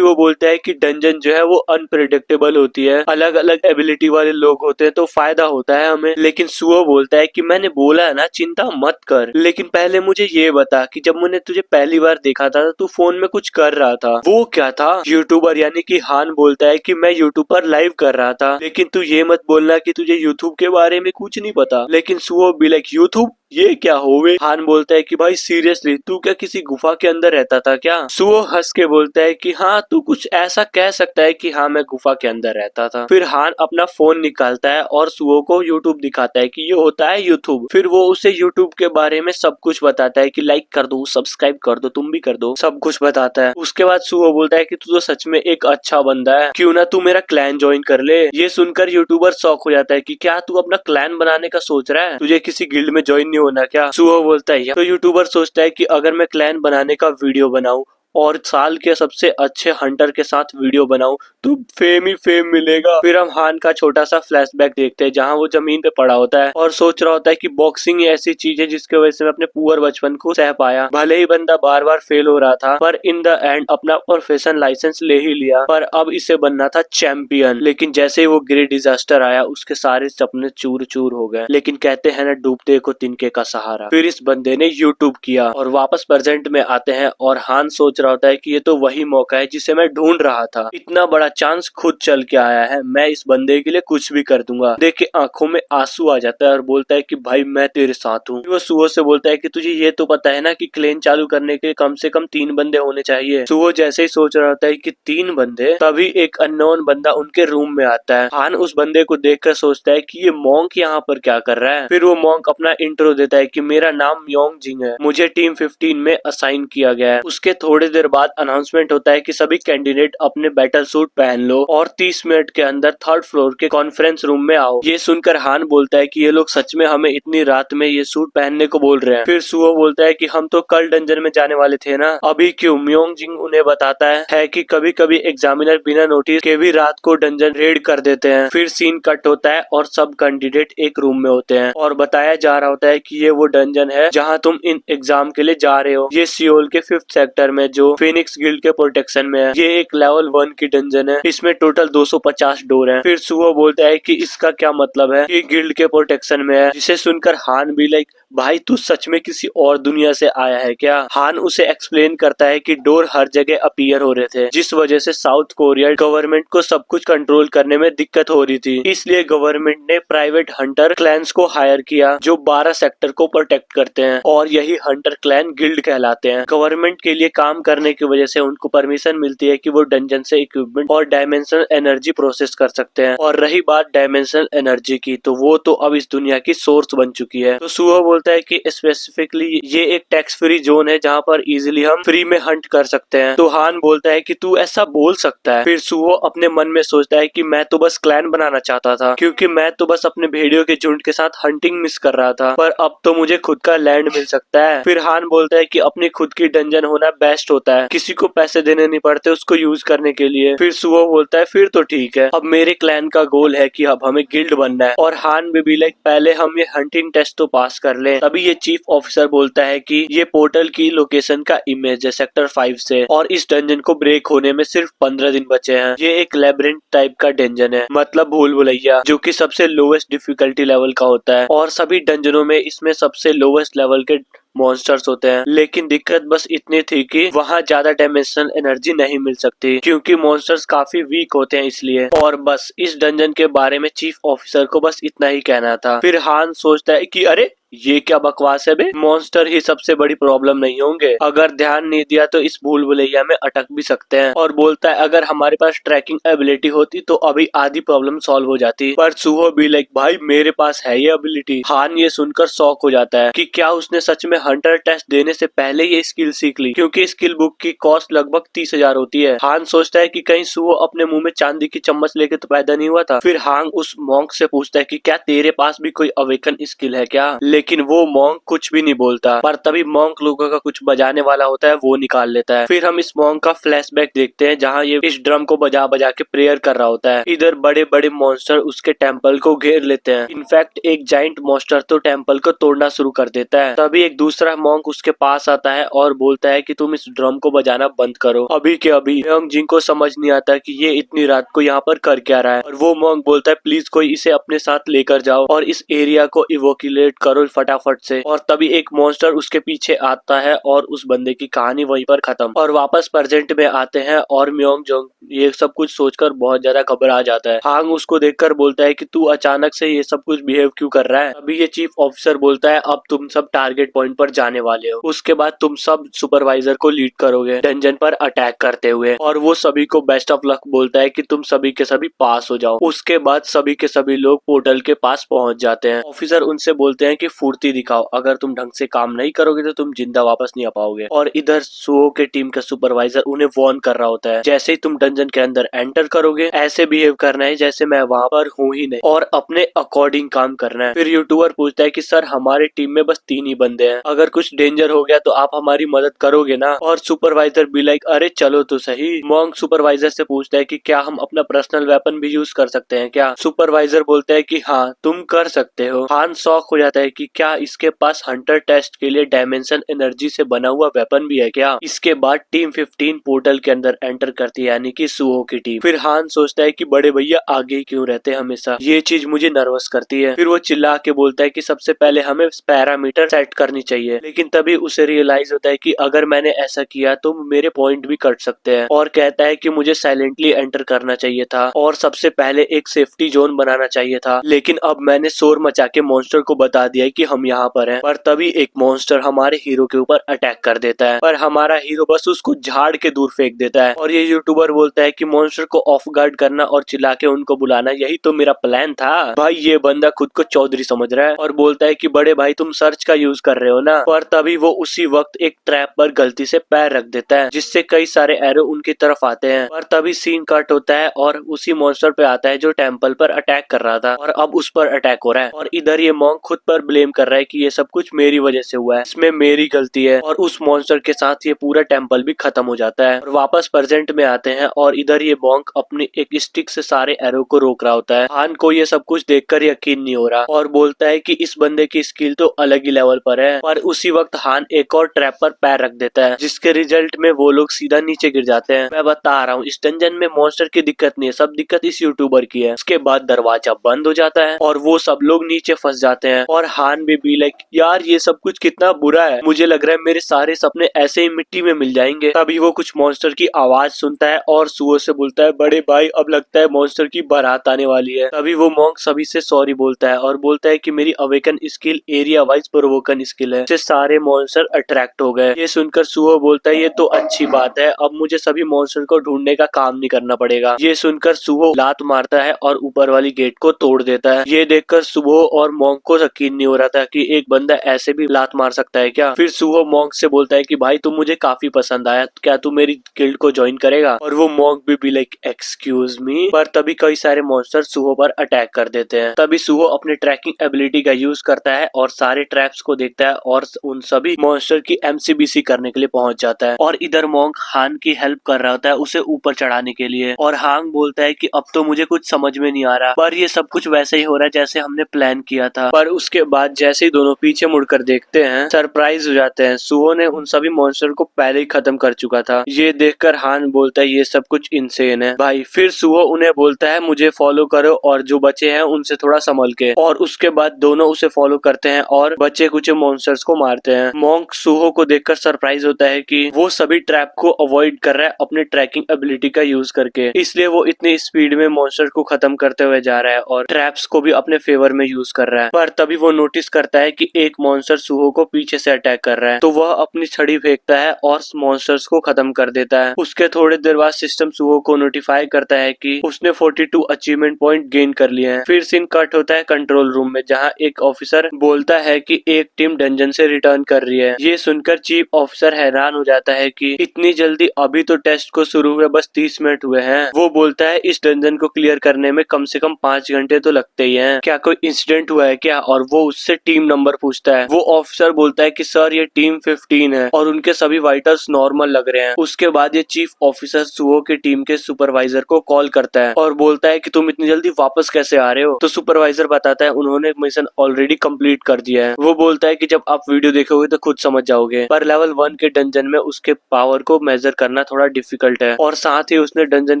वो बोलता है कि डंजन जो है वो अनप्रिडिक्टेबल होती है, अलग अलग एबिलिटी वाले लोग होते हैं तो फायदा होता है हमें। लेकिन सुहो बोलता है कि मैंने बोला है ना चिंता मत कर, लेकिन पहले मुझे ये बता कि जब मैंने तुझे पहली बार देखा था तो फोन में कुछ कर रहा था, वो क्या था? यूट्यूबर यानी कि हान बोलता है कि मैं यूट्यूब पर लाइव कर रहा था, लेकिन तू ये मत बोलना कि तुझे यूट्यूब के बारे में कुछ नहीं पता। लेकिन सुहो भी लाइक यूट्यूब ये क्या होवे? हान बोलता है कि भाई सीरियसली तू क्या किसी गुफा के अंदर रहता था क्या? सुहो हंस के बोलता है कि हाँ तू कुछ ऐसा कह सकता है कि हाँ मैं गुफा के अंदर रहता था। फिर हान अपना फोन निकालता है और सुहो को यूट्यूब दिखाता है कि ये होता है यूट्यूब। फिर वो उसे यूट्यूब के बारे में सब कुछ बताता है कि लाइक कर दो, सब्सक्राइब कर दो, तुम भी कर दो, सब कुछ बताता है। उसके बाद सुहो बोलता है कि तू तो सच में एक अच्छा बंदा है, क्यों ना तू मेरा क्लैन ज्वाइन कर ले। ये सुनकर यूट्यूबर शॉक हो जाता है कि क्या तू अपना क्लैन बनाने का सोच रहा है? तुझे किसी गिल्ड में ज्वाइन नहीं होना क्या? सुहो बोलता है। तो यूट्यूबर सोचता है कि अगर मैं क्लैन बनाने का वीडियो बनाऊं और साल के सबसे अच्छे हंटर के साथ वीडियो बनाऊं तो फेम ही फेम मिलेगा। फिर हम हान का छोटा सा फ्लैशबैक देखते हैं, जहां वो जमीन पे पड़ा होता है और सोच रहा होता है कि बॉक्सिंग ही ऐसी चीज है जिसकी वजह से मैं अपने पुअर बचपन को सह पाया। भले ही बंदा बार बार फेल हो रहा था, पर इन द एंड अपना प्रोफेशन लाइसेंस ले ही लिया, पर अब इसे बनना था चैंपियन। लेकिन जैसे ही वो ग्रेट डिजास्टर आया उसके सारे सपने चूर चूर हो गए। लेकिन कहते हैं ना डूबते को तिनके का सहारा। फिर इस बंदे ने यूट्यूब किया और वापस प्रेजेंट में आते हैं और हान सोच रहा होता है कि ये तो वही मौका है जिसे मैं ढूंढ रहा था, इतना बड़ा चांस खुद चल के आया है, मैं इस बंदे के लिए कुछ भी कर दूंगा। देख के आंखों में आंसू आ जाता है और बोलता है कि भाई मैं तेरे साथ हूँ। वो सुहो से बोलता है कि तुझे ये तो पता है ना कि क्लेन चालू करने के लिए कम से कम 3 बंदे होने चाहिए। सुहो जैसे ही सोच रहा होता है कि 3 बंदे, तभी एक अननोन बंदा उनके रूम में आता है। हान उस बंदे को देखकर सोचता है कि ये मॉन्क यहाँ पर क्या कर रहा है। फिर वो मॉन्क अपना इंट्रो देता है कि मेरा नाम म्योंग जिंग है, मुझे टीम 15 में असाइन किया गया है। उसके थोड़ी देर बाद अनाउंसमेंट होता है कि सभी कैंडिडेट अपने बैटल सूट पहन लो और 30 मिनट के अंदर 3rd फ्लोर के कॉन्फ्रेंस रूम में आओ। ये सुनकर हान बोलता है कि ये लोग सच में हमें इतनी रात में ये सूट पहनने को बोल रहे हैं। फिर सुहो बोलता है कि हम तो कल डंजन में जाने वाले थे ना, अभी क्यों? म्योंग जिंग उन्हें बताता है कि कभी कभी एग्जामिनर बिना नोटिस के भी रात को डंजन रेड कर देते हैं। फिर सीन कट होता है और सब कैंडिडेट एक रूम में होते हैं और बताया जा रहा होता है कि ये वो डंजन है जहाँ तुम इन एग्जाम के लिए जा रहे हो। ये सियोल के 5th सेक्टर में जो फिनिक्स गिल्ड के प्रोटेक्शन में है। ये एक लेवल 1 की डंजन है, इसमें टोटल 250 डोर हैं। फिर सुहो बोलता है कि इसका क्या मतलब है कि गिल्ड के प्रोटेक्शन में है, जिसे सुनकर हान भी लाइक भाई तू सच में किसी और दुनिया से आया है क्या? हान उसे एक्सप्लेन करता है कि डोर हर जगह अपीयर हो रहे थे, जिस वजह से साउथ कोरिया गवर्नमेंट को सब कुछ कंट्रोल करने में दिक्कत हो रही थी। इसलिए गवर्नमेंट ने प्राइवेट हंटर क्लैंस को हायर किया जो 12 सेक्टर को प्रोटेक्ट करते हैं और यही हंटर क्लैन गिल्ड कहलाते हैं। गवर्नमेंट के लिए काम करने की वजह से उनको परमिशन मिलती है कि वो डंजन से इक्विपमेंट और डायमेंशनल एनर्जी प्रोसेस कर सकते हैं। और रही बात डायमेंशनल एनर्जी की, तो वो तो अब इस दुनिया की सोर्स बन चुकी है। तो सुहो बोलता है कि स्पेसिफिकली ये एक टैक्स फ्री जोन है जहाँ पर इजीली हम फ्री में हंट कर सकते हैं। तो हान बोलता है कि तू ऐसा बोल सकता है। फिर सुहो अपने मन में सोचता है कि मैं तो बस क्लैन बनाना चाहता था, क्योंकि मैं तो बस अपने भेड़ियों के झुंड के साथ हंटिंग मिस कर रहा था, पर अब तो मुझे खुद का लैंड मिल सकता है। फिर हान बोलता है कि अपनी खुद की डंजन होना बेस्ट होता है, किसी को पैसे देने नहीं पड़ते उसको यूज करने के लिए। फिर सुहो बोलता है फिर तो ठीक है, अब मेरे क्लैन का गोल है कि अब हमें गिल्ड बनना है। और हान भी लाइक पहले हम ये हंटिंग टेस्ट तो पास कर लें। तभी ये चीफ ऑफिसर बोलता है कि ये पोर्टल की लोकेशन का इमेज है सेक्टर 5 से, और इस डंजन को ब्रेक होने में सिर्फ 15 दिन बचे हैं। ये एक लेब्रिंथ टाइप का डंजन है, मतलब भूल भुलैया, जो कि सबसे लोवेस्ट डिफिकल्टी लेवल का होता है और सभी डंजनों में इसमें सबसे लोवेस्ट लेवल के मॉन्स्टर्स होते हैं। लेकिन दिक्कत बस इतनी थी कि वहाँ ज्यादा डायमेंशनल एनर्जी नहीं मिल सकती, क्योंकि मॉन्स्टर्स काफी वीक होते हैं इसलिए। और बस इस डंजन के बारे में चीफ ऑफिसर को बस इतना ही कहना था। फिर हान सोचता है कि अरे ये क्या बकवास है बे, मॉन्स्टर ही सबसे बड़ी प्रॉब्लम नहीं होंगे, अगर ध्यान नहीं दिया तो इस भूल भुलैया में अटक भी सकते हैं। और बोलता है अगर हमारे पास ट्रैकिंग एबिलिटी होती तो अभी आधी प्रॉब्लम सॉल्व हो जाती। पर सुहो भी लाइक भाई मेरे पास है ये एबिलिटी। हान ये सुनकर शॉक हो जाता है कि क्या उसने सच में हंटर टेस्ट देने से पहले ये स्किल सीख ली, क्योंकि स्किल बुक की कॉस्ट लगभग 30,000 होती है। हान सोचता है कि कहीं सुहो अपने मुंह में चांदी की चम्मच लेके तो पैदा नहीं हुआ था। फिर हांग उस मॉन्क से पूछता है कि क्या तेरे पास भी कोई अवेकन स्किल है क्या, लेकिन वो मॉन्क कुछ भी नहीं बोलता। पर तभी मॉन्क लोगों का कुछ बजाने वाला होता है, वो निकाल लेता है। फिर हम इस मॉन्क का फ्लैशबैक देखते हैं जहाँ ये इस ड्रम को बजा बजा के प्रेयर कर रहा होता है। इधर बड़े बड़े मॉन्स्टर उसके टेम्पल को घेर लेते हैं। इनफैक्ट एक जाइंट मॉन्स्टर तो टेम्पल को तोड़ना शुरू कर देता है। तभी एक दूसरा मॉन्क उसके पास आता है और बोलता है कि तुम इस ड्रम को बजाना बंद करो अभी के अभी। यंग जिंग को समझ नहीं आता कि ये इतनी रात को यहाँ पर कर क्या रहा है, और वो मॉन्क बोलता है प्लीज कोई इसे अपने साथ लेकर जाओ और इस एरिया को इवोक्यूलेट करो फटाफट से। और तभी एक मॉन्स्टर उसके पीछे आता है और उस बंदे की कहानी वहीं पर खत्म। और वापस प्रेजेंट में आते हैं और म्योंग जोंग ये सब कुछ सोचकर बहुत ज्यादा घबरा जाता है। हांग उसको देखकर बोलता है कि तू अचानक से ये सब कुछ बिहेव क्यों कर रहा है। अभी ये चीफ ऑफिसर बोलता है अब तुम सब टारगेट पॉइंट पर जाने वाले हो, उसके बाद तुम सब सुपरवाइजर को लीड करोगे डंजन पर अटैक करते हुए। और वो सभी को बेस्ट ऑफ लक बोलता है कि तुम सभी के सभी पास हो जाओ। उसके बाद सभी के सभी लोग पोर्टल के पास पहुंच जाते हैं। ऑफिसर उनसे बोलते हैं कि फुर्ती दिखाओ, अगर तुम ढंग से काम नहीं करोगे तो तुम जिंदा वापस नहीं आ पाओगे। और इधर सुओ के टीम का सुपरवाइजर उन्हें वार्न कर रहा होता है जैसे ही तुम डंजन के अंदर एंटर करोगे ऐसे बिहेव करना है जैसे मैं वहाँ पर हूँ ही नहीं, और अपने अकॉर्डिंग काम करना है। फिर यूट्यूबर पूछता है कि सर हमारी टीम में बस 3 ही बंदे हैं, अगर कुछ डेंजर हो गया तो आप हमारी मदद करोगे ना। और सुपरवाइजर भी लाइक अरे चलो तो सही। मॉन्क सुपरवाइजर से पूछता है कि क्या हम अपना पर्सनल वेपन भी यूज कर सकते हैं क्या। सुपरवाइजर बोलता है कि हाँ तुम कर सकते हो। हान शॉक हो जाता है कि क्या इसके पास हंटर टेस्ट के लिए डायमेंशन एनर्जी से बना हुआ वेपन भी है क्या। इसके बाद टीम 15 पोर्टल के अंदर एंटर करती है, यानी कि सुओ की टीम। फिर हान सोचता है कि बड़े भैया आगे ही क्यों रहते हैं हमेशा, ये चीज मुझे नर्वस करती है। फिर वो चिल्ला के बोलता है कि सबसे पहले हमें पैरामीटर सेट करनी चाहिए, लेकिन तभी उसे रियलाइज होता है कि अगर मैंने ऐसा किया तो मेरे पॉइंट भी कट सकते हैं। और कहता है कि मुझे साइलेंटली एंटर करना चाहिए था और सबसे पहले एक सेफ्टी जोन बनाना चाहिए था, लेकिन अब मैंने शोर मचा के मॉन्स्टर को बता दिया है कि हम यहाँ पर हैं। पर तभी एक मॉन्स्टर हमारे हीरो के ऊपर अटैक कर देता है, पर हमारा हीरो बस उसको झाड़ के दूर फेंक देता है। और ये यूट्यूबर बोलता है कि मॉन्स्टर को ऑफ गार्ड करना और चिल्ला के उनको बुलाना यही तो मेरा प्लान था। भाई ये बंदा खुद को चौधरी समझ रहा है और बोलता है कि बड़े भाई तुम सर्च का यूज कर रहे हो ना। पर तभी वो उसी वक्त एक ट्रैप पर गलती से पैर रख देता है जिससे कई सारे एरो उनकी तरफ आते हैं। पर तभी सीन कट होता है और उसी मॉन्स्टर पे आता है जो टेम्पल पर अटैक कर रहा था, और अब उस पर अटैक हो रहा है। और इधर ये मॉन्क खुद पर ब्लेम कर रहा है कि ये सब कुछ मेरी वजह से हुआ है, इसमें मेरी गलती है। और उस मॉन्स्टर के साथ ये पूरा टेम्पल भी खत्म हो जाता है। और वापस प्रेजेंट में आते हैं और इधर ये मॉन्क अपनी एक स्टिक से सारे एरो को रोक रहा होता है। हान को ये सब कुछ देखकर यकीन नहीं हो रहा और बोलता है कि इस बंदे की स्किल तो अलग ही लेवल पर है। पर उसी वक्त हान एक और ट्रैप पर पैर रख देता है जिसके रिजल्ट में वो लोग सीधा नीचे गिर जाते हैं। मैं बता रहा हूँ इस डंजन में मॉन्स्टर की दिक्कत नहीं है, सब दिक्कत इस यूट्यूबर की है। उसके बाद दरवाजा बंद हो जाता है और वो सब लोग नीचे फंस जाते हैं। और हान भी लाइक यार ये सब कुछ कितना बुरा है, मुझे लग रहा है मेरे सारे सपने ऐसे ही मिट्टी में मिल जाएंगे। तभी वो कुछ मॉन्स्टर की आवाज सुनता है और सुअर से बोलता है बड़े भाई अब लगता है मॉन्स्टर की बारात आने वाली है। तभी वो मॉन्क सभी से सॉरी बोलता है और बोलता है कि मेरी अवेकन स्किल एरिया वाइज प्रोवोकन स्किल है, इससे सारे मॉन्स्टर अट्रैक्ट हो गए। ये सुनकर सुअर बोलता है ये तो अच्छी बात है, अब मुझे सभी मॉन्स्टर को ढूंढने का काम नहीं करना पड़ेगा। ये सुनकर सुअर लात मारता है और ऊपर वाली गेट को तोड़ देता है। ये देखकर सुअर और मॉन्क को यकीन नहीं हो रहा था कि एक बंदा ऐसे भी लात मार सकता है क्या। फिर सुअर मॉन्क से बोलता है कि भाई तुम मुझे काफी पसंद आया, क्या तू मेरी गिल्ड को ज्वाइन करेगा। और वो मॉन्क भी लाइक एक्सक्यूज मी। पर तभी कई सारे मॉन्स्टर सुहो पर अटैक कर देते हैं। तभी सुहो अपने ट्रैकिंग एबिलिटी का यूज करता है और सारे ट्रैप्स को देखता है और उन सभी मॉन्स्टर की एमसीबीसी करने के लिए पहुंच जाता है। और इधर मॉन्क हान की हेल्प कर रहा होता है उसे ऊपर चढ़ाने के लिए। और हांग बोलता है कि अब तो मुझे कुछ समझ में नहीं आ रहा, पर ये सब कुछ वैसे ही हो रहा है जैसे हमने प्लान किया था। पर उसके बाद जैसे ही दोनों पीछे मुड़कर देखते हैं सरप्राइज हो जाते हैं, सुहो ने उन सभी मॉन्स्टर को पहले ही खत्म कर चुका था। ये देखकर हान बोलता है ये सब कुछ इनसेन है भाई। फिर सुहो उन्हें बोलता है मुझे फॉलो करो और जो बचे हैं उनसे थोड़ा संभल के। और उसके बाद दोनों उसे फॉलो करते हैं और बचे कुछ मॉन्स्टर्स को मारते हैं। मॉन्क सुहो को देखकर सरप्राइज होता है कि वो सभी ट्रैप को अवॉइड कर रहा है अपने ट्रैकिंग एबिलिटी का यूज करके, इसलिए वो इतनी स्पीड में मॉन्स्टर को खत्म करते हुए जा रहा है और ट्रैप्स को भी अपने फेवर में यूज कर रहा है। पर तभी वो नोटिस करता है कि एक मॉन्स्टर सुहो को पीछे से अटैक कर रहा है, तो वह अपनी छड़ी फेंकता है और मॉन्स्टर्स को खत्म कर देता है। उसके थोड़ी देर बाद सिस्टम सुहो को नोटिफाई करता है कि उसने 42 अचीवमेंट पॉइंट गेन कर लिए हैं। फिर सीन कट होता है कंट्रोल रूम में, जहां एक ऑफिसर बोलता है कि एक टीम डंजन से रिटर्न कर रही है। ये सुनकर चीफ ऑफिसर हैरान हो जाता है कि इतनी जल्दी, अभी तो टेस्ट को शुरू हुए बस 30 मिनट हुए हैं। वो बोलता है इस डंजन को क्लियर करने में कम से कम 5 घंटे तो लगते ही हैं। क्या कोई इंसिडेंट हुआ है क्या? और वो उससे टीम नंबर पूछता है। वो ऑफिसर बोलता है कि सर ये टीम 15 है और उनके सभी वाइटल्स नॉर्मल लग रहे हैं। उसके बाद ये चीफ ऑफिसर सुहो की टीम के सुपरवाइजर को कॉल करता है और बोलता है कि तुम इतनी जल्दी वापस कैसे आ रहे हो? तो सुपरवाइजर बताता है उन्होंने मिशन ऑलरेडी कंप्लीट कर दिया है। वो बोलता है कि जब आप वीडियो देखोगे तो खुद समझ जाओगे, पर लेवल 1 के डंजन में उसके पावर को मेजर करना थोड़ा डिफिकल्ट है। और साथ ही उसने डंजन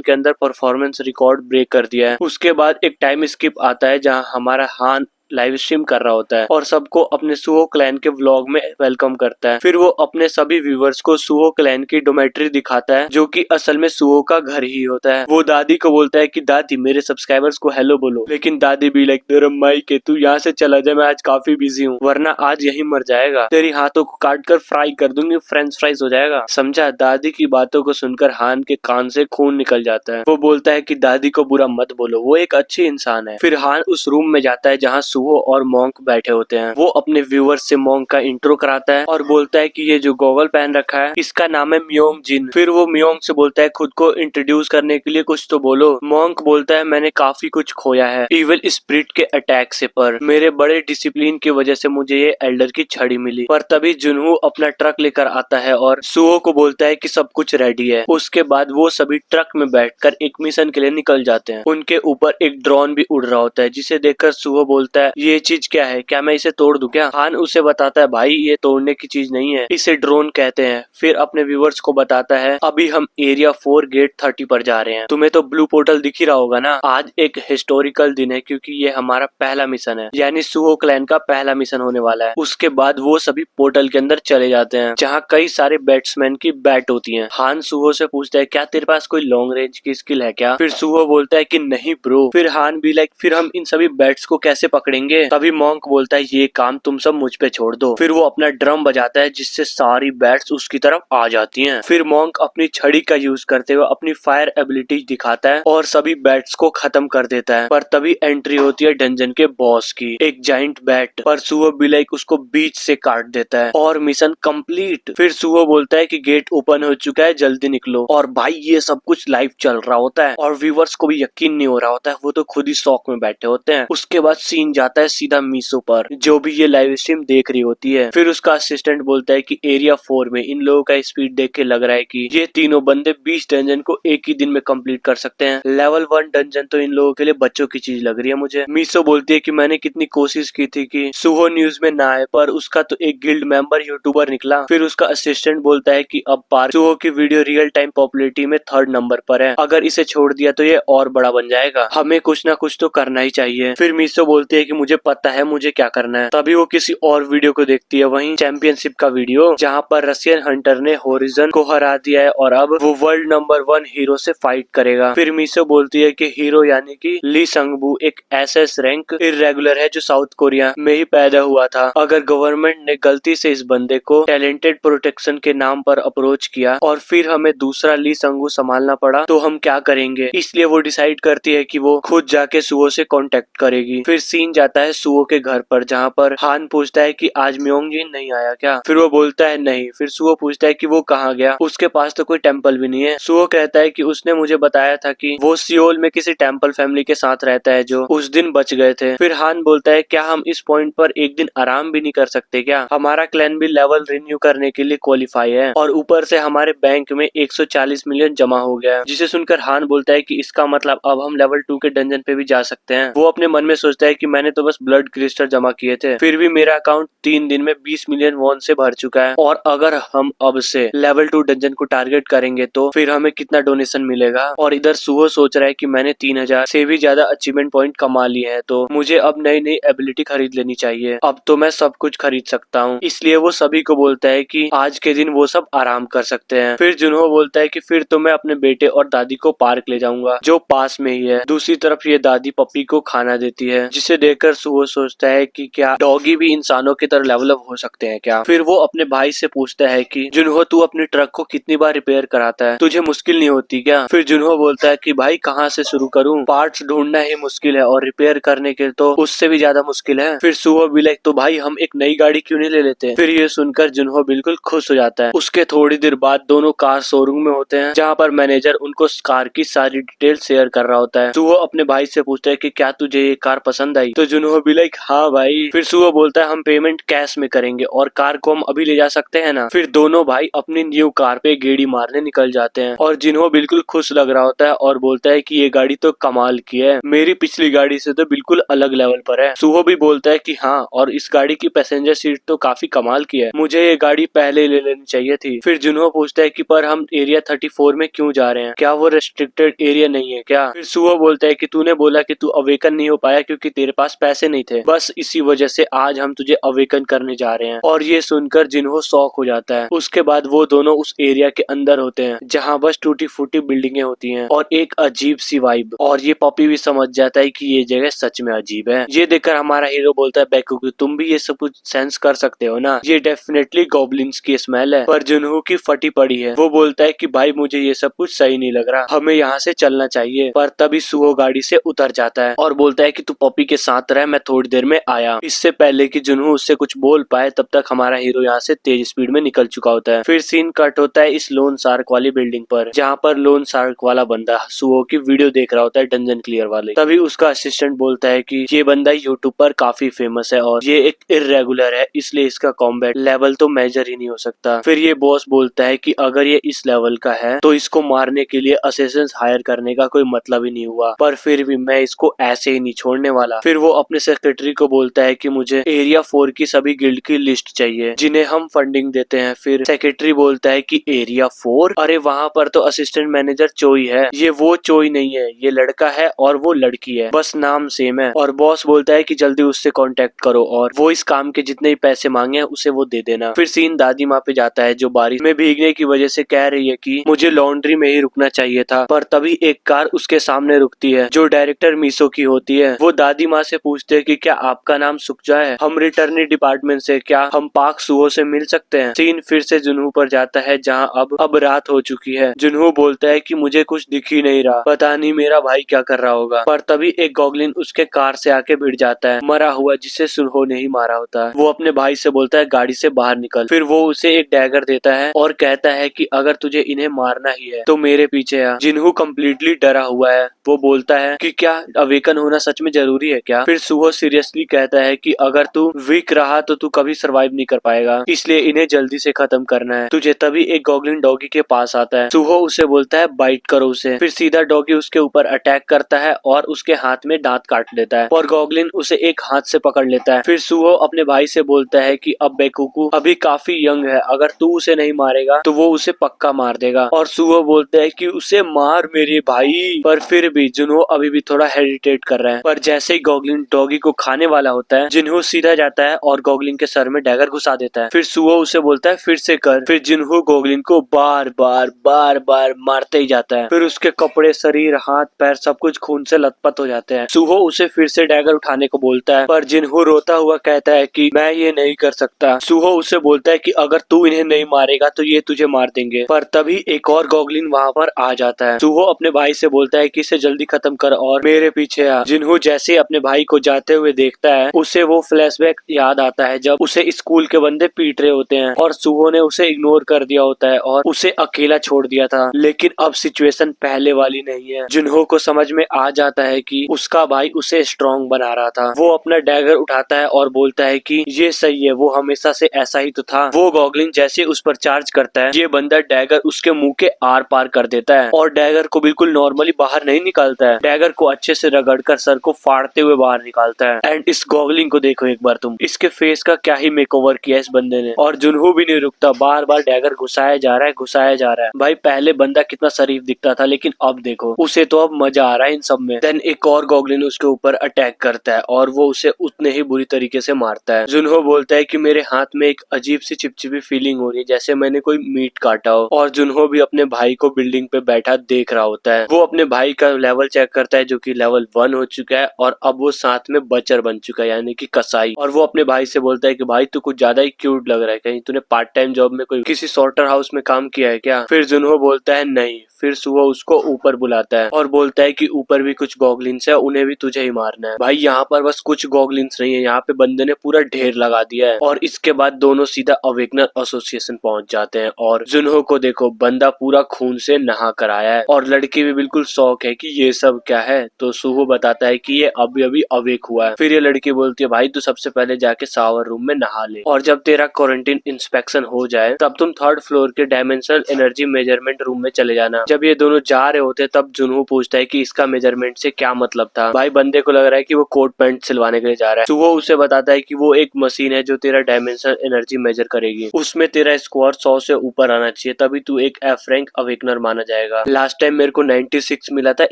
के अंदर परफॉर्मेंस रिकॉर्ड ब्रेक कर दिया है। उसके बाद एक टाइम स्किप आता है जहाँ हमारा हान लाइव स्ट्रीम कर रहा होता है और सबको अपने सुहो क्लैन के व्लॉग में वेलकम करता है। फिर वो अपने सभी व्यूवर्स को सुहो क्लैन की डोमेट्री दिखाता है जो कि असल में सुहो का घर ही होता है। वो दादी को बोलता है कि दादी मेरे सब्सक्राइबर्स को हेलो बोलो, लेकिन दादी भी लाइक तेरा माइक है, तू यहाँ से चला जा, मैं आज काफी बिजी हूँ, वरना आज यही मर जाएगा, तेरी हाथों को काट कर फ्राई कर दूंगी, फ्रेंच फ्राइज हो जाएगा, समझा? दादी की बातों को सुनकर हान के कान से खून निकल जाता है। वो बोलता है कि दादी को बुरा मत बोलो, वो एक अच्छी इंसान है। फिर हान उस रूम में जाता है जहाँ सुहो और मॉन्क बैठे होते हैं। वो अपने व्यूअर्स से मॉन्क का इंट्रो कराता है और बोलता है कि ये जो गॉगल पहन रखा है इसका नाम है म्योंग जिन। फिर वो म्योंग से बोलता है खुद को इंट्रोड्यूस करने के लिए कुछ तो बोलो। मॉन्क बोलता है मैंने काफी कुछ खोया है इविल स्पिरिट के अटैक से, पर मेरे बड़े डिसिप्लिन की वजह से मुझे ये एल्डर की छड़ी मिली। पर तभी जुनहू अपना ट्रक लेकर आता है और सुहो को बोलता है कि सब कुछ रेडी है। उसके बाद वो सभी ट्रक में बैठकर एक मिशन के लिए निकल जाते हैं। उनके ऊपर एक ड्रोन भी उड़ रहा होता है जिसे देखकर सुहो बोलता है ये चीज क्या है, क्या मैं इसे तोड़ दूं क्या? हान उसे बताता है भाई ये तोड़ने की चीज नहीं है, इसे ड्रोन कहते हैं। फिर अपने व्यूवर्स को बताता है अभी हम एरिया 4 गेट 30 पर जा रहे हैं, तुम्हें तो ब्लू पोर्टल दिख ही रहा होगा ना। आज एक हिस्टोरिकल दिन है क्योंकि ये हमारा पहला मिशन है, यानी सुहो क्लैन का पहला मिशन होने वाला है। उसके बाद वो सभी पोर्टल के अंदर चले जाते हैं जहाँ कई सारे बैट्समैन की बैट होती है। हान सुहो से पूछता है क्या तेरे पास कोई लॉन्ग रेंज की स्किल है क्या? फिर सुहो बोलता है कि नहीं ब्रो। फिर हान भी लाइक फिर हम इन सभी बैट्स को कैसे पकड़ेंगे? तभी मॉन्क बोलता है ये काम तुम सब मुझ पे छोड़ दो। फिर वो अपना ड्रम बजाता है जिससे सारी बैट्स उसकी तरफ आ जाती हैं। फिर मॉन्क अपनी छड़ी का यूज करते हुए अपनी फायर एबिलिटी दिखाता है और सभी बैट्स को खत्म कर देता है। पर तभी एंट्री होती है डंजन के बॉस की, एक जाइंट बैट। पर सुहो भी लाइक उसको बीच से काट देता है और मिशन कंप्लीट। फिर सुहो बोलता है कि गेट ओपन हो चुका है, जल्दी निकलो। और भाई ये सब कुछ लाइव चल रहा होता है और व्यूवर्स को भी यकीन नहीं हो रहा होता है, वो तो खुद ही शॉक में बैठे होते हैं। उसके बाद सीन जाता है सीधा मीसो पर जो भी ये लाइव स्ट्रीम देख रही होती है। फिर उसका असिस्टेंट बोलता है कि एरिया 4 में इन लोगों का स्पीड देख के लग रहा है कि ये तीनों बंदे 20 डंजन को एक ही दिन में कंप्लीट कर सकते हैं। लेवल 1 डंजन तो इन लोगों के लिए बच्चों की चीज लग रही है मुझे। मीसो बोलती है कि मैंने कितनी कोशिश की थी कि सुहो न्यूज में ना आए, पर उसका तो एक गिल्ड मेंबर यूट्यूबर निकला। फिर उसका असिस्टेंट बोलता है कि अब पार्क सुहो की वीडियो रियल टाइम पॉपुलैरिटी में 3rd नंबर पर है, अगर इसे छोड़ दिया तो ये और बड़ा बन जाएगा, हमें कुछ ना कुछ तो करना ही चाहिए। फिर मीसो बोलती है कि मुझे पता है मुझे क्या करना है। तभी वो किसी और वीडियो को देखती है, वहीं चैंपियनशिप का वीडियो जहाँ पर रशियन हंटर ने होरिजन को हरा दिया है और अब वो वर्ल्ड नंबर 1 हीरो से फाइट करेगा। फिर मीसो बोलती है कि हीरो यानी कि ली संगबू एक SS रैंक इर्रेगुलर है जो साउथ कोरिया में ही पैदा हुआ था। अगर गवर्नमेंट ने गलती से इस बंदे को टैलेंटेड प्रोटेक्शन के नाम पर अप्रोच किया और फिर हमें दूसरा ली संगू संभालना पड़ा तो हम क्या करेंगे? इसलिए वो डिसाइड करती है कि वो खुद जाके सुहो से कांटेक्ट करेगी। फिर सीन जाता है सुहो के घर पर जहाँ पर हान पूछता है कि आज म्योंगजिन नहीं आया क्या? फिर वो बोलता है नहीं। फिर सुहो पूछता है कि वो कहाँ गया, उसके पास तो कोई टेम्पल भी नहीं है। सुहो कहता है कि उसने मुझे बताया था कि वो सियोल में किसी टेम्पल फैमिली के साथ रहता है जो उस दिन बच गए थे। फिर हान बोलता है क्या हम इस पॉइंट पर एक दिन आराम भी नहीं कर सकते क्या? हमारा क्लैन भी लेवल रिन्यू करने के लिए क्वालिफाई है और ऊपर से हमारे बैंक में 140 मिलियन जमा हो गया है। जिसे सुनकर हान बोलता है कि इसका मतलब अब हम लेवल 2 के डंजन पे भी जा सकते हैं। वो अपने मन में सोचता है कि मैंने तो बस ब्लड क्रिस्टल जमा किए थे, फिर भी मेरा अकाउंट 3 दिन में 20 मिलियन वॉन से भर चुका है और अगर हम अब से लेवल 2 डंजन को टारगेट करेंगे तो फिर हमें कितना डोनेशन मिलेगा। और इधर सुहो सोच रहा है कि मैंने 3000 से भी ज्यादा अचीवमेंट पॉइंट कमा लिए हैं तो मुझे अब नई नई एबिलिटी खरीद लेनी चाहिए, अब तो मैं सब कुछ खरीद सकता हूँ। इसलिए वो सभी को बोलता है कि आज के दिन वो सब आराम कर सकते हैं। फिर जुनहो बोलता है कि फिर तो मैं अपने बेटे और दादी को पार्क ले जाऊंगा जो पास में ही है। दूसरी तरफ ये दादी पप्पी को खाना देती है जिसे देखकर देखकर सुहो सोचता है कि क्या डॉगी भी इंसानों की तरह डेवलप हो सकते हैं क्या। फिर वो अपने भाई से पूछता है कि जुनहो तू अपनी ट्रक को कितनी बार रिपेयर कराता है, तुझे मुश्किल नहीं होती क्या। फिर जुनहो बोलता है कि भाई कहाँ से शुरू करूँ, पार्ट्स ढूंढना ही मुश्किल है और रिपेयर करने के तो उससे भी ज्यादा मुश्किल है। फिर सुहो भी लाइक तो भाई हम एक नई गाड़ी क्यों नहीं ले लेते। फिर ये सुनकर जुनहो बिल्कुल खुश हो जाता है। उसके थोड़ी देर बाद दोनों कार शोरूम में होते हैं, जहाँ पर मैनेजर उनको कार की सारी डिटेल शेयर कर रहा होता है। सुहो अपने भाई से पूछता है कि क्या तुझे ये कार पसंद आई, तो जुनहो भी लाइक हाँ भाई। फिर सुहो बोलता है हम पेमेंट कैश में करेंगे और कार को हम अभी ले जा सकते हैं ना। फिर दोनों भाई अपनी न्यू कार पे गेड़ी मारने निकल जाते हैं और जुनहो बिल्कुल खुश लग रहा होता है और बोलता है कि ये गाड़ी तो कमाल की है, मेरी पिछली गाड़ी से तो बिल्कुल अलग लेवल पर है। सुहो भी बोलता है कि हाँ, और इस गाड़ी की पैसेंजर सीट तो काफी कमाल की है, मुझे ये गाड़ी पहले ले लेनी चाहिए थी। फिर जुनहो पूछता है कि पर हम एरिया 34 में क्यों जा रहे हैं, क्या वो रेस्ट्रिक्टेड एरिया नहीं है क्या। फिर सुहो बोलता है कि तूने बोला कि तू अवेकन नहीं हो पाया क्योंकि तेरे पास पैसे नहीं थे, बस इसी वजह से आज हम तुझे अवेकन करने जा रहे हैं। और ये सुनकर जुनहो शॉक हो जाता है। उसके बाद वो दोनों उस एरिया के अंदर होते हैं जहाँ बस टूटी फूटी बिल्डिंगे होती हैं और एक अजीब सी वाइब। और ये पॉपी भी समझ जाता है कि ये जगह सच में अजीब है। ये देखकर हमारा हीरो बोलता है बेवकूफ तुम भी ये सब कुछ सेंस कर सकते हो ना, ये डेफिनेटली गॉब्लिन्स की स्मेल है। पर जुनहो की फटी पड़ी है। वो बोलता है कि भाई मुझे ये सब कुछ सही नहीं लग रहा, हमें यहाँ से चलना चाहिए। पर तभी सुहो गाड़ी से उतर जाता है और बोलता है कि तू पॉपी के साथ रह, मैं थोड़ी देर में आया। इससे पहले कि जुनहो उससे कुछ बोल पाए तब तक हमारा हीरो यहाँ से तेज स्पीड में निकल चुका होता है। फिर सीन कट होता है इस लोन शार्क वाली बिल्डिंग पर, जहाँ पर लोन शार्क वाला बंदा सुहो की वीडियो देख रहा होता है डंजन क्लियर वाले। तभी उसका असिस्टेंट बोलता है कि ये बंदा यूट्यूब पर काफी फेमस है और ये एक इर्रेगुलर है, इसलिए इसका कॉम्बैट लेवल तो मेजर ही नहीं हो सकता। फिर ये बॉस बोलता है कि अगर ये इस लेवल का है तो इसको मारने के लिए असिस्टेंट हायर करने का कोई मतलब ही नहीं हुआ, पर फिर भी मैं इसको ऐसे ही नहीं छोड़ने वाला। फिर वो अपने सेक्रेटरी को बोलता है कि मुझे एरिया 4 की सभी गिल्ड की लिस्ट चाहिए जिन्हें हम फंडिंग देते हैं। फिर सेक्रेटरी बोलता है कि एरिया 4, अरे वहाँ पर तो असिस्टेंट मैनेजर चोई है, ये वो चोई नहीं है, ये लड़का है और वो लड़की है, बस नाम सेम है। और बॉस बोलता है कि जल्दी उससे कांटेक्ट करो और वो इस काम के जितने भी पैसे मांगे हैं उसे वो दे देना। फिर सीन दादी माँ पे जाता है जो बारिश में भीगने की वजह से कह रही है कि मुझे लॉन्ड्री में ही रुकना चाहिए था। पर तभी एक कार उसके सामने रुकती है जो डायरेक्टर मीसो की होती है। वो दादी माँ से पूछते हैं कि क्या आपका नाम सुकजा है, हम रिटर्निंग डिपार्टमेंट से, क्या हम पाक सुहो से मिल सकते हैं। सीन फिर से जुनहो पर जाता है जहाँ अब रात हो चुकी है। जुनहो बोलता है कि मुझे कुछ दिख ही नहीं रहा, पता नहीं मेरा भाई क्या कर रहा होगा। पर तभी एक गॉगलिन उसके कार से आके भिड़ जाता है, मरा हुआ, जिसे जुनहो ने ही मारा होता है। वो अपने भाई से बोलता है गाड़ी से बाहर निकल। फिर वो उसे एक डैगर देता है और कहता है कि अगर तुझे इन्हें मारना ही है तो मेरे पीछे आ। जुनहो कम्प्लीटली डरा हुआ है। वो बोलता है कि क्या अवेकन होना सच में जरूरी है क्या। फिर सुहो सीरियसली कहता है कि अगर तू वीक रहा तो तू कभी सरवाइव नहीं कर पाएगा, इसलिए इन्हें जल्दी से खत्म करना है तुझे। तभी एक गॉगलिन डॉगी के पास आता है। सुहो उसे बोलता है बाइट करो उसे। फिर सीधा डॉगी उसके ऊपर अटैक करता है और उसके हाथ में दांत काट देता है और गॉगलिन उसे एक हाथ से पकड़ लेता है। फिर सुहो अपने भाई से बोलता है कि अब बेकुकू अभी काफी यंग है, अगर तू उसे नहीं मारेगा तो वो उसे पक्का मार देगा। और सुहो बोलता है कि उसे मार मेरे भाई। पर फिर भी जुनहो अभी भी थोड़ा हेजिटेट कर रहा है। पर जैसे ही गॉगलिन डॉगी को खाने वाला होता है जुनहो सीधा जाता है और गॉगलिन के सर में डैगर घुसा देता है। फिर सुहो उसे बोलता है फिर से कर। फिर जुनहो गॉगलिन को बार बार मारते ही जाता है। फिर उसके कपड़े, शरीर, हाथ पैर सब कुछ खून से लथपथ हो जाते हैं। सुहो उसे फिर से डैगर उठाने को बोलता है पर जुनहो रोता हुआ कहता है कि मैं ये नहीं कर सकता। सुहो उसे बोलता है कि अगर तू इन्हें नहीं मारेगा तो ये तुझे मार देंगे। पर तभी एक और गॉगलिन वहाँ पर आ जाता है। सुहो अपने भाई से बोलता है कि इसे जल्दी खत्म कर और मेरे पीछे आ। जुनहो जैसे अपने भाई को जाते हुए देखता है उसे वो फ्लैशबैक याद आता है जब उसे स्कूल के बंदे पीट रहे होते हैं और सुहो ने उसे इग्नोर कर दिया होता है और उसे अकेला छोड़ दिया था। लेकिन अब सिचुएशन पहले वाली नहीं है। जुनहो को समझ में आ जाता है कि उसका भाई उसे स्ट्रॉन्ग बना रहा था। वो अपना डैगर उठाता है और बोलता है कि ये सही है, वो हमेशा से ऐसा ही तो था। वो गॉगलिन जैसे उस पर चार्ज करता है ये बंदा डैगर उसके मुंह के आर पार कर देता है और डैगर को बिल्कुल नॉर्मली बाहर नहीं निकालता है, डैगर को अच्छे से रगड़कर सर को फाड़ते हुए बाहर निकालता है। एंड इस गॉगलिन को देखो एक बार तुम, इसके फेस का क्या ही मेकओवर किया इस बंदे ने। और जुनहो भी नहीं रुकता, बार बार डैगर घुसाया जा रहा है, घुसाया जा रहा है। भाई पहले बंदा कितना शरीफ दिखता था लेकिन अब देखो उसे तो अब मजा आ रहा है इन सब में। देन एक और गॉगलिन उसके ऊपर अटैक करता है और वो उसे उतने ही बुरी तरीके से मारता है। जुनहो बोलता है कि मेरे हाथ में एक अजीब सी चिपचिपी फीलिंग हो रही है जैसे मैंने कोई मीट काटा हो। और जुनहो भी अपने भाई को बिल्डिंग पे बैठा देख रहा होता है। वो अपने भाई का लेवल चेक करता है जो कि लेवल 1 हो चुका है और अब वो साथ में बचर बन चुका है यानी कि कसाई। और वो अपने भाई से बोलता है कि भाई तू कुछ ज्यादा ही क्यूट लग रहा है, कहीं तूने पार्ट टाइम जॉब में कोई किसी सॉर्टर हाउस में काम किया है क्या? फिर जुनहो बोलता है नहीं। फिर सुहो उसको ऊपर बुलाता है और बोलता है कि ऊपर भी कुछ गॉगलिन्स है, उन्हें भी तुझे ही मारना है। भाई यहाँ पर बस कुछ गॉगलिन्स नहीं है, यहाँ पे बंदे ने पूरा ढेर लगा दिया है। और इसके बाद दोनों सीधा अवेकनर एसोसिएशन पहुंच जाते हैं और जुनहो को देखो बंदा पूरा खून से नहा कर आया है और लड़की भी बिल्कुल शौक है कि ये सब क्या है। तो सुहो बताता है कि ये अभी अभी अवेक हुआ है। फिर ये लड़की बोलती है भाई तू सबसे पहले जाके शावर रूम में नहा ले और जब तेरा क्वारंटाइन इंस्पेक्शन हो जाए तब तुम 3rd फ्लोर के डायमेंशनल एनर्जी मेजरमेंट रूम में चले जाना। जब ये दोनों जा रहे होते तब जुनहो पूछता है कि इसका मेजरमेंट से क्या मतलब था। भाई बंदे को लग रहा है कि वो कोट पैंट सिलवाने के लिए जा रहा है। सुहो उसे बताता है कि वो एक मशीन है जो तेरा डायमेंशनल एनर्जी मेजर करेगी, उसमें तेरा स्कोर 100 से ऊपर आना चाहिए तभी तू एक एफ रैंक अवेकनर माना जाएगा। लास्ट टाइम मेरे को 96 मिला था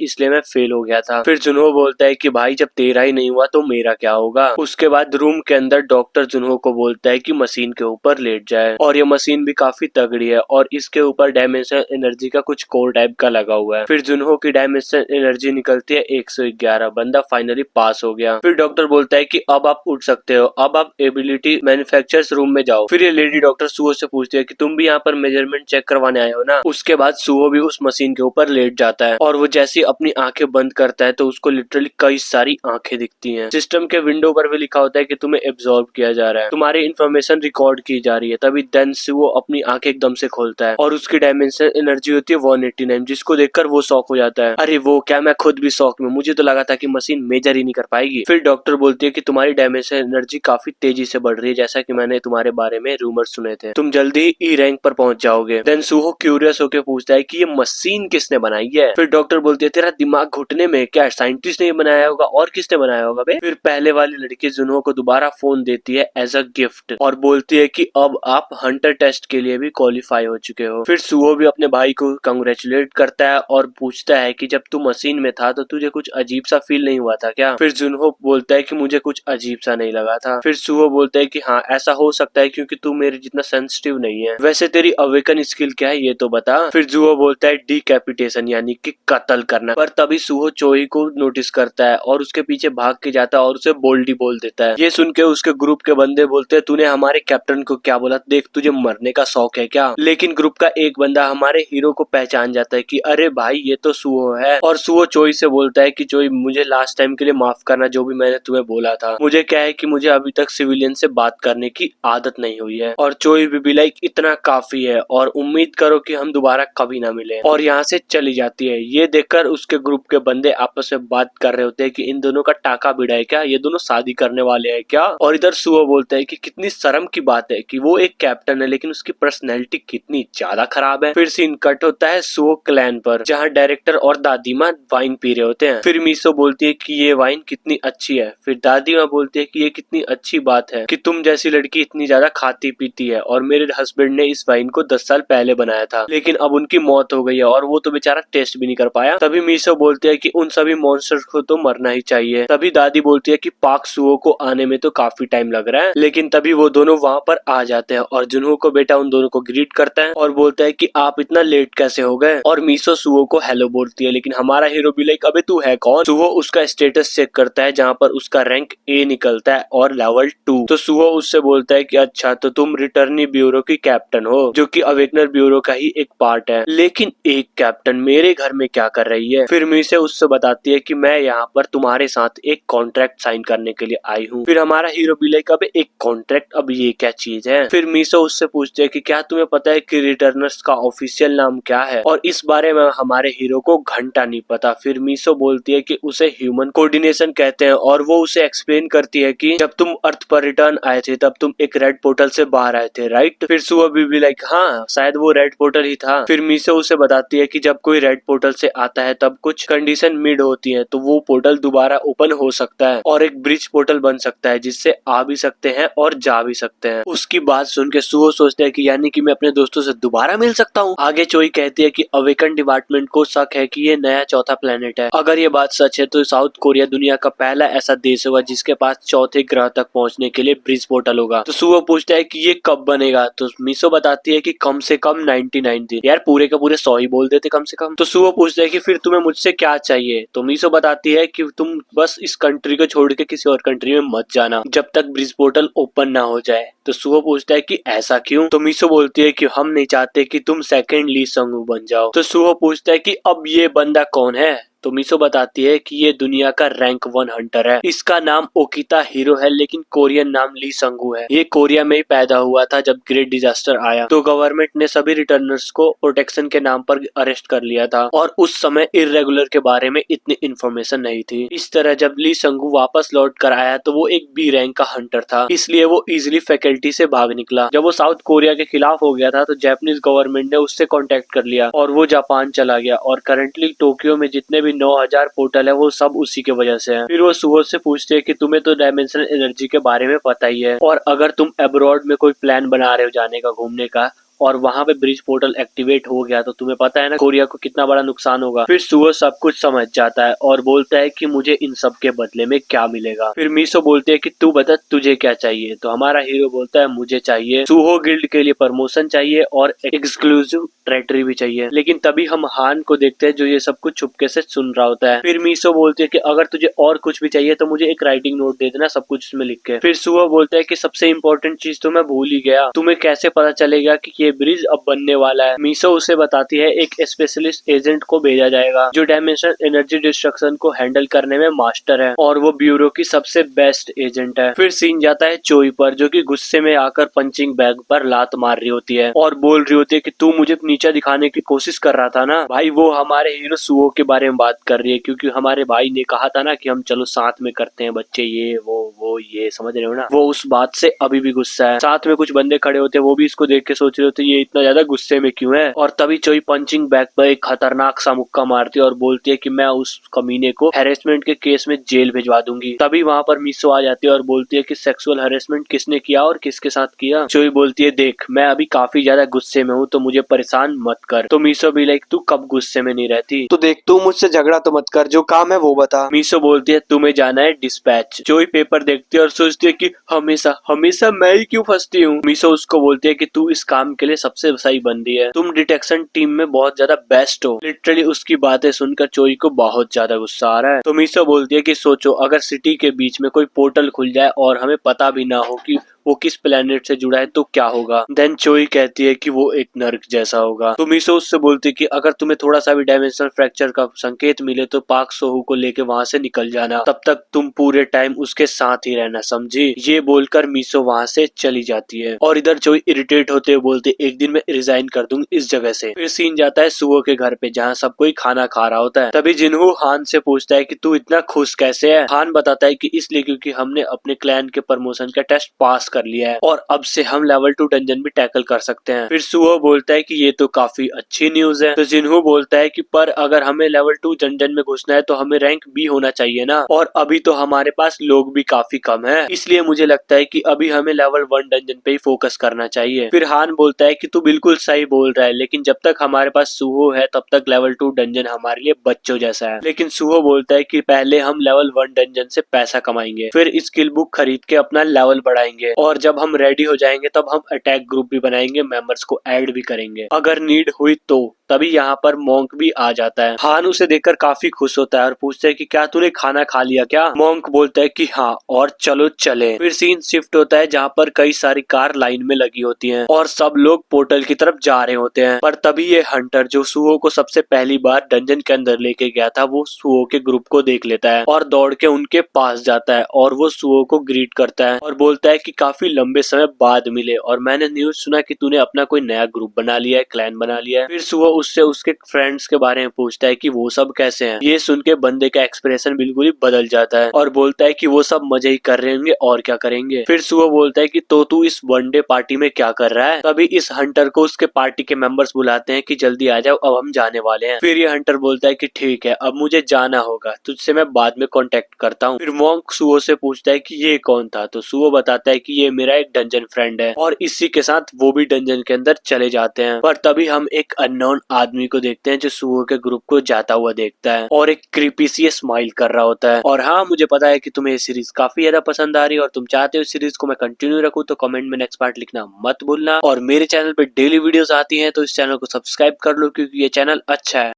इसलिए मैं फेल हो गया था। फिर जुनहो बोलता है कि भाई जब तेरा ही नहीं हुआ तो मेरा क्या होगा। उसके बाद रूम के अंदर डॉक्टर जुनहो को बोलता है कि मशीन के ऊपर लेट जाए और ये मशीन भी काफी तगड़ी है और इसके ऊपर डायमेंशनल एनर्जी का कुछ कोर टाइप का लगा हुआ है। फिर जुनहो की डायमेंशनल एनर्जी निकलती है 111। बंदा फाइनली पास हो गया। फिर डॉक्टर बोलता है कि अब आप उठ सकते हो, अब आप एबिलिटी मैन्युफैक्चरर्स रूम में जाओ। फिर ये लेडी डॉक्टर सुहो से पूछती है कि तुम भी यहाँ पर मेजरमेंट चेक करवाने आए हो ना। उसके बाद सुहो भी उस मशीन के ऊपर लेट जाता है और वो जैसे अपनी आंखें बंद करता है तो उसको लिटरली कई सारी आंखें दिखती हैं। सिस्टम के विंडो पर भी लिखा होता है कि तुम्हें एब्जॉर्ब किया जा रहा है, तुम्हारी इन्फॉर्मेशन रिकॉर्ड की जा रही है। तभी देन सुहो अपनी आंखें एकदम से खोलता है और उसकी डायमेंशनल एनर्जी होती है 189, जिसको देखकर वो शॉक हो जाता है। अरे वो क्या, मैं खुद भी शॉक में, मुझे तो लगा था कि मशीन मेजर ही नहीं कर पाएगी। फिर डॉक्टर बोलती है कि तुम्हारी डायमेंशनल एनर्जी काफी तेजी से बढ़ रही है, जैसा कि मैंने तुम्हारे बारे में रूमर सुने थे, तुम जल्दी ही ई रैंक पर पहुंच जाओगे। देन सुहो क्यूरियस होकर पूछता है कि ये मशीन किसने बनाई है। फिर डॉक्टर बोलती है तेरा दिमाग घुटने में, क्या साइंटिस्ट ने बनाया होगा और किसने बनाया होगा बे। फिर पहले वाली लड़की जुनहो को दोबारा फोन देती है एज अ गिफ्ट और बोलती है कि अब आप हंटर टेस्ट के लिए भी क्वालिफाई हो चुके हो। फिर सुहो भी अपने भाई को कंग्रेचुलेट करता है और पूछता है कि जब तू मशीन में था तो तुझे कुछ अजीब सा फील नहीं हुआ था क्या। फिर जुनहो बोलता है कि मुझे कुछ अजीब सा नहीं लगा था। फिर सुहो बोलता है कि हाँ ऐसा हो सकता है क्योंकि तू मेरे जितना सेंसिटिव नहीं है। वैसे तेरी अवेकन स्किल क्या है ये तो बता। फिर जुहो बोलता है डिकैपिटेशन यानी कि कत्ल करना। पर तभी सुहो चोई को नोटिस करता है और उसके पीछे भाग के जाता है और उसे बोल्डी बोल देता है। ये सुन के उसके ग्रुप के बंदे बोलते हैं तूने हमारे कैप्टन को क्या बोला, देख तुझे मरने का शौक है क्या। लेकिन ग्रुप का एक बंदा हमारे हीरो को पहचान जाता है कि अरे भाई ये तो सुहो है और सुहो चोई से बोलता है कि चोई मुझे लास्ट टाइम के लिए माफ करना, जो भी मैंने तुम्हें बोला था। मुझे क्या है कि मुझे अभी तक सिविलियन से बात करने की आदत नहीं हुई है। और चोई भी लाइक इतना काफी है और उम्मीद करो कि हम दोबारा कभी ना मिले, और यहाँ से चली जाती है। ये देखकर उसके ग्रुप के बंदे आपस में बात कर रहे होते हैं कि इन दोनों का टाका भिड़ा है क्या, ये दोनों शादी करने वाले हैं क्या। और इधर सुहो बोलता है कि कितनी शर्म की बात है कि वो एक कैप्टन है लेकिन उसकी पर्सनैलिटी कितनी ज्यादा खराब है। फिर सीन कट होता है सुहो क्लैन पर, जहाँ डायरेक्टर और दादी माँ वाइन पी रहे होते हैं। फिर मीसो बोलती है कि ये वाइन कितनी अच्छी है। फिर दादी माँ बोलती है कि ये कितनी अच्छी बात है कि तुम जैसी लड़की इतनी ज्यादा खाती पीती है, और मेरे हस्बैंड ने इस वाइन को 10 साल पहले बनाया था लेकिन अब उनकी मौत हो गई है और वो तो बेचारा टेस्ट भी नहीं कर पाया। तभी मीसो बोलती है कि उन सभी मॉन्स्टर्स को तो मरना ही चाहिए। तभी दादी बोलती है कि पाक सुहो को आने में तो काफी टाइम लग रहा है। लेकिन तभी वो दोनों वहाँ पर आ जाते हैं और जुनहो को बेटा उन दोनों को ग्रीट करता है और बोलता है कि आप इतना लेट कैसे हो गए। और मीसो सुहो को हेलो बोलती है लेकिन हमारा हीरो भी लाइक अबे तू है कौन। सुहो उसका स्टेटस चेक करता है जहाँ पर उसका रैंक ए निकलता है और लेवल 2। तो सुहो उससे बोलता है कि अच्छा तो तुम रिटर्नी ब्यूरो की कैप्टन हो, जो कि अवेकनर ब्यूरो का ही एक पार्ट है, लेकिन एक कैप्टन मेरे घर में क्या कर रही है। फिर मीसे उससे बताती है कि मैं यहाँ पर तुम्हारे साथ एक कॉन्ट्रैक्ट साइन करने के लिए आई हूँ। फिर हमारा हीरो भी लाइक अबे एक कॉन्ट्रैक्ट, अब ये क्या चीज है। फिर मीसो उससे पूछते है कि क्या तुम्हें पता है कि रिटर्नर्स का ऑफिशियल नाम क्या है, और इस बारे में हमारे हीरो को घंटा नहीं पता। फिर मीसो बोलती है कि उसे ह्यूमन कोऑर्डिनेशन कहते हैं और वो उसे एक्सप्लेन करती है कि जब तुम अर्थ पर रिटर्न आए थे तब तुम एक रेड पोर्टल से बाहर आए थे, राइट। फिर सुबह भी लाइक हाँ शायद वो रेड पोर्टल ही था। फिर मीसो उसे बताती है कि जब कोई रेड पोर्टल से आता है तब कुछ कंडीशन मीट होती है, तो वो पोर्टल दोबारा ओपन हो सकता है और एक ब्रिज पोर्टल बन सकता है जिससे आ भी सकते हैं और जा भी सकते हैं। उसकी बात सुन के सुहो सोचते हैं कि यानी कि मैं अपने दोस्तों से दोबारा मिल सकता हूँ। आगे चोई कहती है कि अवेकन डिपार्टमेंट को शक है कि ये नया चौथा प्लेनेट है। अगर ये बात सच है तो साउथ कोरिया दुनिया का पहला ऐसा देश होगा जिसके पास चौथे ग्रह तक पहुंचने के लिए ब्रिज पोर्टल होगा। तो सुहो पूछता है कि ये कब बनेगा, तो मिसो बताती है कि कम से कम 99 दिन। यार पूरे का पूरे 100 ही बोल देते कम से कम। तो सुहो पूछता है कि फिर तुम्हें मुझसे क्या चाहिए, तो मिसो बताती है कि तुम बस इस कंट्री को छोड़ के किसी और कंट्री में मत जाना जब तक ब्रिज पोर्टल ओपन ना हो जाए। तो सुहो पूछता है कि ऐसा क्यों, तो मिसो बोलती है कि हम नहीं चाहते कि तुम सेकंड ली संगू बन जाओ। तो सुहो पूछता है कि अब ये बंदा कौन है, तो मिसो बताती है कि ये दुनिया का रैंक 1 हंटर है। इसका नाम ओकिता हीरो है लेकिन कोरियन नाम ली संगू है। ये कोरिया में ही पैदा हुआ था जब ग्रेट डिजास्टर आया तो गवर्नमेंट ने सभी रिटर्नर्स को प्रोटेक्शन के नाम पर अरेस्ट कर लिया था और उस समय इरेगुलर के बारे में इतनी इन्फॉर्मेशन नहीं थी। इस तरह जब ली संगू वापस लौट कर आया तो वो एक बी रैंक का हंटर था, इसलिए वो इजिली फैकल्टी से भाग निकला। जब वो साउथ कोरिया के खिलाफ हो गया था तो जापानीज गवर्नमेंट ने उससे कॉन्टेक्ट कर लिया और वो जापान चला गया और करंटली टोक्यो में जितने भी 9000 पोर्टल है वो सब उसी के वजह से है। फिर वो सुहो से पूछते हैं कि तुम्हें तो डायमेंशनल एनर्जी के बारे में पता ही है और अगर तुम अब्रॉड में कोई प्लान बना रहे हो जाने का, घूमने का, और वहां पे ब्रिज पोर्टल एक्टिवेट हो गया तो तुम्हें पता है ना कोरिया को कितना बड़ा नुकसान होगा। फिर सुहो सब कुछ समझ जाता है और बोलता है कि मुझे इन सब के बदले में क्या मिलेगा। फिर मिसो बोलते है कि तू बता तुझे क्या चाहिए, तो हमारा हीरो बोलता है मुझे चाहिए सुहो गिल्ड के लिए प्रमोशन चाहिए और एक्सक्लूसिव टेरिटरी भी चाहिए। लेकिन तभी हम हान को देखते हैं जो ये सब कुछ छुपके से सुन रहा होता है। फिर मिसो बोलते है कि अगर तुझे और कुछ भी चाहिए तो मुझे एक राइटिंग नोट दे देना सब कुछ उसमें लिख के। फिर सुहो बोलता है कि सबसे इम्पोर्टेंट चीज तो मैं भूल ही गया, तुम्हें कैसे पता चलेगा कि ये ब्रिज अब बनने वाला है। मिसो उसे बताती है एक स्पेशलिस्ट एजेंट को भेजा जाएगा जो डायमेंशनल एनर्जी डिस्ट्रक्शन को हैंडल करने में मास्टर है और वो ब्यूरो की सबसे बेस्ट एजेंट है। फिर सीन जाता है चोई पर जो कि गुस्से में आकर पंचिंग बैग पर लात मार रही होती है और बोल रही होती है कि तू मुझे नीचा दिखाने की कोशिश कर रहा था ना। भाई वो हमारे हीरो सुहो के बारे में बात कर रही है क्योंकि हमारे भाई ने कहा था ना कि हम चलो साथ में करते हैं बच्चे, ये वो ये समझ रहे हो ना। वो उस बात से अभी भी गुस्सा है। साथ में कुछ बंदे खड़े होते हैं वो भी इसको देख के सोच रहे होते ये इतना ज्यादा गुस्से में क्यों है। और तभी चोई पंचिंग बैग पर एक खतरनाक सा मुक्का मारती है और बोलती है कि मैं उस कमीने को हैरेसमेंट के केस में जेल भिजवा दूंगी। तभी वहां पर मिसो आ जाती है और बोलती है कि सेक्सुअल हैरेसमेंट किसने किया और किसके साथ किया। चोई बोलती है देख मैं अभी काफी ज्यादा गुस्से में हूँ तो मुझे परेशान मत कर। तो मिसो भी लाइक तू कब गुस्से में नहीं रहती, तो देख तू मुझसे झगड़ा तो मत कर, जो काम है वो बता। मिसो बोलती है तुम्हें जाना है डिस्पैच। चोई पेपर देखती है और सोचती है कि हमेशा हमेशा मैं ही क्यों फंसती हूँ। मिसो उसको बोलती है कि तू इस काम के लिए सबसे सही बंदी है, तुम डिटेक्शन टीम में बहुत ज्यादा बेस्ट हो। लिटरली उसकी बातें सुनकर चोई को बहुत ज्यादा गुस्सा आ रहा है। तो मिसो बोलती है कि सोचो अगर सिटी के बीच में कोई पोर्टल खुल जाए और हमें पता भी ना हो कि वो किस प्लेनेट से जुड़ा है तो क्या होगा। देन चोई कहती है कि वो एक नर्क जैसा होगा। तो मिसो उससे बोलती है कि अगर तुम्हें थोड़ा सा भी डायमेंशनल फ्रैक्चर का संकेत मिले तो पाक सोहू को लेके वहां से निकल जाना, तब तक तुम पूरे टाइम उसके साथ ही रहना, समझी। ये बोलकर मिसो वहां से चली जाती है और इधर चोई इरिटेट होते हुए बोलते एक दिन मैं रिजाइन कर दूंगी इस जगह से। फिर सीन जाता है सुहो के घर पे जहाँ सब कोई खाना खा रहा होता है। तभी जिन्हू हान से पूछता है कि तू इतना खुश कैसे है। हान बताता है कि इसलिए क्योंकि हमने अपने क्लैन के प्रमोशन का टेस्ट पास कर लिया है और अब से हम लेवल 2 डंजन भी टैकल कर सकते हैं। फिर सुहो बोलता है कि ये तो काफी अच्छी न्यूज है। तो जिन्हू बोलता है कि पर अगर हमें लेवल 2 डंजन में घुसना है तो हमें रैंक बी होना चाहिए ना, और अभी तो हमारे पास लोग भी काफी कम है, इसलिए मुझे लगता है कि अभी हमें लेवल 1 डंजन पे ही फोकस करना चाहिए। फिर हान बोलता है कि तू बिल्कुल सही बोल रहा है लेकिन जब तक हमारे पास सुहो है तब तक लेवल 2 डंजन हमारे लिए बच्चों जैसा है। लेकिन सुहो बोलता है कि पहले हम लेवल 1 डंजन से पैसा कमाएंगे, फिर स्किल बुक खरीद के अपना लेवल बढ़ाएंगे और जब हम रेडी हो जाएंगे तब हम अटैक ग्रुप भी बनाएंगे, मेंबर्स को ऐड भी करेंगे अगर नीड हुई तो। तभी यहाँ पर मोंक भी आ जाता है। हान उसे देखकर काफी खुश होता है और पूछता है कि क्या तूने खाना खा लिया क्या। मोंक बोलता है कि हाँ और चलो चले। फिर सीन शिफ्ट होता है जहाँ पर कई सारी कार लाइन में लगी होती हैं और सब लोग पोर्टल की तरफ जा रहे होते हैं। पर तभी ये हंटर जो सुहो को सबसे पहली बार डंजन के अंदर लेके गया था वो सुहो के ग्रुप को देख लेता है और दौड़ के उनके पास जाता है और वो सुहो को ग्रीट करता है और बोलता है कि काफी लंबे समय बाद मिले और मैंने न्यूज सुना कि तूने अपना कोई नया ग्रुप बना लिया है, क्लैन बना लिया है। फिर सुहो उससे उसके फ्रेंड्स के बारे में पूछता है कि वो सब कैसे हैं। ये सुन के बंदे का एक्सप्रेशन बिल्कुल ही बदल जाता है और बोलता है कि वो सब मजे ही कर रहे होंगे और क्या करेंगे। फिर सुहो बोलता है कि तो तू इस वनडे पार्टी में क्या कर रहा है। तभी इस हंटर को उसके पार्टी के मेंबर्स बुलाते हैं कि जल्दी आ जाओ अब हम जाने वाले हैं। फिर ये हंटर बोलता है कि ठीक है अब मुझे जाना होगा, तुझसे मैं बाद में कांटेक्ट करता हूँ। फिर मोंक सुहो से पूछता है कि ये कौन था, तो सुहो बताता है कि ये मेरा एक डंजन फ्रेंड है और इसी के साथ वो भी डंजन के अंदर चले जाते हैं। पर तभी हम एक अननोन आदमी को देखते हैं जो सुअर के ग्रुप को जाता हुआ देखता है और एक क्रीपी सी स्माइल कर रहा होता है। और हाँ, मुझे पता है कि तुम्हें ये सीरीज काफी ज्यादा पसंद आ रही है और तुम चाहते हो इस सीरीज को मैं कंटिन्यू रखूं, तो कमेंट में नेक्स्ट पार्ट लिखना मत भूलना। और मेरे चैनल पे डेली वीडियोस आती हैं तो इस चैनल को सब्सक्राइब कर लो क्योंकि ये चैनल अच्छा है।